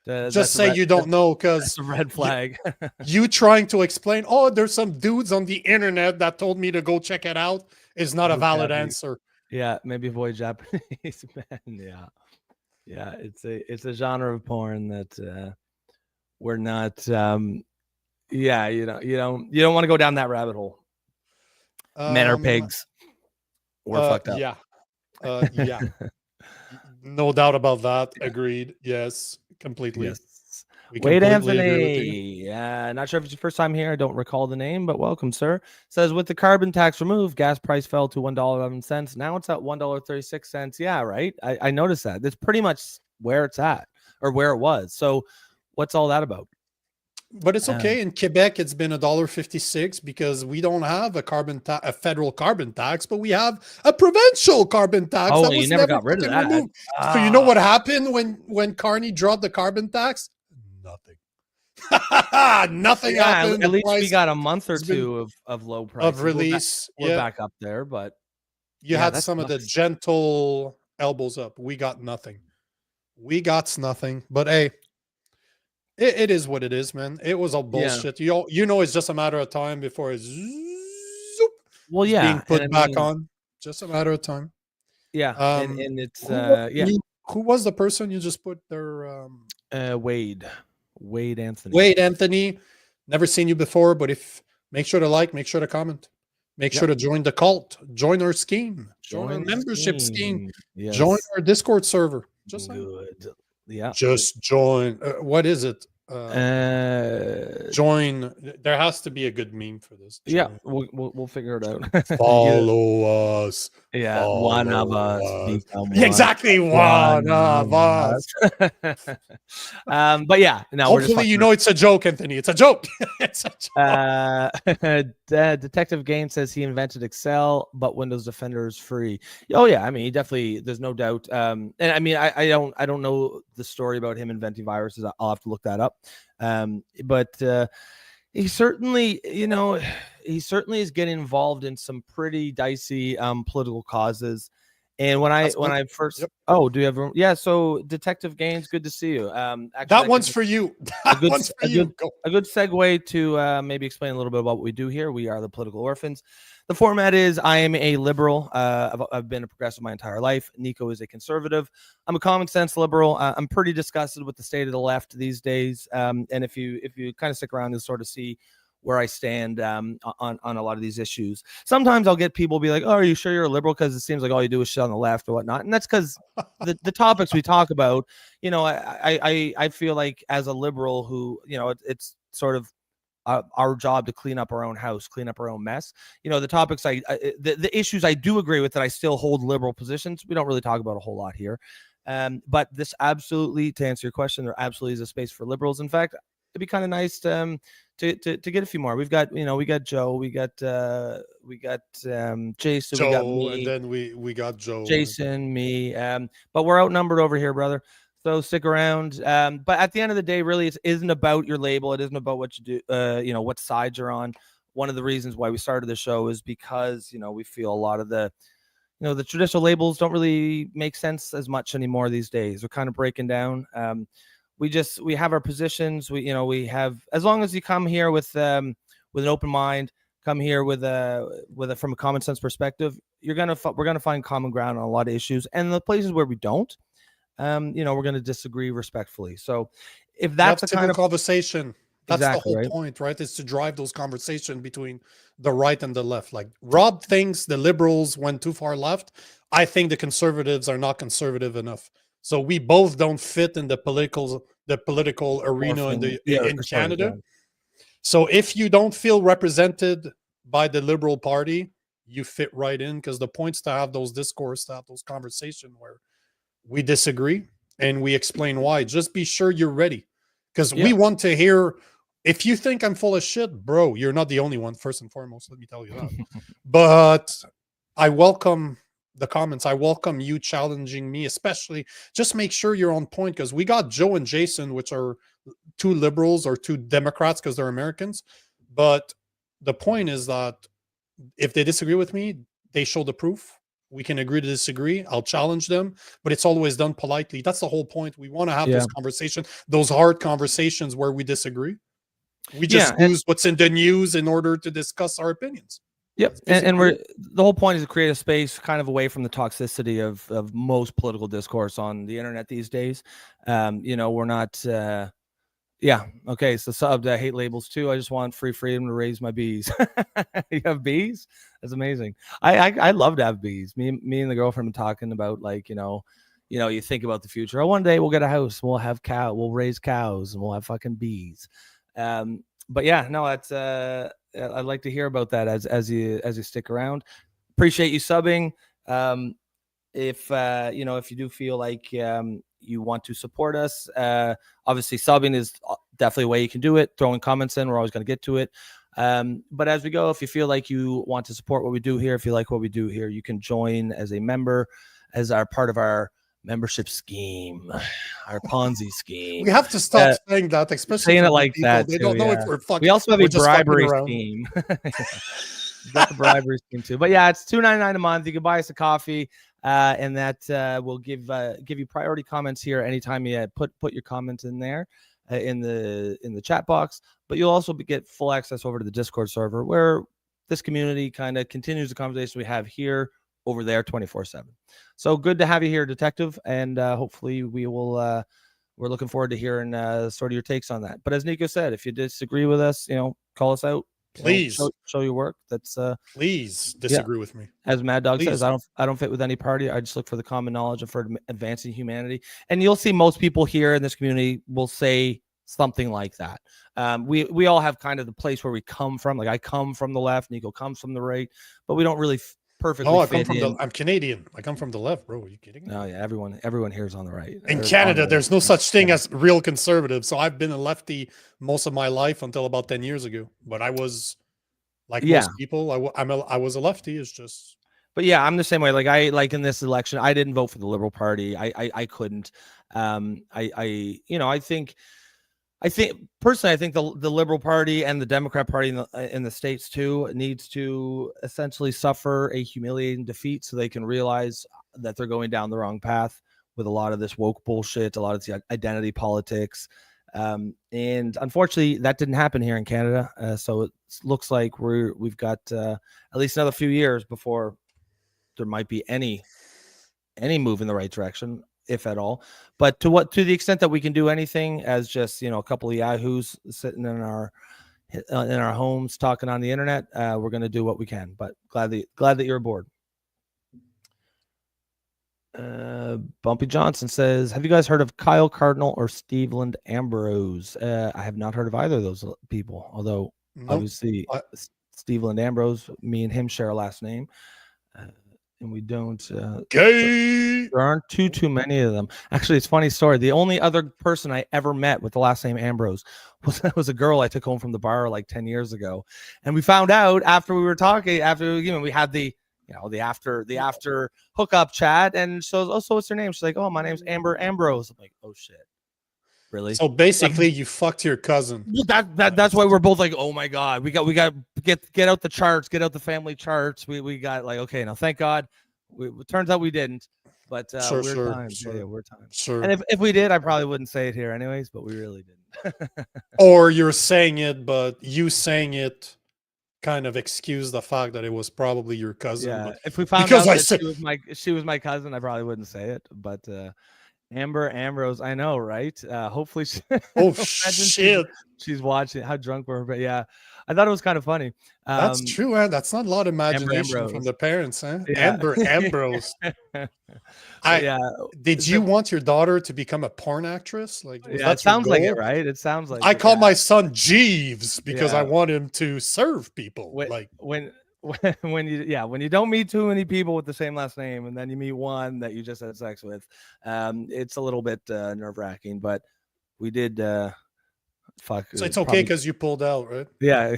Just say you don't know, because
it's a red flag.
You trying to explain, oh, there's some dudes on the internet that told me to go check it out, is not a valid answer.
Yeah, maybe avoid Japanese men. Yeah, it's a genre of porn that we're not. Yeah, you don't want to go down that rabbit hole. Men are pigs. We're fucked up.
Yeah. No doubt about that. Agreed. Yes, completely.
Yes. Wade Anthony. Not sure if it's your first time here. I don't recall the name, but welcome, sir. Says, with the carbon tax removed, gas price fell to $1.11. Now it's at $1.36. Yeah, right. I noticed that. That's pretty much where it's at, or where it was. So what's all that about?
But it's okay. In Quebec, it's been $1.56 because we don't have a federal carbon tax, but we have a provincial carbon tax.
Oh, you never got rid of that.
So you know what happened when Carney dropped the carbon tax? Nothing. Nothing happened.
At least we got a month or two of low price
of release.
We're back up there, but
you had some of the gentle elbows up. We got nothing. But hey. It is what it is, man. It was all bullshit. Yeah. You know, it's just a matter of time before it's being put back on. Just a matter of time.
Yeah, and it's
Who was the person you just put there?
Wade Anthony.
Wade Anthony. Never seen you before, but make sure to like, make sure to comment, make sure to join the cult, join our scheme, join our membership scheme, join our Discord server. Just
good. Yeah.
Just join. What is it? Join. There has to be a good meme for this. Join.
Yeah, we'll figure it out.
Follow us.
Yeah, one of us.
Exactly, one of us.
But yeah, now
hopefully you know it's a joke, Anthony. It's a joke. It's a joke.
Detective Game says he invented Excel, but Windows Defender is free. Oh yeah, I mean, he definitely. There's no doubt. And I mean, I don't know the story about him inventing viruses. I'll have to look that up. But he certainly, is getting involved in some pretty dicey political causes. And when I first, do you have? Yeah. So Detective Gaines, good to see you. Actually,
that one's for you. A good
segue to maybe explain a little bit about what we do here. We are the Political Orphans. The format is I am a liberal. I've been a progressive my entire life. Nico is a conservative. I'm a common sense liberal. I'm pretty disgusted with the state of the left these days. And if you kind of stick around, you'll sort of see where I stand on a lot of these issues. Sometimes I'll get people be like, "Oh, are you sure you're a liberal?" Because it seems like all you do is shit on the left or whatnot. And that's because the topics we talk about, I feel like as a liberal who, it's sort of our job to clean up our own house, clean up our own mess. The topics the issues I do agree with that I still hold liberal positions. We don't really talk about a whole lot here. But this absolutely, to answer your question, there absolutely is a space for liberals. In fact, it'd be kind of nice to get a few more. We've got, we got Joe, we got Jason,
Joe,
we got me,
and then we got Joe,
Jason, me. But we're outnumbered over here, brother. So stick around. But at the end of the day, really, it isn't about your label. It isn't about what you do, what side you're on. One of the reasons why we started the show is because, we feel a lot of the the traditional labels don't really make sense as much anymore these days. We're kind of breaking down. We have our positions. We have, as long as you come here with an open mind, come here with from a common sense perspective, we're gonna find common ground on a lot of issues. And the places where we don't, we're gonna disagree respectfully. So if that's the kind of
conversation, that's
exactly,
the whole
right?
point, right? Is to drive those conversations between the right and the left. Like Rob thinks the liberals went too far left. I think the conservatives are not conservative enough. So we both don't fit in the political arena in Canada. Yeah. So if you don't feel represented by the Liberal Party, you fit right in, because the point's to have those discourse, to have those conversations where we disagree and we explain why. Just be sure you're ready, because we want to hear. If you think I'm full of shit, bro, you're not the only one, first and foremost. Let me tell you that. But I welcome the comments. I welcome you challenging me, especially. Just make sure you're on point, because we got Joe and Jason, which are two liberals or two Democrats because they're Americans. But the point is that if they disagree with me, they show the proof. We can agree to disagree. I'll challenge them, but it's always done politely. That's the whole point. We want to have those conversations, those hard conversations where we disagree. We just use what's in the news in order to discuss our opinions.
Yep. And the whole point is to create a space kind of away from the toxicity of most political discourse on the internet these days. We're not, okay. So subbed, I hate labels too. I just want free freedom to raise my bees. You have bees? That's amazing. I love to have bees. Me and the girlfriend been talking about, like, you think about the future. Oh, one day we'll get a house. We'll have we'll raise cows and we'll have fucking bees. But yeah, no, that's, I'd like to hear about that as you stick around. Appreciate you subbing. If you do feel like you want to support us, obviously subbing is definitely a way you can do it. Throwing comments in, we're always going to get to it. But as we go, if you feel like you want to support what we do here, if you like what we do here, you can join as a member, as our part of our membership scheme, our Ponzi scheme.
We have to stop saying that, especially
saying it like
people.
That.
They
too,
don't know if we're fucking.
We also have a bribery scheme. Got the bribery scheme too. But yeah, it's $2.99 a month. You can buy us a coffee, and that will give you priority comments here anytime you put your comments in there in the chat box. But you'll also get full access over to the Discord server, where this community kind of continues the conversation we have here over there 24/7. So good to have you here, Detective, and hopefully we will. We're looking forward to hearing sort of your takes on that. But as Nico said, if you disagree with us, call us out.
Please
show your work. That's
please disagree with me.
As Mad Dog says, I don't fit with any party. I just look for the common knowledge and for advancing humanity. And you'll see most people here in this community will say something like that. We all have kind of the place where we come from. Like I come from the left, Nico comes from the right, but we don't really perfectly.
No, I'm Canadian. I come from the left, bro. Are you kidding me?
No, yeah, everyone here is on the right.
In Canada, there's no such thing as real conservative. So I've been a lefty most of my life until about 10 years ago. But I was like most people. I was a lefty. It's just.
But yeah, I'm the same way. Like in this election, I didn't vote for the Liberal Party. I couldn't. I think personally, I think the Liberal Party and the Democrat Party in the States too needs to essentially suffer a humiliating defeat so they can realize that they're going down the wrong path with a lot of this woke bullshit, a lot of the identity politics. And unfortunately, that didn't happen here in Canada. So it looks like we've got at least another few years before there might be any move in the right direction, if at all. But to the extent that we can do anything as just, a couple of yahoos sitting in our homes talking on the internet, we're going to do what we can. But glad that you're aboard. Bumpy Johnson says, have you guys heard of Kyle Cardinal or Steveland Ambrose? I have not heard of either of those people, although obviously Steveland Ambrose, me and him share a last name. And we don't. There aren't too many of them. Actually, it's a funny story. The only other person I ever met with the last name Ambrose was a girl I took home from the bar like 10 years ago, and we found out after we were talking. After we had the after hookup chat, and so what's her name? She's like, oh, my name's Amber Ambrose. I'm like, oh shit, really?
So basically, you fucked your cousin.
That's why we're both like, oh my god, we got get out the charts, get out the family charts. We got like, okay, now thank God It turns out we didn't. But weird times.
Sure.
Yeah, weird times.
Sure.
And if we did, I probably wouldn't say it here anyways, but we really didn't.
Or you're saying it, but you saying it kind of excuse the fact that it was probably your cousin.
Yeah.
But
If we found out that she was my cousin, I probably wouldn't say it. But Amber Ambrose, I know, right? Hopefully she,
oh shit.
She's watching. How drunk were her? But yeah, I thought it was kind of funny.
That's true, man. That's not a lot of imagination from the parents, huh?
Yeah.
Amber Ambrose. Did you want your daughter to become a porn actress? Like,
yeah, it sounds like it, right? It sounds like
I call my son Jeeves because I want him to serve people.
When you don't meet too many people with the same last name, and then you meet one that you just had sex with, it's a little bit nerve-wracking. But we did. So
it's okay because you pulled out, right?
Yeah,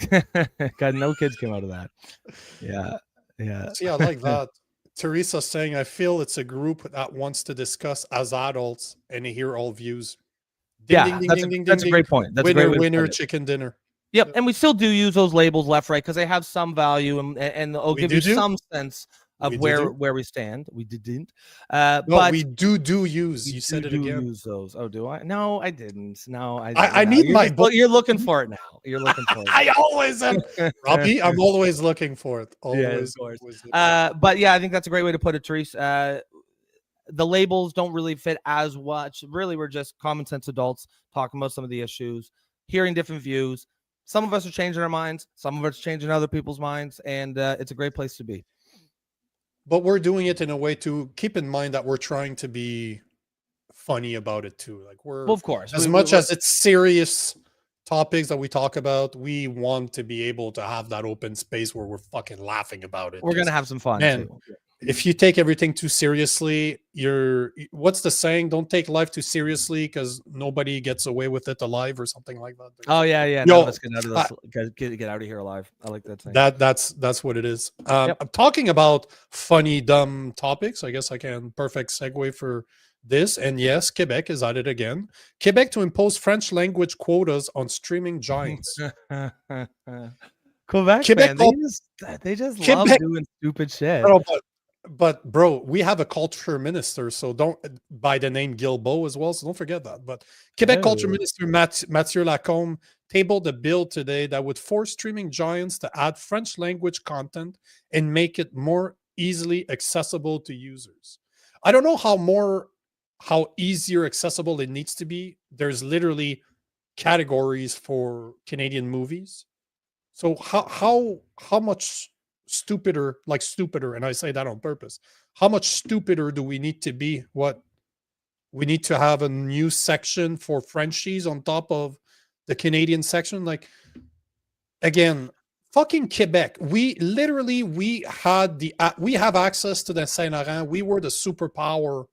God, no kids came out of that. Yeah.
See, I like that. Teresa saying, "I feel it's a group that wants to discuss as adults and hear all views."
That's a great point. That's
winner,
a great
winner, chicken dinner.
Yep, and we still do use those labels left, right, because they have some value and they'll give you some sense of where we stand. We didn't. But
we do use. You said it again.
Use those. Oh, do I? No, I didn't. No,
I need my book.
You're looking for it now. You're looking for it.
I always am, Robbie. I'm always looking for it.
Always. Yeah, but yeah, I think that's a great way to put it, Therese. The labels don't really fit as much. Really, we're just common sense adults talking about some of the issues, hearing different views. Some of us are changing our minds. Some of us are changing other people's minds, and it's a great place to be.
But we're doing it in a way to keep in mind that we're trying to be funny about it too. Like
of course,
as much as it's serious topics that we talk about, we want to be able to have that open space where we're fucking laughing about it.
We're gonna have some fun.
Man, if you take everything too seriously, what's the saying? Don't take life too seriously because nobody gets away with it alive or something like that.
Oh yeah. None of us get out of this, get out of here alive. I like that saying.
That's what it is. I'm talking about funny, dumb topics. I guess I can perfect segue for this. And yes, Quebec is at it again. Quebec to impose French language quotas on streaming giants.
Quebec, man, they just love doing stupid shit.
But bro, we have a culture minister, so don't by the name Guilbeault as well. So don't forget that. But Quebec culture minister Mathieu Lacombe tabled a bill today that would force streaming giants to add French language content and make it more easily accessible to users. I don't know how easier accessible it needs to be. There's literally categories for Canadian movies. So how much stupider, and I say that on purpose, how much stupider do we need to be? What we need to have a new section for Frenchies on top of the Canadian section? Like, again, fucking Quebec. We have access to the Saint Laurent. We were the superpower.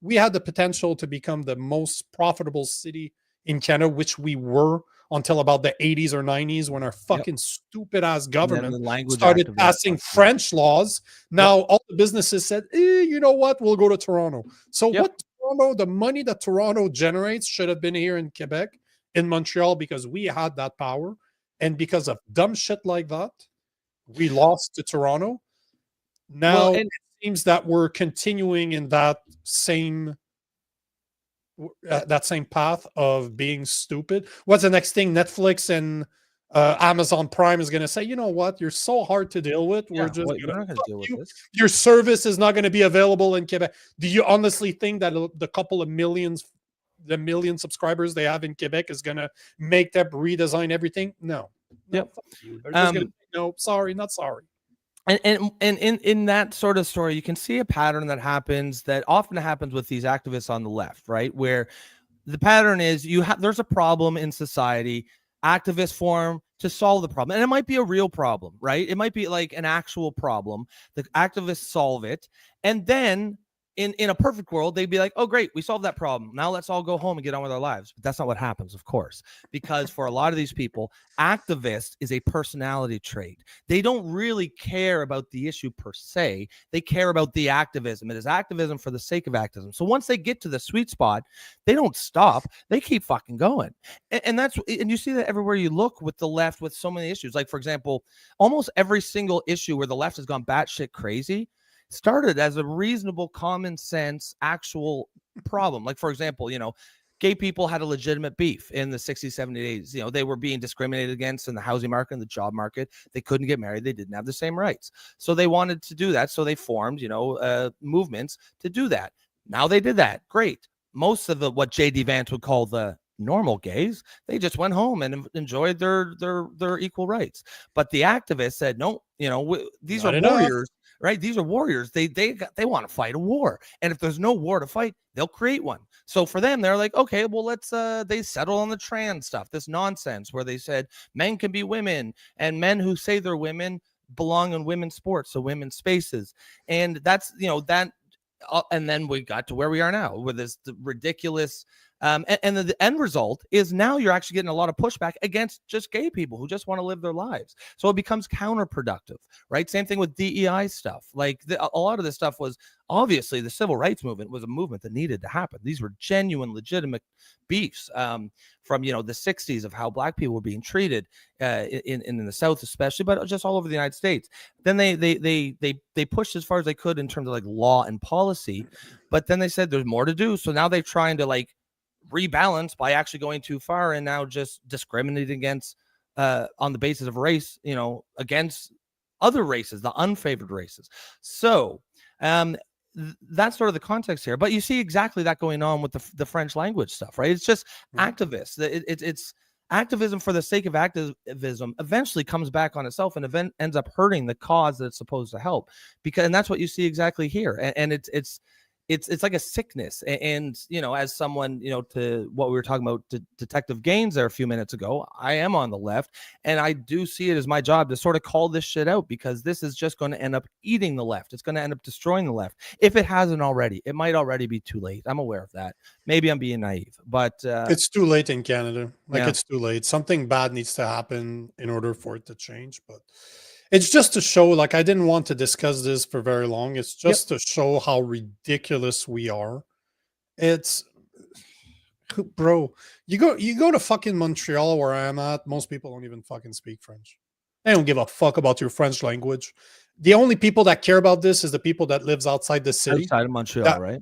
We had the potential to become the most profitable city in Canada, which we were until about the 80s or 90s when our fucking stupid ass government started passing French laws. Now all the businesses said, you know what, we'll go to Toronto. So the money that Toronto generates should have been here in Quebec, in Montreal, because we had that power. And because of dumb shit like that, we lost to Toronto. Now it seems that we're continuing in that same path of being stupid. What's the next thing? Netflix and Amazon Prime is going to say, you know what, you're so hard to deal with. We're just going to deal with this. Your service is not going to be available in Quebec. Do you honestly think that the couple of million subscribers they have in Quebec is going to make them redesign everything? No.
Yep.
No, sorry, not sorry.
And in that sort of story, you can see a pattern that often happens with these activists on the left, right? Where the pattern is there's a problem in society, activists form to solve the problem. And it might be a real problem, right? It might be like an actual problem. The activists solve it. And then in a perfect world, they'd be like, oh, great, we solved that problem. Now let's all go home and get on with our lives. But that's not what happens, of course, because for a lot of these people, activist is a personality trait. They don't really care about the issue per se. They care about the activism. It is activism for the sake of activism. So once they get to the sweet spot, they don't stop. They keep fucking going. And you see that everywhere you look with the left with so many issues. Like, for example, almost every single issue where the left has gone batshit crazy, started as a reasonable, common sense, actual problem. Like, for example, gay people had a legitimate beef in the 60s, 70s, 80s. They were being discriminated against in the housing market and the job market. They couldn't get married. They didn't have the same rights. So they wanted to do that. So they formed, movements to do that. Now they did that. Great. Most of what J.D. Vance would call the normal gays, they just went home and enjoyed their equal rights. But the activists said, no, these are warriors. Right? These are warriors. They want to fight a war. And if there's no war to fight, they'll create one. So for them, they're like, okay, well, let's they settle on the trans stuff, this nonsense where they said men can be women and men who say they're women belong in women's sports, so women's spaces. And that's, that. And then we got to where we are now with this ridiculous and the end result is now you're actually getting a lot of pushback against just gay people who just want to live their lives. So it becomes counterproductive, right? Same thing with DEI stuff. Like a lot of this stuff was obviously the civil rights movement was a movement that needed to happen. These were genuine, legitimate beefs from, the 60s of how black people were being treated in the South, especially, but just all over the United States. Then they pushed as far as they could in terms of like law and policy, but then they said there's more to do. So now they're trying to like rebalance by actually going too far and now just discriminating against on the basis of race, against other races, the unfavored races. So that's sort of the context here. But you see exactly that going on with the French language stuff, right? It's just activists. It's activism for the sake of activism eventually comes back on itself and ends up hurting the cause that it's supposed to help. And that's what you see exactly here. And it's like a sickness. And, as someone, to what we were talking about, Detective Gaines there a few minutes ago, I am on the left and I do see it as my job to sort of call this shit out because this is just going to end up eating the left. It's going to end up destroying the left. If it hasn't already, it might already be too late. I'm aware of that. Maybe I'm being naive, but
it's too late in Canada. It's too late. Something bad needs to happen in order for it to change, but it's just to show, like, I didn't want to discuss this for very long. It's just to show how ridiculous we are. It's, bro, you go to fucking Montreal where I am at, most people don't even fucking speak French. They don't give a fuck about your French language. The only people that care about this is the people that lives outside the city.
Outside of Montreal, right?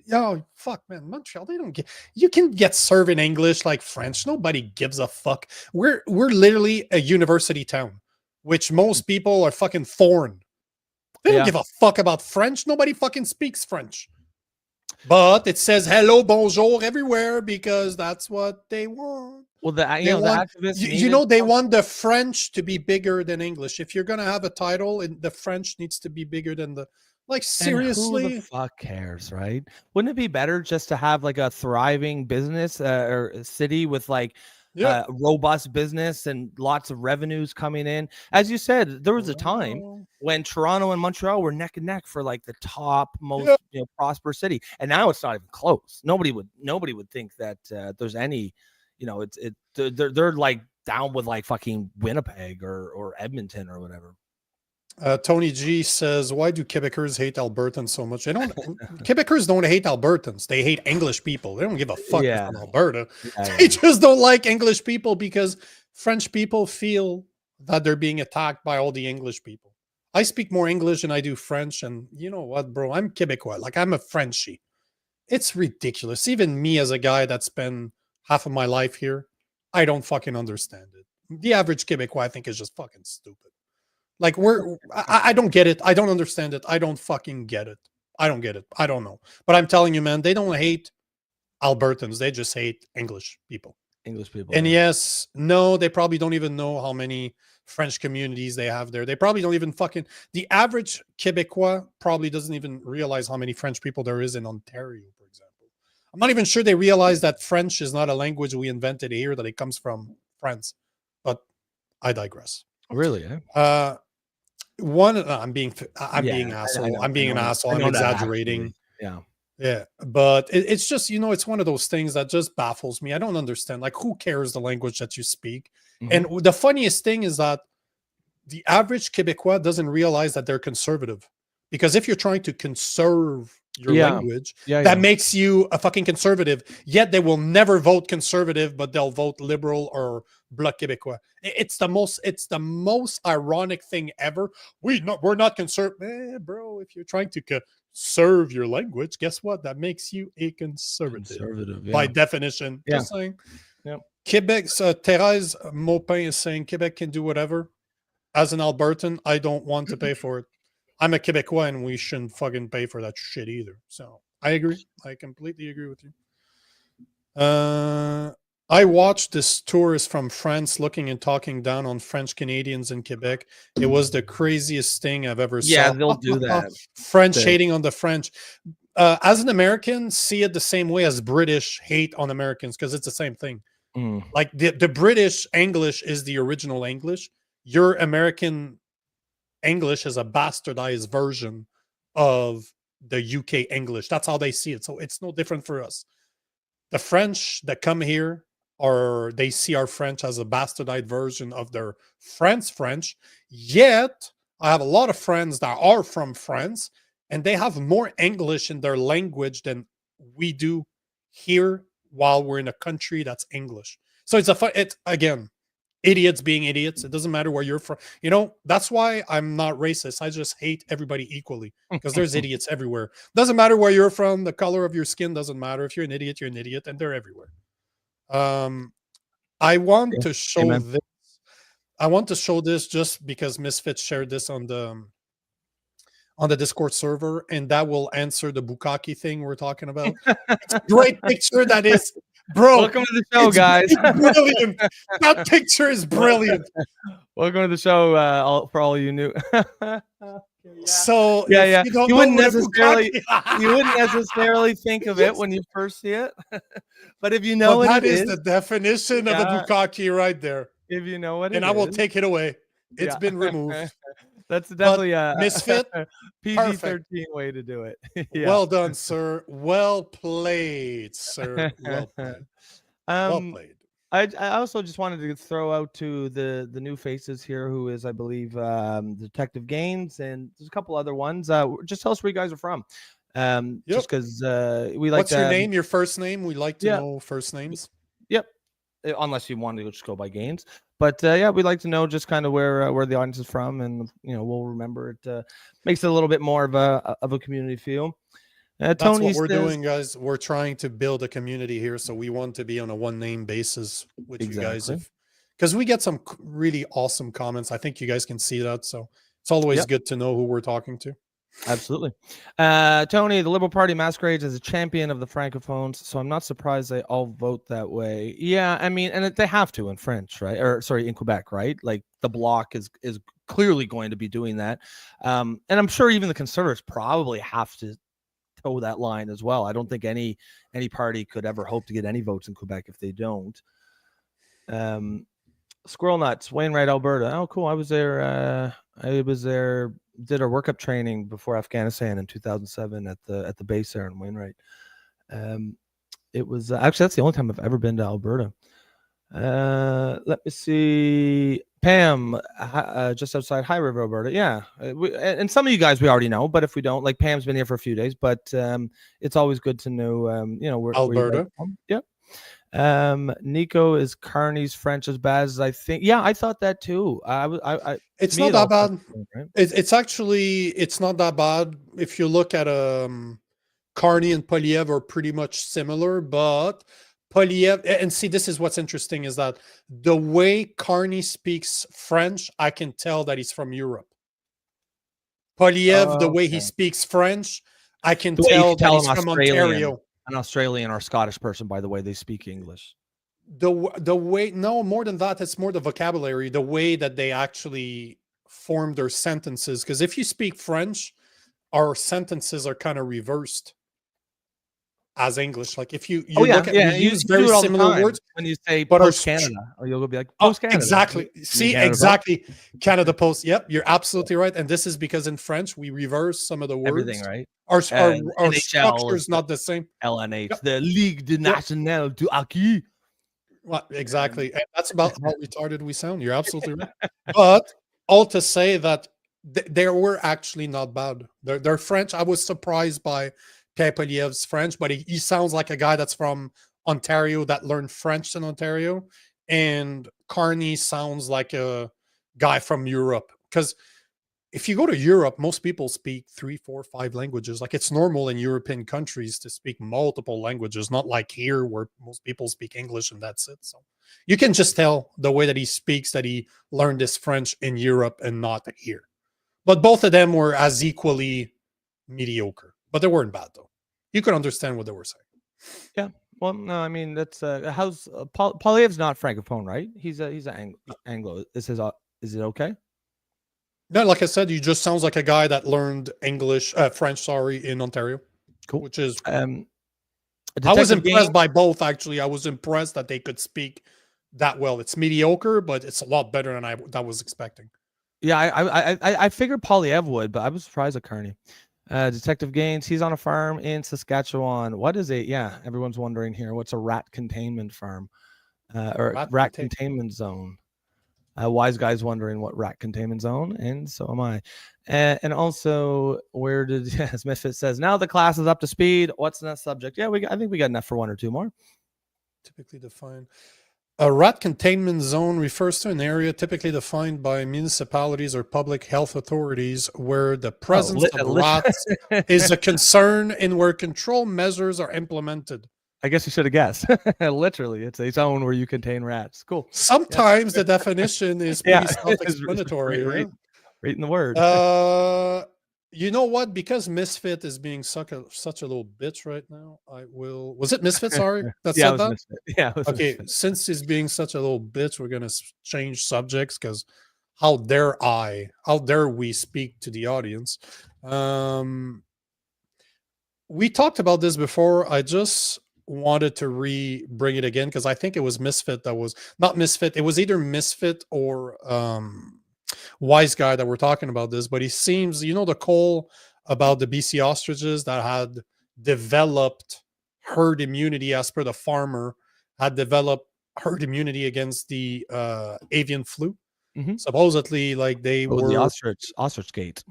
Yo, fuck, man, Montreal, they don't get. You can get served in English like French. Nobody gives a fuck. We're literally a university town, which most people are fucking foreign. They don't give a fuck about French. Nobody fucking speaks French. But it says hello, bonjour everywhere because that's what they want.
Well, the
activists, they want the French to be bigger than English. If you're gonna have a title, the French needs to be bigger than the. Like, seriously,
and who the fuck cares, right? Wouldn't it be better just to have like a thriving business or a city with like robust business and lots of revenues coming in? As you said, there was a time when Toronto and Montreal were neck and neck for like the top most prosperous city, and now it's not even close. Nobody would think that there's any, they're like down with like fucking Winnipeg or Edmonton or whatever.
Tony G says, why do Quebecers hate Albertans so much? Quebecers don't hate Albertans. They hate English people. They don't give a fuck from Alberta. They just don't like English people because French people feel that they're being attacked by all the English people. I speak more English than I do French. And you know what, bro? I'm Quebecois. Like, I'm a Frenchie. It's ridiculous. Even me as a guy that spent half of my life here, I don't fucking understand it. The average Quebecois, I think, is just fucking stupid. Like, I don't get it. I don't understand it. I don't fucking get it. I don't get it. I don't know. But I'm telling you, man, they don't hate Albertans. They just hate English people. And yes, no, they probably don't even know how many French communities they have there. They probably don't even the average Quebecois probably doesn't even realize how many French people there is in Ontario, for example. I'm not even sure they realize that French is not a language we invented here, that it comes from France. But I digress.
Really?
I'm being asshole. I'm being an asshole. I'm exaggerating. Yeah. But it's just, it's one of those things that just baffles me. I don't understand. Like, who cares the language that you speak? And the funniest thing is that the average Quebecois doesn't realize that they're conservative. Because if you're trying to conserve your language, that makes you a fucking conservative. Yet they will never vote conservative, but they'll vote liberal or Bloc Québécois. It's the most ironic thing ever. We're not conservative, bro. If you're trying to conserve your language, guess what? That makes you a conservative, by definition. Just saying.
Yeah.
Quebec's Thérèse Maupin is saying Quebec can do whatever. As an Albertan, I don't want to pay for it. I'm a Quebecois and we shouldn't fucking pay for that shit either. So I agree. I completely agree with you. I watched this tourist from France looking and talking down on French Canadians in Quebec. It was the craziest thing I've ever saw.
Yeah, they'll do that.
French hating on the French. As an American, see it the same way as British hate on Americans, because it's the same thing. Like the British English is the original English. Your American English is a bastardized version of the UK English. That's how they see it. So it's no different for us. The French that come here, or they see our French as a bastardized version of their French. Yet I have a lot of friends that are from France, and they have more English in their language than we do here while we're in a country that's English. So it's again, idiots being idiots. It doesn't matter where you're from. You know, that's why I'm not racist. I just hate everybody equally, because there's idiots everywhere. Doesn't matter where you're from. The color of your skin doesn't matter. If you're an idiot, you're an idiot, and they're everywhere. I want to show this. I want to show this just because Misfits shared this on the Discord server, and that will answer the bukkake thing we're talking about. It's a great picture that is, bro.
Welcome to the show, guys.
Brilliant. That picture is brilliant.
Welcome to the show, for all you new.
So
you wouldn't necessarily think of it when you first see it, but if you know
that
what it
is the definition of a bukkake right there.
If you know what,
and I will take it away. It's been removed.
That's definitely a
Misfit
PG-13 way to do it.
Well done, sir. Well played, sir. Well played. Well played.
I also just wanted to throw out to the new faces here, who is, I believe, Detective Gaines, and there's a couple other ones. Just tell us where you guys are from. Just because we like.
What's your name? Your first name? We like to know first names.
Yep. Unless you want to just go by Gaines, but we'd like to know just kind of where the audience is from, and we'll remember it. Makes it a little bit more of a community feel.
That's what we're doing, guys. We're trying to build a community here, so we want to be on a one-name basis with you guys, because we get some really awesome comments. I think you guys can see that, so it's always good to know who we're talking to.
Absolutely. Tony, the Liberal Party masquerades as a champion of the Francophones, so I'm not surprised they all vote that way. Yeah, I mean, and they have to in French, right? Or sorry, in Quebec, right? Like the Bloc is clearly going to be doing that. And I'm sure even the Conservatives probably have to toe that line as well. I don't think any party could ever hope to get any votes in Quebec if they don't. Squirrel Nuts, Wainwright, Alberta. Oh, cool. I was there, did our workup training before Afghanistan in 2007 at the base there in Wainwright. It was actually, that's the only time I've ever been to Alberta. Let me see. Pam, just outside High River, Alberta. Yeah. And some of you guys we already know, but if we don't, like Pam's been here for a few days, but it's always good to know, where
Alberta.
Yep. Nico, is Carney's French as bad as I think? Yeah, I thought that too.
It's not that bad. Right? It's not that bad. If you look at Carney and Poliev are pretty much similar, but Poliev, and see, this is what's interesting, is that the way Carney speaks French, I can tell that he's from Europe. Poliev, the way he speaks French, I can tell that he's from Ontario.
An Australian or Scottish person, by the way, they speak English.
The way, no, more than that, it's more the vocabulary, the way that they actually form their sentences. Because if you speak French, our sentences are kind of reversed as English. Like if you look at, we use very similar words
when you say post Canada, or you'll be like post Canada.
Exactly. See, exactly. Canada Post. Yep, you're absolutely right. And this is because in French we reverse some of the words.
Everything, right?
Our structure is not the same.
LNH, the Ligue de Nationale du Hockey.
Well, exactly. And that's about how retarded we sound. You're absolutely right. But all to say that they were actually not bad. They're French. I was surprised by Poilievre's French, but he sounds like a guy that's from Ontario that learned French in Ontario, and Carney sounds like a guy from Europe. Because if you go to Europe, most people speak 3, 4, 5 languages. Like, it's normal in European countries to speak multiple languages, not like here where most people speak English and that's it. So you can just tell the way that he speaks that he learned his French in Europe and not here. But both of them were as equally mediocre, but they weren't bad though. You could understand what they were saying.
Yeah. Well, no, I mean, that's how's Poilievre's not francophone, right? He's an Anglo. Is it okay?
No, like I said, he just sounds like a guy that learned French, in Ontario.
Cool.
Which is,
I
was impressed by both. Actually, I was impressed that they could speak that well. It's mediocre, but it's a lot better than I was expecting.
Yeah, I figured Poilievre would, but I was surprised at Carney. Detective Gaines, he's on a farm in Saskatchewan. What is it? Yeah, everyone's wondering here. What's a rat containment farm or rat containment zone? Wise guy's wondering what rat containment zone, and so am I. And also, where did Misfit says now the class is up to speed? What's the next subject? Yeah, I think we got enough for 1 or 2 more.
Typically defined. A rat containment zone refers to an area typically defined by municipalities or public health authorities where the presence of rats is a concern and where control measures are implemented.
I guess you should have guessed. Literally, it's a zone where you contain rats. Cool.
Sometimes the definition is pretty self-explanatory.
Reading the word.
You know what? Because Misfit is being such a little bitch right now, I will. Was it Misfit? Sorry, that said that.
Misfit. Yeah.
Okay. Misfit. Since he's being such a little bitch, we're gonna change subjects because how dare we speak to the audience? We talked about this before. I just wanted to bring it again because I think it was Misfit that was not Misfit. It was either Misfit or Wise guy that we're talking about this, but he seems, the Cull about the BC ostriches that had developed herd immunity as per the farmer, had developed herd immunity against the avian flu.
Mm-hmm.
Supposedly, like they were
the ostrich gate.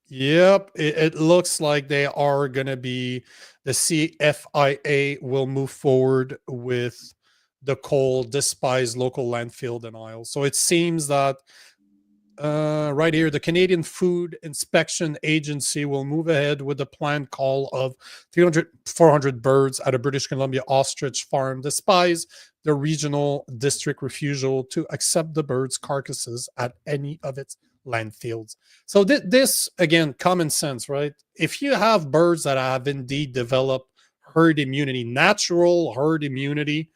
Yep, it looks like they are going to be, the CFIA will move forward with the Cull despite local landfill denial. So it seems that right here, the Canadian Food Inspection Agency will move ahead with the planned call of 400 birds at a British Columbia ostrich farm despite the regional district refusal to accept the birds' carcasses at any of its landfills. So this again, common sense, right? If you have birds that have indeed developed herd immunity, natural herd immunity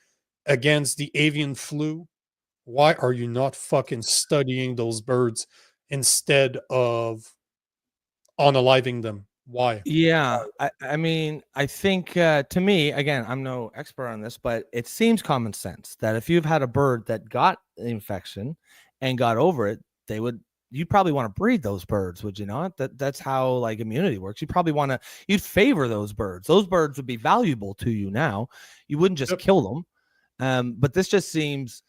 against the avian flu, why are you not fucking studying those birds instead of unaliving them? Why?
Yeah, I mean, I think to me, again, I'm no expert on this, but it seems common sense that if you've had a bird that got the infection and got over it, you'd probably want to breed those birds, would you not? That's how like immunity works. You'd favor those birds. Those birds would be valuable to you now. You wouldn't just kill them. But this just seems,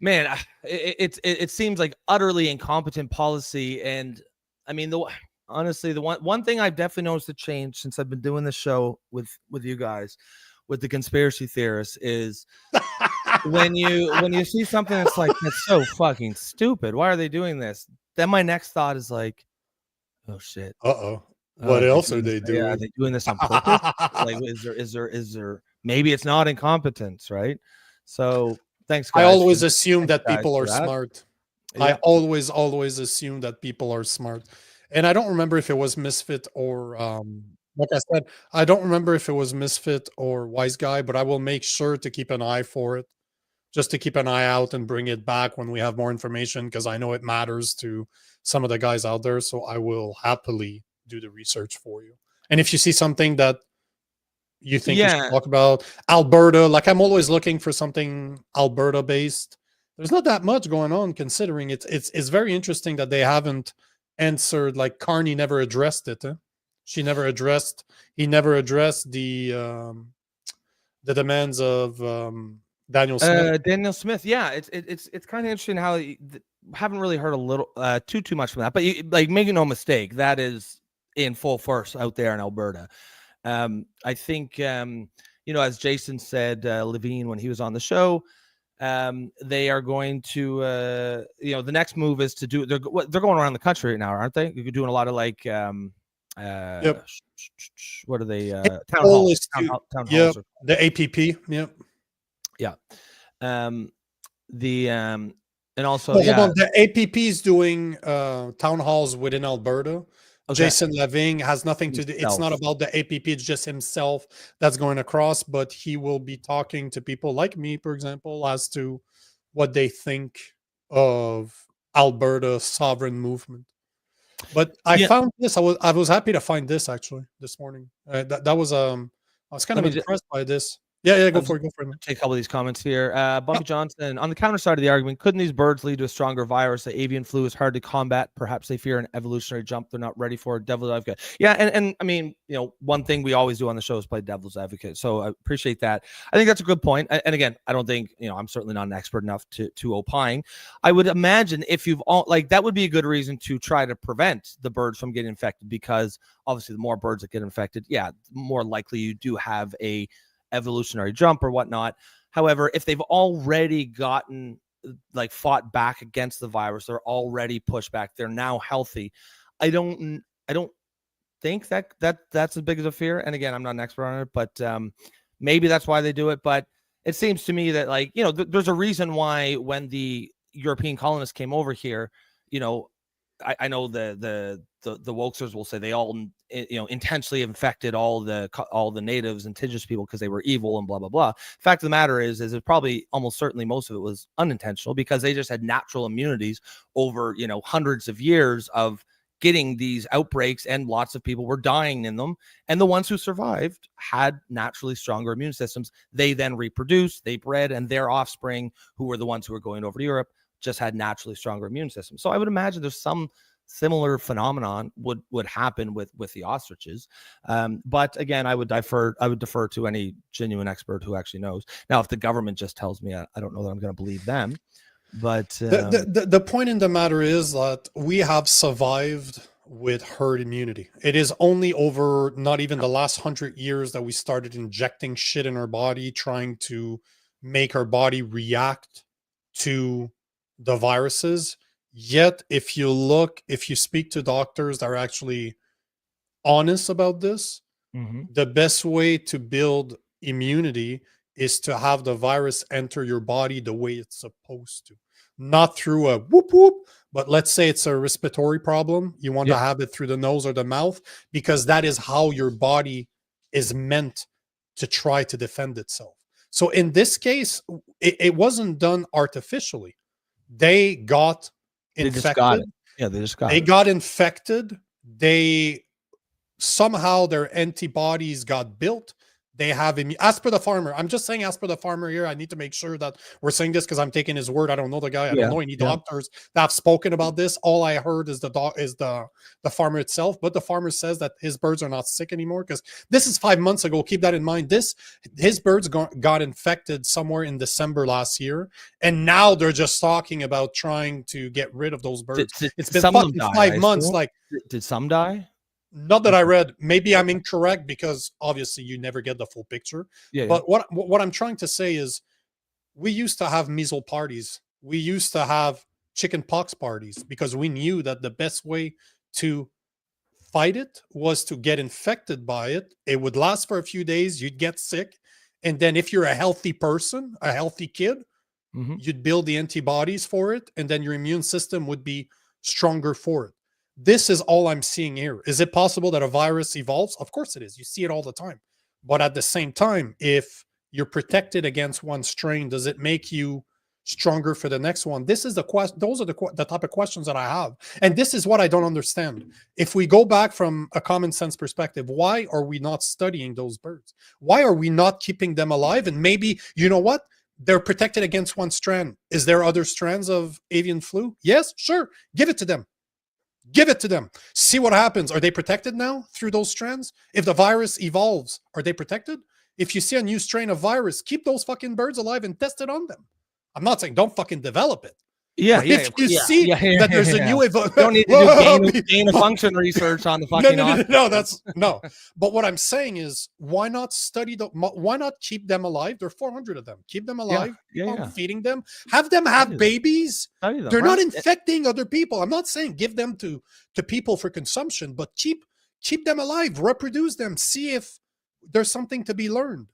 man, it seems like utterly incompetent policy. And I mean, honestly, the one thing I've definitely noticed a change since I've been doing this show with you guys, with the conspiracy theorists, is when you see something that's like, that's so fucking stupid, why are they doing this? Then my next thought is like, oh shit.
What else are they doing?
Are they doing this on purpose? Like, is there maybe it's not incompetence, right? So thanks, guys.
I always assume that people are smart. Yeah. I always assume that people are smart. And I don't remember if it was Misfit or like I said, I don't remember if it was Misfit or Wise Guy, but I will make sure to keep an eye for it, just to keep an eye out and bring it back when we have more information, because I know it matters to some of the guys out there. So I will happily do the research for you. And if you see something that you think we should talk about, Alberta, like I'm always looking for something Alberta based. There's not that much going on, considering it's very interesting that they haven't answered, like Carney never addressed it. He never addressed the demands of Daniel Smith.
Daniel Smith, yeah, it's kind of interesting how haven't really heard a little too much from that, but make no mistake, that is in full force out there in Alberta. I think, as Jason said, Levine, when he was on the show, they are going to, the next move is to do, they're going around the country right now, aren't they? You're doing a lot of like,
Yep.
What are they? Town halls.
Yep. The APP. Yep.
Yeah. And also,
hold on. The APP is doing town halls within Alberta. Okay. Jason Levine has nothing to do. It's not about the APP. It's just himself that's going across, but he will be talking to people like me, for example, as to what they think of Alberta sovereign movement. But I found this. I was happy to find this actually this morning. That was I was kind of impressed by this. Yeah, go for it.
Take a couple of these comments here. Bumpy Johnson, on the counter side of the argument, couldn't these birds lead to a stronger virus? The avian flu is hard to combat. Perhaps they fear an evolutionary jump they're not ready for. Devil's advocate. Yeah, and I mean, one thing we always do on the show is play devil's advocate. So I appreciate that. I think that's a good point. And again, I don't think, I'm certainly not an expert enough to opine. I would imagine if you've that would be a good reason to try to prevent the birds from getting infected, because obviously the more birds that get infected, the more likely you do have a evolutionary jump or whatnot. However, if they've already gotten fought back against the virus, they're already pushed back, they're now healthy. I don't think that's as big as a fear. And again, I'm not an expert on it, but maybe that's why they do it. But it seems to me that there's a reason why when the European colonists came over here, I know the wokesters will say they all intentionally infected all the natives, indigenous people, because they were evil and blah blah blah. Fact of the matter is it probably almost certainly most of it was unintentional, because they just had natural immunities over hundreds of years of getting these outbreaks, and lots of people were dying in them. And the ones who survived had naturally stronger immune systems. They then reproduced, they bred, and their offspring, who were the ones who were going over to Europe, just had naturally stronger immune systems. So I would imagine there's some similar phenomenon would happen with the ostriches. But again, I would defer to any genuine expert who actually knows. Now, if the government just tells me, I don't know that I'm going to believe them. But
the point in the matter is that we have survived with herd immunity. It is only over not even the last 100 years that we started injecting shit in our body, trying to make our body react to the viruses. Yet if you speak to doctors that are actually honest about this, the best way to build immunity is to have the virus enter your body the way it's supposed to, not through a whoop whoop, but let's say it's a respiratory problem, you want to have it through the nose or the mouth, because that is how your body is meant to try to defend itself. So in this case, it wasn't done artificially. They got infected. They got infected. They somehow their antibodies got built. They have as per the farmer. I'm just saying as per the farmer here. I need to make sure that we're saying this because I'm taking his word. I don't know the guy. I don't know any doctors that have spoken about this. All I heard is the farmer itself. But the farmer says that his birds are not sick anymore, because this is 5 months ago. Keep that in mind. His birds got infected somewhere in December last year, and now they're just talking about trying to get rid of those birds. It's been fucking 5 months.
Did some die?
Not that I read. Maybe I'm incorrect, because obviously you never get the full picture. But what I'm trying to say is, we used to have measles parties. We used to have chicken pox parties, because we knew that the best way to fight it was to get infected by it. It would last for a few days. You'd get sick. And then if you're a healthy person, a healthy kid, you'd build the antibodies for it. And then your immune system would be stronger for it. This is all I'm seeing here. Is it possible that a virus evolves? Of course it is. You see it all the time. But at the same time, if you're protected against one strain, does it make you stronger for the next one? This is the question. Those are the type of questions that I have. And this is what I don't understand. If we go back from a common sense perspective, why are we not studying those birds? Why are we not keeping them alive? And maybe, you know what? They're protected against one strand. Is there other strands of avian flu? Yes, sure. Give it to them. Give it to them. See what happens. Are they protected now through those strands? If the virus evolves, are they protected? If you see a new strain of virus, keep those fucking birds alive and test it on them. I'm not saying don't fucking develop it.
Yeah, yeah.
If you see that there's a new
You don't need to do gain of function research on the fucking.
No, that's no. But what I'm saying is, why not study why not keep them alive? There are 400 of them. Keep them alive. Feeding them. Have them have babies. They're not infecting other people. I'm not saying give them to people for consumption, but keep them alive. Reproduce them. See if there's something to be learned.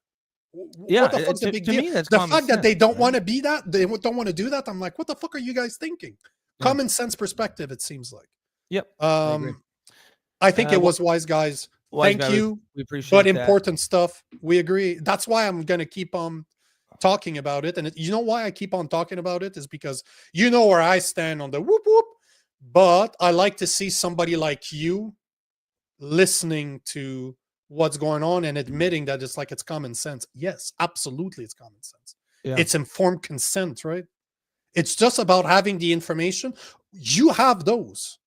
Yeah,
what the fuck's the big
to
deal?
me, that's
the
common
fact that
sense,
they don't want to be that, they don't want to do that. I'm like, what the fuck are you guys thinking? Common sense perspective, it seems like.
Yep.
I think it was wise, guys. Thank you.
We appreciate
but
that.
important stuff. We agree. That's why I'm gonna keep on talking about it. And you know why I keep on talking about it is because you know where I stand on the whoop whoop. But I like to see somebody like you listening to what's going on and admitting that it's common sense. Yes, absolutely, it's common sense. Yeah. It's informed consent, right? It's just about having the information. You have those.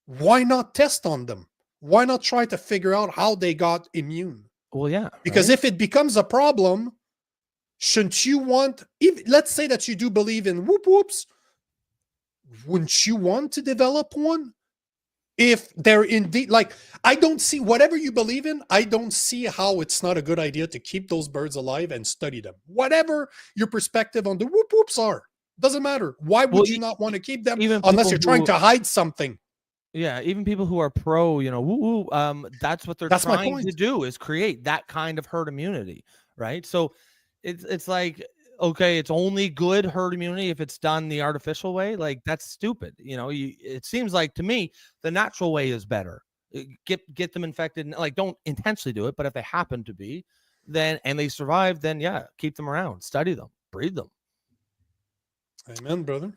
Why not test on them? Why not try to figure out how they got immune?
Well, yeah.
Because if it becomes a problem, shouldn't you want, let's say that you do believe in whoop whoops, wouldn't you want to develop one? If they're indeed, like, I don't see, whatever you believe in, I don't see how it's not a good idea to keep those birds alive and study them. Whatever your perspective on the whoop whoops are, doesn't matter. Why would you not want to keep them unless you're trying to hide something?
Yeah, even people who are pro, woo woo, that's what they're trying to do, is create that kind of herd immunity, right? So it's like, okay, it's only good herd immunity if it's done the artificial way. Like, that's stupid. It seems like to me the natural way is better. Get them infected, like, don't intentionally do it, but if they happen to be, then and they survive, then yeah, keep them around, study them, breed them.
Amen, brother.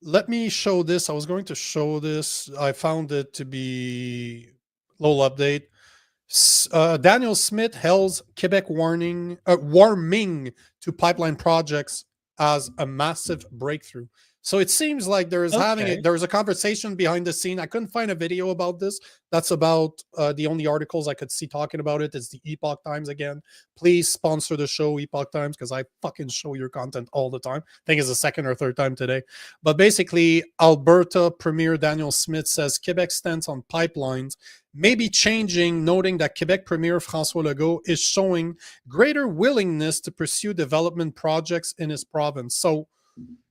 Let me show this. I was going to show this. I found it to be little update. Daniel Smith hails Quebec warming to pipeline projects as a massive breakthrough. So it seems like there is there's a conversation behind the scene. I couldn't find a video about this. That's about the only articles I could see talking about it is the Epoch Times again. Please sponsor the show, Epoch Times, because I fucking show your content all the time. I think it's the second or third time today. But basically, Alberta Premier Daniel Smith says Quebec's stance on pipelines may be changing, noting that Quebec Premier François Legault is showing greater willingness to pursue development projects in his province. So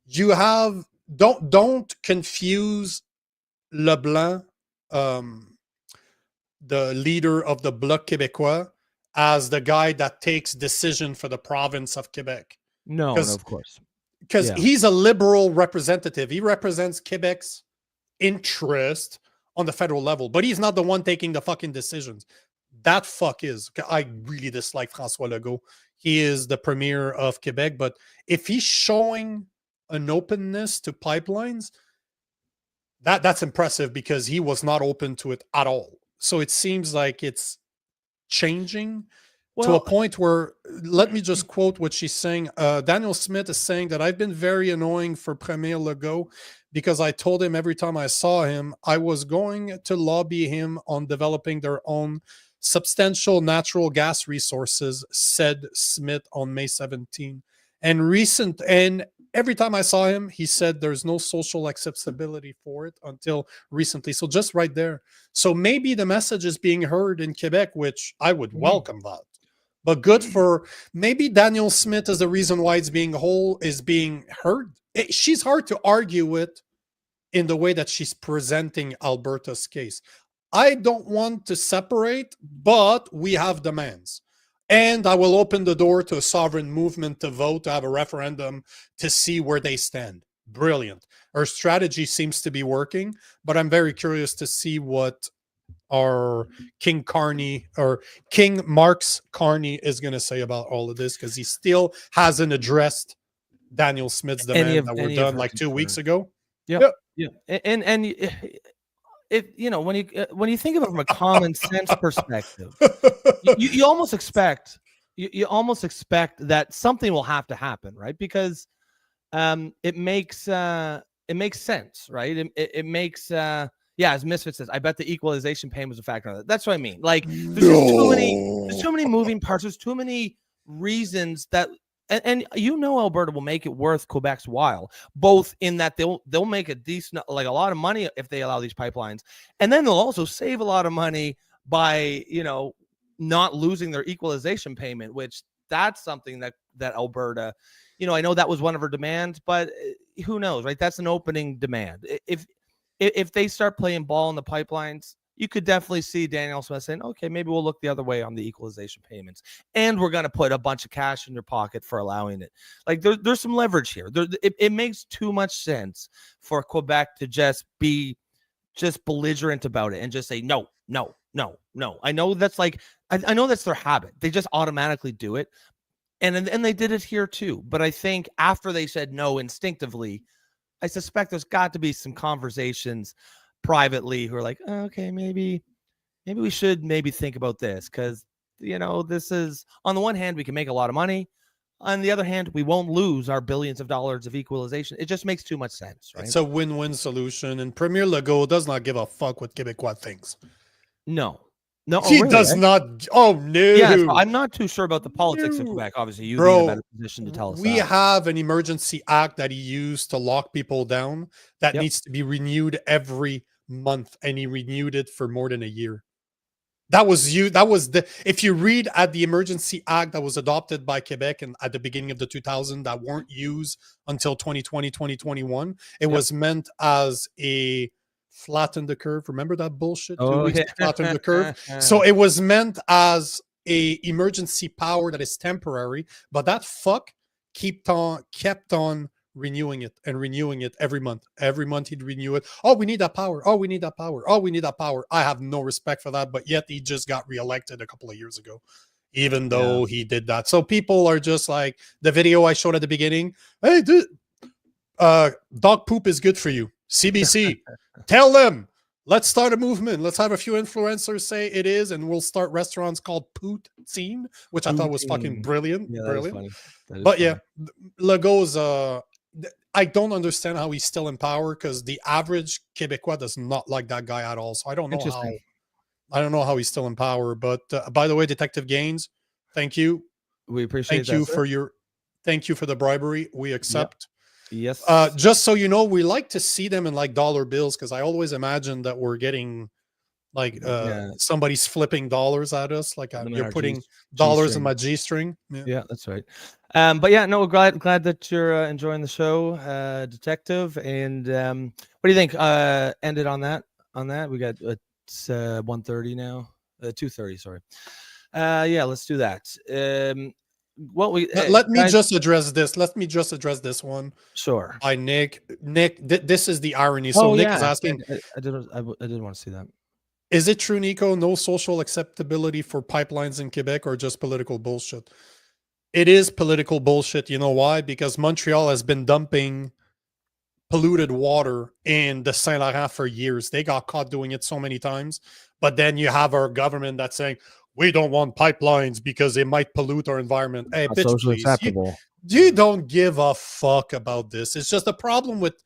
you have, don't confuse Leblanc, the leader of the Bloc Québécois, as the guy that takes decision for the province of Quebec.
No, of course.
Because he's a liberal representative. He represents Quebec's interest on the federal level, but he's not the one taking the fucking decisions. That fuck is. I really dislike François Legault. He is the premier of Quebec, but if he's showing an openness to pipelines, that's impressive, because he was not open to it at all. So it seems like it's changing to a point where, let me just quote what she's saying. Daniel Smith is saying that I've been very annoying for Premier Legault because I told him every time I saw him, I was going to lobby him on developing their own substantial natural gas resources, said Smith on May 17. And every time I saw him, he said there's no social acceptability for it until recently. So just right there. So maybe the message is being heard in Quebec, which I would welcome that. But good for, maybe Daniel Smith is the reason why it's being heard. She's hard to argue with in the way that she's presenting Alberta's case. I don't want to separate, but we have demands. And I will open the door to a sovereign movement to vote, to have a referendum, to see where they stand. Brilliant. Her strategy seems to be working, but I'm very curious to see what our King Mark Carney is going to say about all of this, because he still hasn't addressed Daniel Smith's demand that were done like 2 weeks ago.
Yeah. And if when you think about it from a common sense perspective, you almost expect that something will have to happen, right? Because it makes sense, right? It makes as Misfit says, I bet the equalization payment was a factor on that. That's what I mean. Like, there's too many moving parts. There's too many reasons that And Alberta will make it worth Quebec's while, both in that they'll make a decent, like a lot of money if they allow these pipelines, and then they'll also save a lot of money by not losing their equalization payment, which that's something that Alberta, I know that was one of her demands, but who knows, right? That's an opening demand. If they start playing ball in the pipelines, you could definitely see Danielle Smith saying, okay, maybe we'll look the other way on the equalization payments. And we're going to put a bunch of cash in your pocket for allowing it. Like there's some leverage here. It makes too much sense for Quebec to just be belligerent about it and just say, no. I know that's I know that's their habit. They just automatically do it. And they did it here too. But I think after they said no instinctively, I suspect there's got to be some conversations privately who are like, oh, okay, maybe we should think about this, because this is, on the one hand, we can make a lot of money, on the other hand, we won't lose our billions of dollars of equalization. It just makes too much sense, right?
It's a win-win solution, and Premier Legault does not give a fuck what Quebecois thinks.
No,
he does not. Oh no,
yeah, so I'm not too sure about the politics of Quebec. Obviously, you'd be in a better position to tell us.
We have an emergency act that he used to lock people down that needs to be renewed every month, and he renewed it for more than a year. That was if you read at the emergency act that was adopted by Quebec and at the beginning of the 2000s that weren't used until 2020, 2021, it was meant as a flatten the curve. Remember that bullshit? Flatten the curve. So it was meant as a emergency power that is temporary, but that fuck kept on renewing it every month. Every month he'd renew it. Oh, we need that power. Oh, we need that power. Oh, we need that power. I have no respect for that, but yet he just got reelected a couple of years ago, even though he did that. So people are just like the video I showed at the beginning. Hey, dude, dog poop is good for you. CBC, tell them. Let's start a movement. Let's have a few influencers say it is, and we'll start restaurants called Poot Scene, which I thought was fucking brilliant.
Yeah,
brilliant. But yeah, Legault's I don't understand how he's still in power, because the average Quebecois does not like that guy at all. So I don't know how he's still in power. But by the way, Detective Gaines, thank you.
We appreciate
thank you for the bribery. We accept.
Yes.
Just so you know, we like to see them in like dollar bills, because I always imagine that we're getting like somebody's flipping dollars at us, like you're putting dollars in my G-string.
Yeah, that's right. But yeah, no, glad that you're enjoying the show, Detective. And what do you think? Ended on that. We got it's 1:30 now. 2:30, sorry. Yeah, let's do that. Well,
let me just address this. Let me just address this one.
Sure.
By Nick. This is the irony. So Nick is asking.
I didn't want to see that.
Is it true, Nico? No social acceptability for pipelines in Quebec, or just political bullshit? It is political bullshit. You know why? Because Montreal has been dumping polluted water in the Saint Laurent for years. They got caught doing it so many times. But then you have our government that's saying, we don't want pipelines because they might pollute our environment. Hey, bitch, please. You don't give a fuck about this. It's just a problem with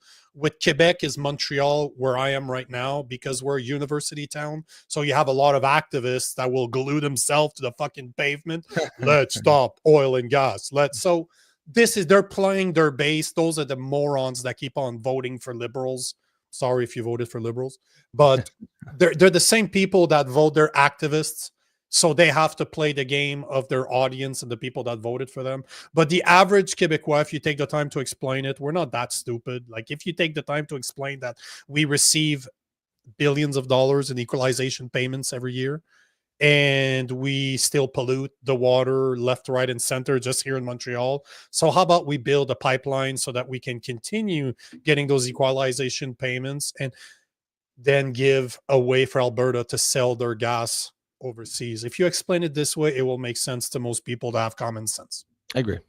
Quebec is Montreal, where I am right now, because we're a university town. So you have a lot of activists that will glue themselves to the fucking pavement. Let's stop oil and gas. So they're playing their base. Those are the morons that keep on voting for liberals. Sorry if you voted for liberals, but they're the same people that vote. They're activists. So they have to play the game of their audience and the people that voted for them. But the average Quebecois, if you take the time to explain it, we're not that stupid. Like, if you take the time to explain that we receive billions of dollars in equalization payments every year, and we still pollute the water left, right, and center just here in Montreal. So how about we build a pipeline so that we can continue getting those equalization payments, and then give a way for Alberta to sell their gas overseas? If you explain it this way, it will make sense to most people that have common sense.
I agree.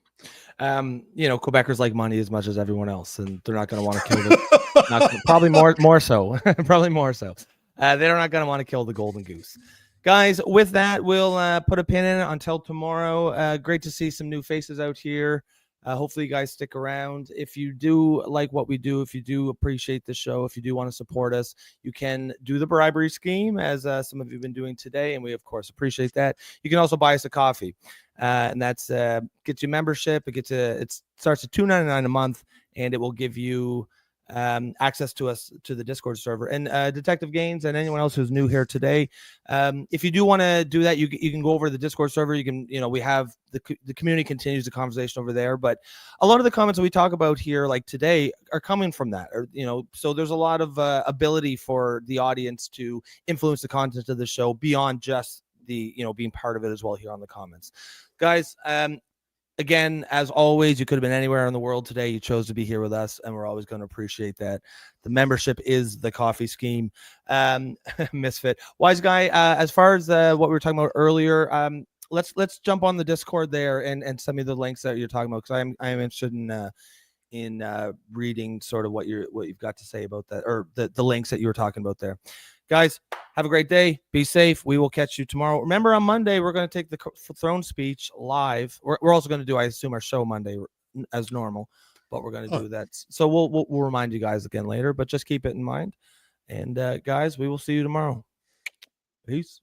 Quebecers like money as much as everyone else, and they're not going to want to kill them. Probably more so. Probably more so. They're not going to want to kill the golden goose. Guys, with that, we'll put a pin in it until tomorrow. Great to see some new faces out here. Hopefully you guys stick around. If you do like what we do, if you do appreciate the show, if you do want to support us, you can do the bribery scheme, as some of you have been doing today, and we of course appreciate that. You can also buy us a coffee, and that's gets you membership. It starts at $2.99 a month, and it will give you access to us, to the Discord server. And Detective Gaines and anyone else who's new here today, if you do want to do that, you can go over to the Discord server. You can, we have the community continues the conversation over there, but a lot of the comments that we talk about here, like today, are coming from that, or so there's a lot of ability for the audience to influence the content of the show beyond just the being part of it as well here on the comments, guys. Again, as always, you could have been anywhere in the world today. You chose to be here with us, and we're always going to appreciate that. The membership is the coffee scheme. Misfit. Wise guy, as far as what we were talking about earlier, let's jump on the Discord there and send me the links that you're talking about, because I am interested in reading sort of what you've got to say about that, or the links that you were talking about there. Guys, have a great day. Be safe. We will catch you tomorrow. Remember, on Monday, we're going to take the throne speech live. We're also going to do, I assume, our show Monday as normal, but we're going to do that. So we'll remind you guys again later, but just keep it in mind. And guys, we will see you tomorrow. Peace.